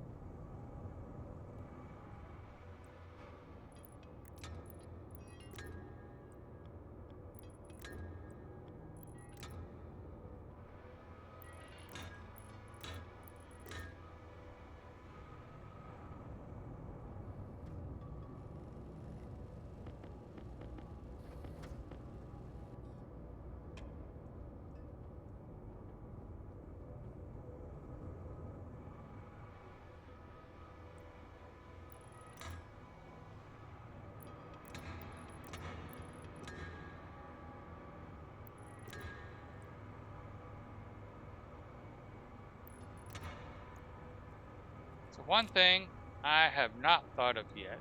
So one thing I have not thought of yet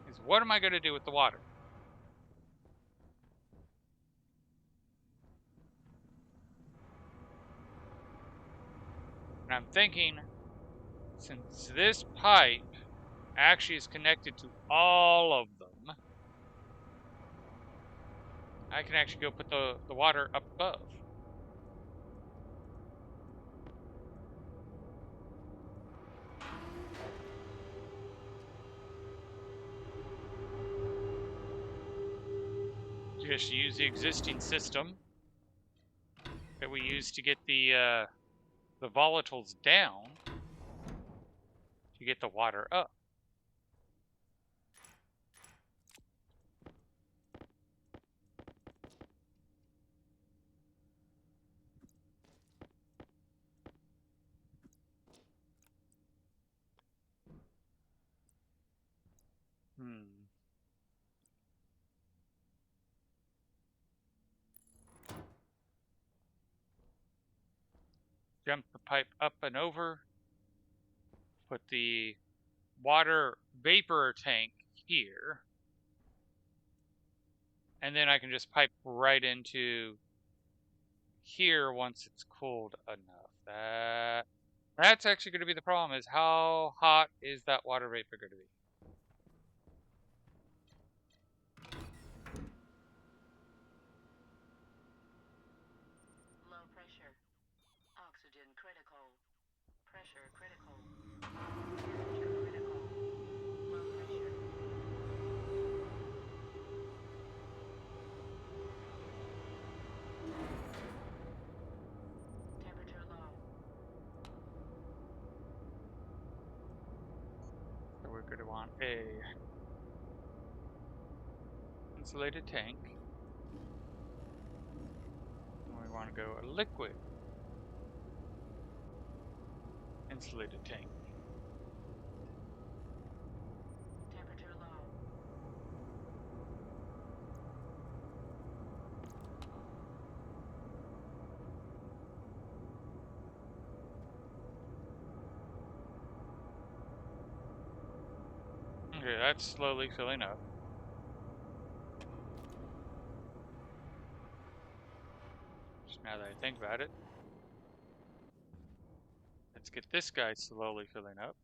is what am I going to do with the water? And I'm thinking, since this pipe actually is connected to all of them, I can actually go put the water up above. Just use the existing system that we used to get the volatiles down to get the water up. Jump the pipe up and over. Put the water vapor tank here. And then I can just pipe right into here once it's cooled enough. That's actually going to be the problem, is how hot is that water vapor going to be? Low pressure. Oxygen critical. Pressure critical. we're going to want a insulated tank. And we want to go a liquid insulated tank. Temperature low. Okay, that's slowly filling up. Just now that I think about it. Let's get this guy slowly filling up.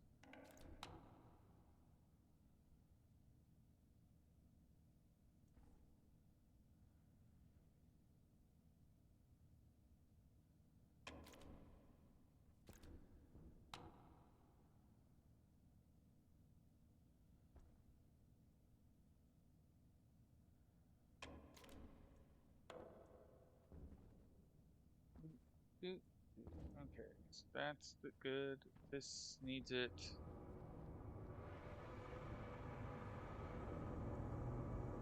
Okay, so that's the good. This needs it.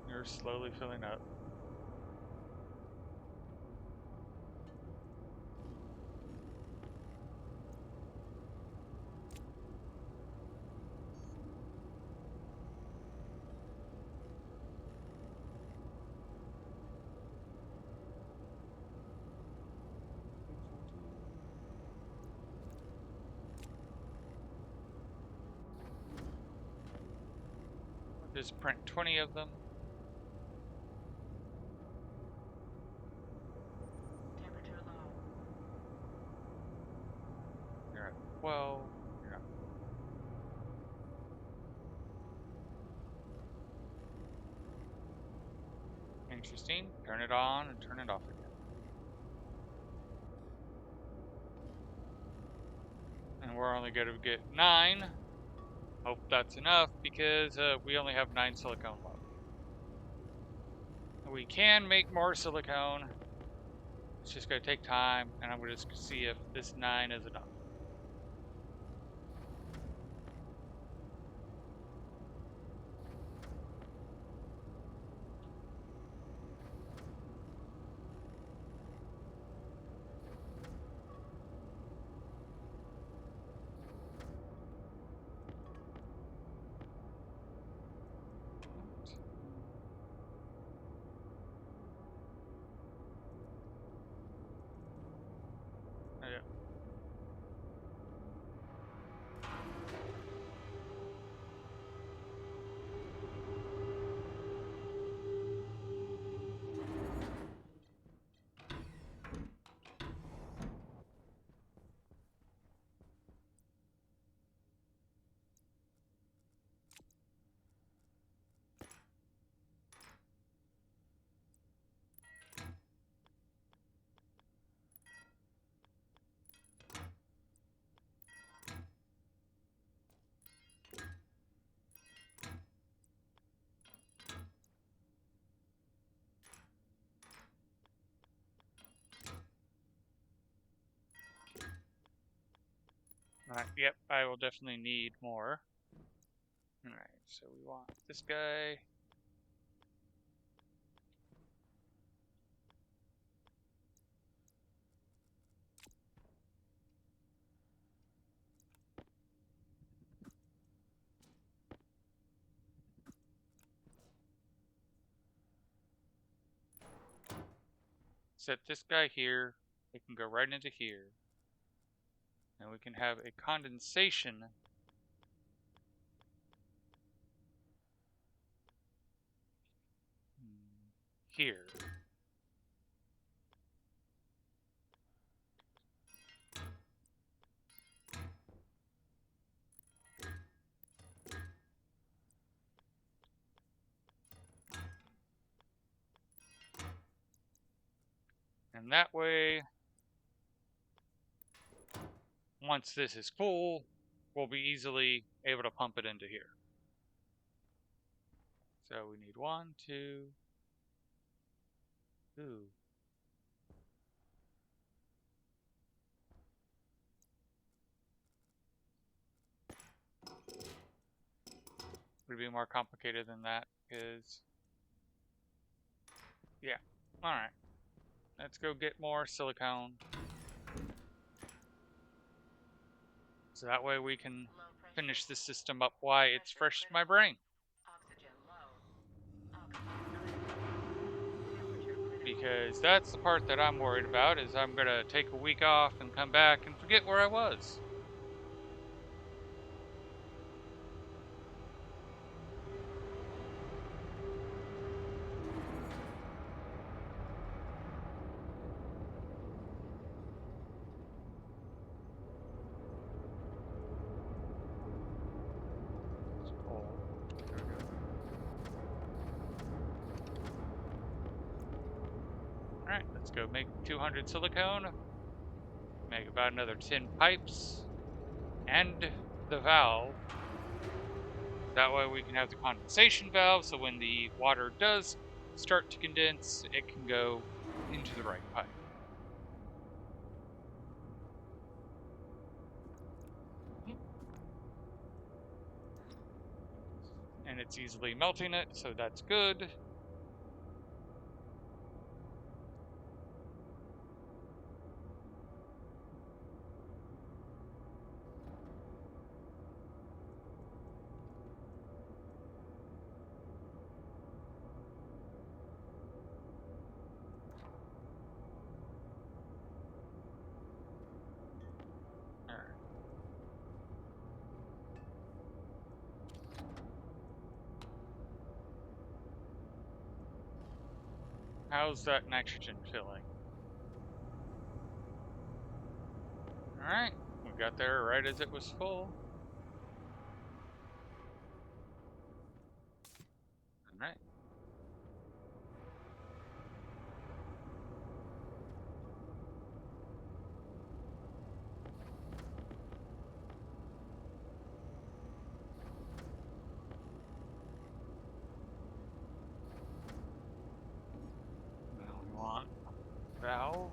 You're slowly filling up. Just print 20 of them. Temperature low. You're at 12. You're at interesting. Turn it on and turn it off again. And we're only going to get 9. Hope that's enough because we only have 9 silicone left. We can make more silicone. It's just going to take time, and I'm going to just see if this 9 is enough. Yeah. Alright, yep, I will definitely need more. Alright, so we want this guy. Set this guy here. It can go right into here. And we can have a condensation here. And that way, once this is full, we'll be easily able to pump it into here. So we need 1, 2, 2. Would be more complicated than that, because yeah. Alright. Let's go get more silicone. So that way we can Low pressure. finish this system up. Why it's fresh in my brain. Oxygen low. Oxygen critical. Temperature critical. Because that's the part that I'm worried about, is I'm gonna take a week off and come back and forget where I was. Alright, let's go make 200 silicone. Make about another 10 pipes. And the valve. That way we can have the condensation valve, so when the water does start to condense, it can go into the right pipe. And it's easily melting it, so that's good. How's that nitrogen filling? Alright, we got there right as it was full. Alright. Now we want valve.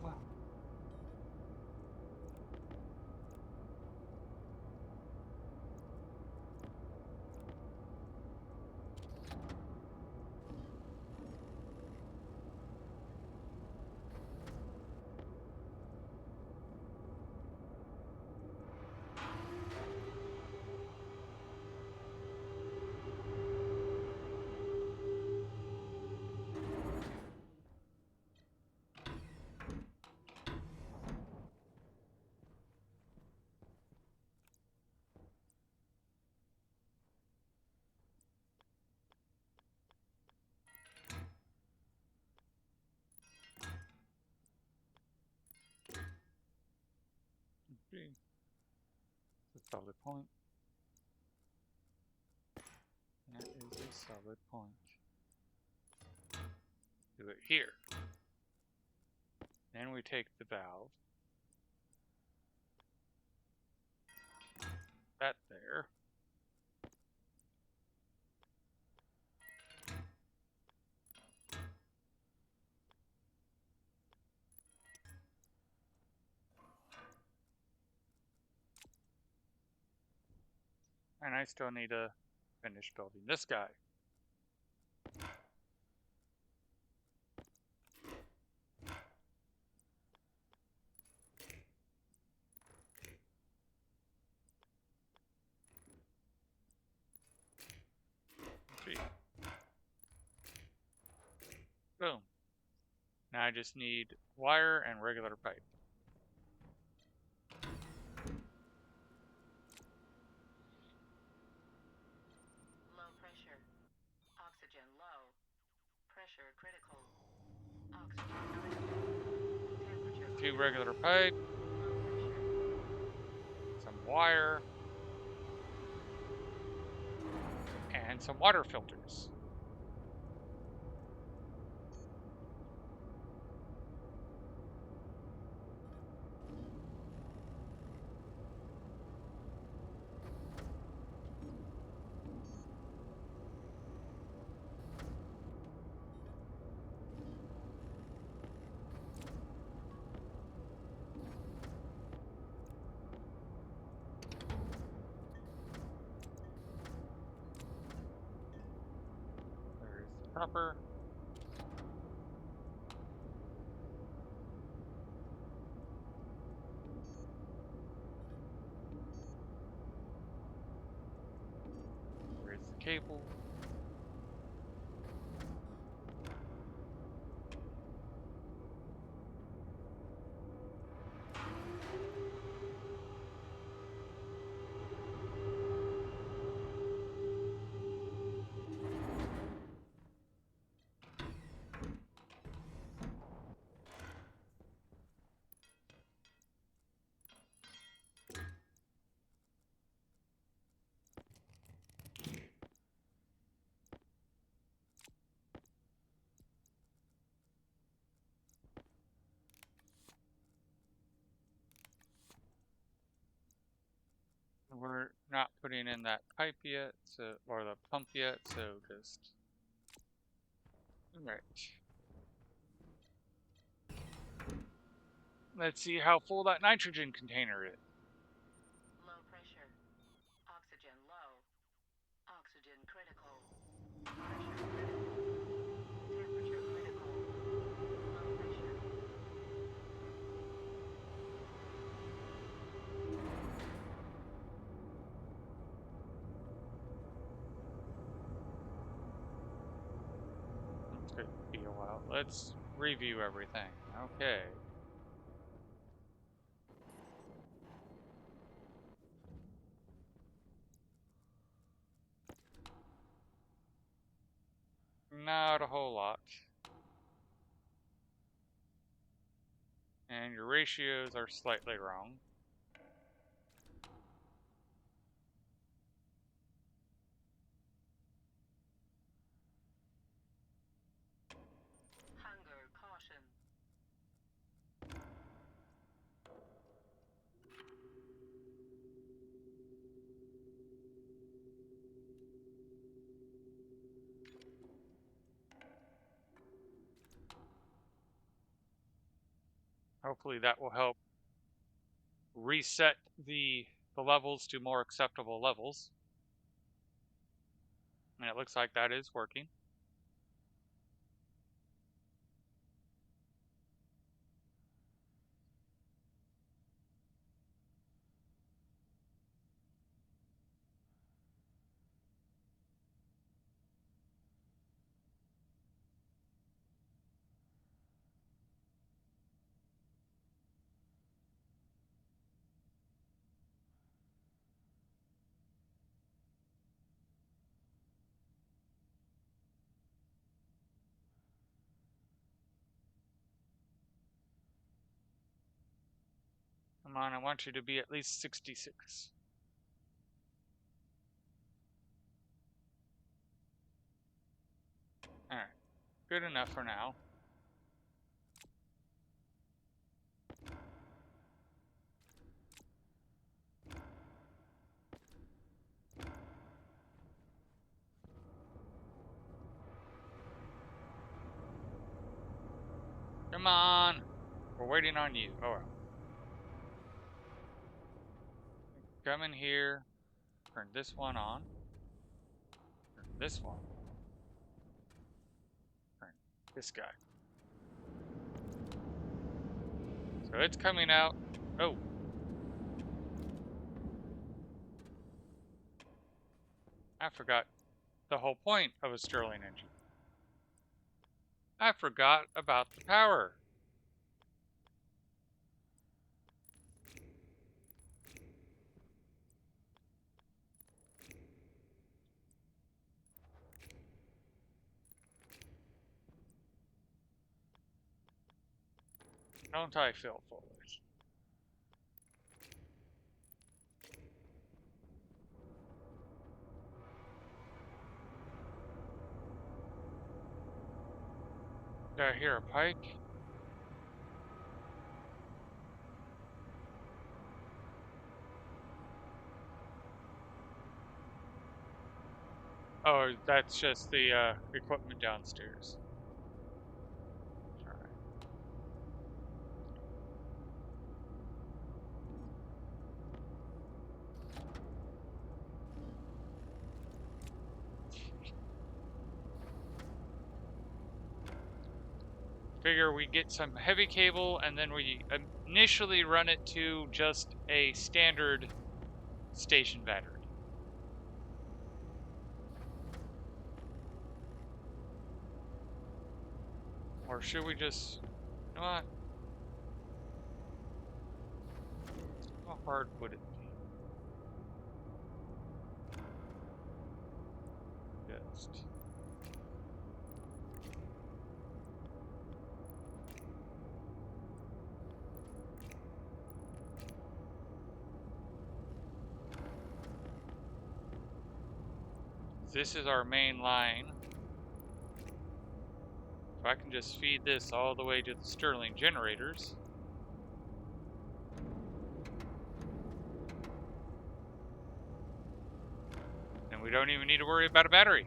It's a solid point. That is a solid point. Do it here. Then we take the valve. That there. And I still need to finish building this guy. See. Boom. Now I just need wire and regular pipe. Low pressure. Oxygen low. Pressure critical. Oxygen critical. Temperature Two regular pipe, low pressure. some wire, and some water filters. proper. Where's the cable? We're not putting in that pipe yet, so, or the pump yet, so just... Right. Let's see how full that nitrogen container is. Low pressure. Oxygen low. Oxygen critical. Pressure critical. Temperature critical. Low pressure. It's going to be a while. Let's review everything. Okay. Not a whole lot. And your ratios are slightly wrong. Hunger caution. Hopefully that will help reset the levels to more acceptable levels. And it looks like that is working. Come on, I want you to be at least 66. Alright, good enough for now. Come on! We're waiting on you. Alright. Come in here. Turn this one on. Turn this one. Turn this guy. So it's coming out. Oh. I forgot the whole point of a Stirling engine. I forgot about the power. Don't I feel foolish? Do I hear a pike? Oh, that's just the equipment downstairs. Alright. Figure we get some heavy cable and then we initially run it to just a standard station battery. Or should we just, you know what? How hard would it be? Just. This is our main line. So I can just feed this all the way to the Stirling generators. And we don't even need to worry about a battery.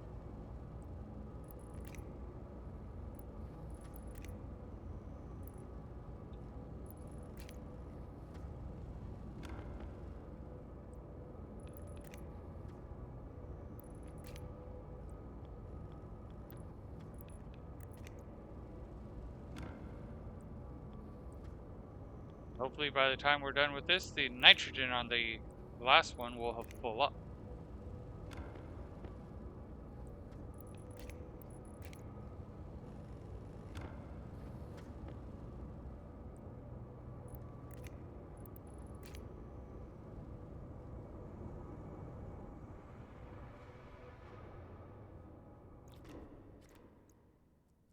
Hopefully by the time we're done with this, the nitrogen on the last one will have full up.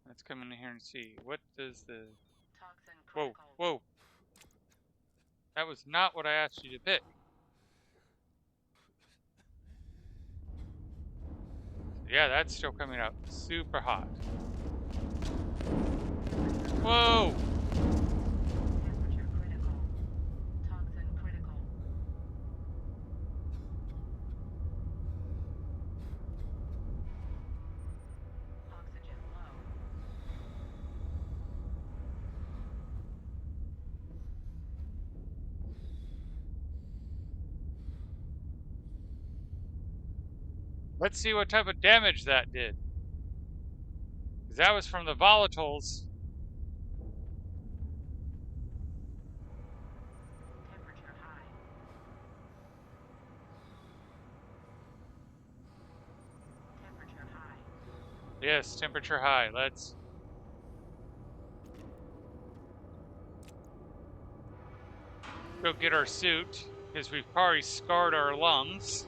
Let's come in here and see. What does the... Toxin Whoa, critical. whoa. That was not what I asked you to pick. Yeah, that's still coming out super hot. Whoa! Temperature critical. Toxin critical. Oxygen low. Let's see what type of damage that did. Because that was from the volatiles. Temperature high. Temperature high. Yes, temperature high. Let's... go get our suit, because we've probably scarred our lungs.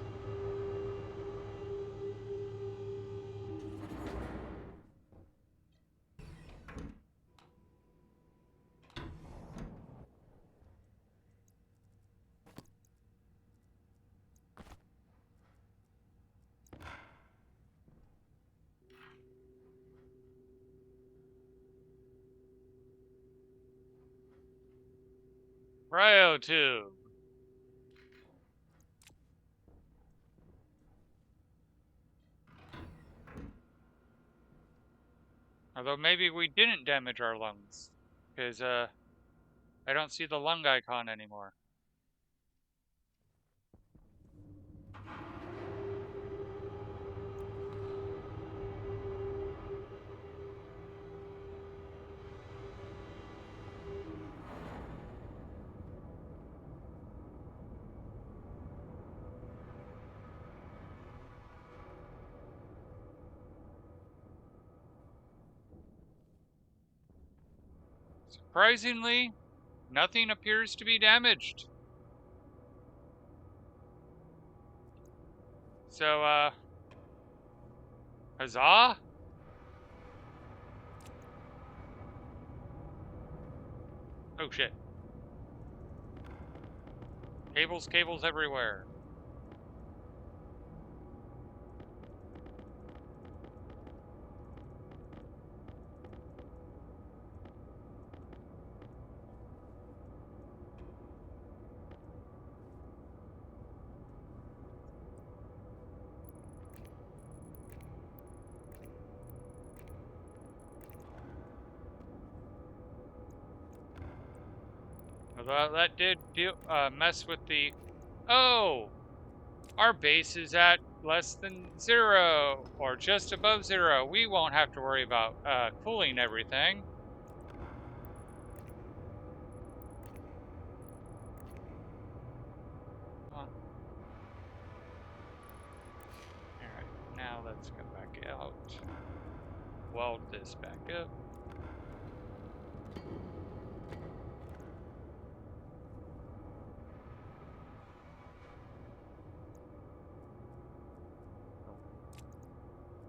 Cryotube. Although maybe we didn't damage our lungs, because I don't see the lung icon anymore. Surprisingly, nothing appears to be damaged. So, huzzah! Oh shit. Cables, cables everywhere. Although that did mess with the... Oh! Our base is at less than 0, or just above 0. We won't have to worry about cooling everything. Let's go back out. Weld this back up.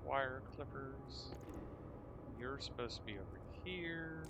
Wire clippers. You're supposed to be over here.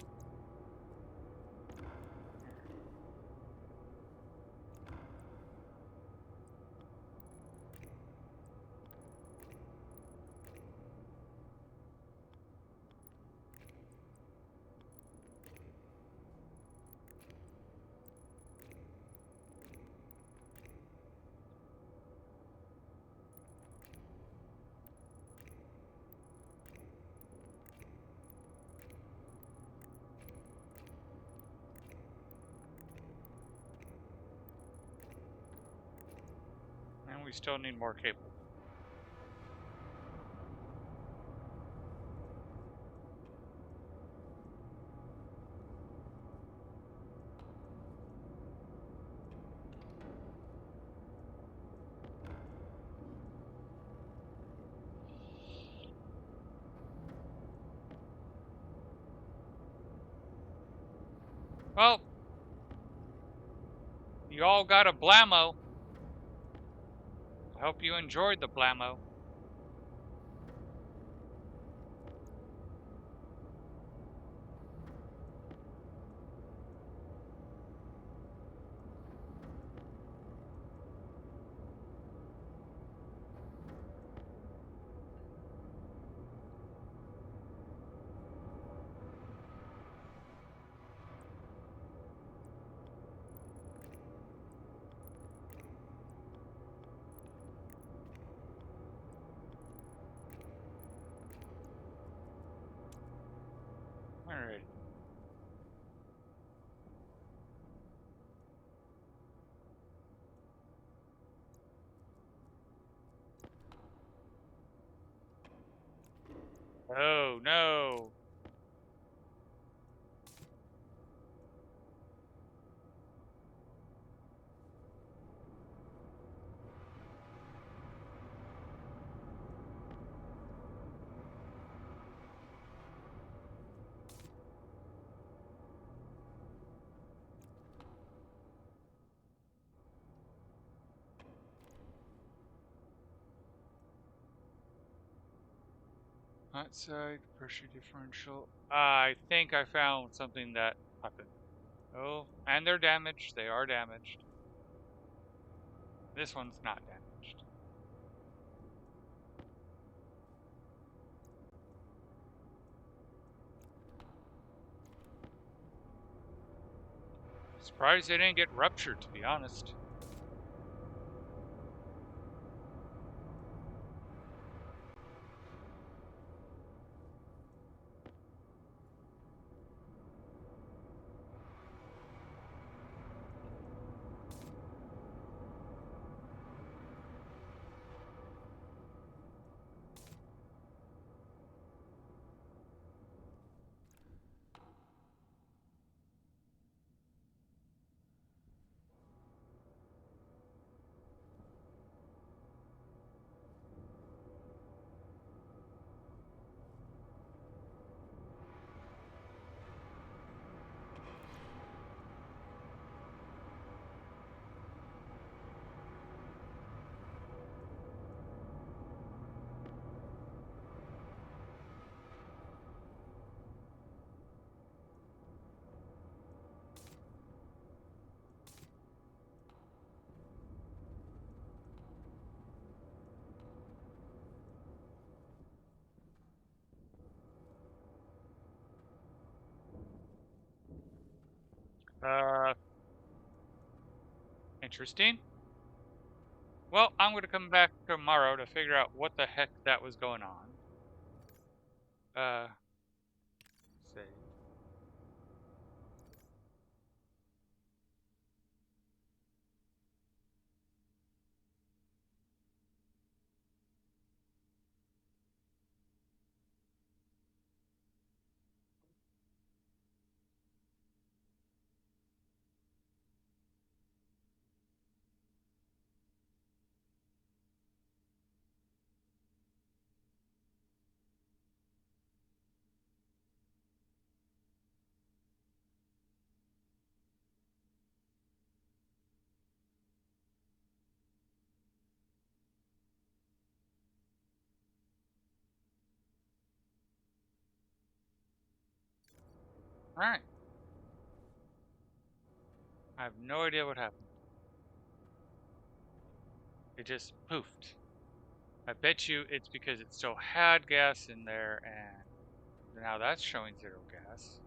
And we still need more cable. Well, you all got a blammo. I hope you enjoyed the blammo. Alright. Oh, no. Hot side, pressure differential. I think I found something that happened. Oh, and they're damaged. They are damaged. This one's not damaged. Surprised they didn't get ruptured, to be honest. Uh, Interesting. Well, I'm going to come back tomorrow to figure out what the heck that was going on. Save. Alright. I have no idea what happened. It just poofed. I bet you it's because it still had gas in there, and now that's showing zero gas.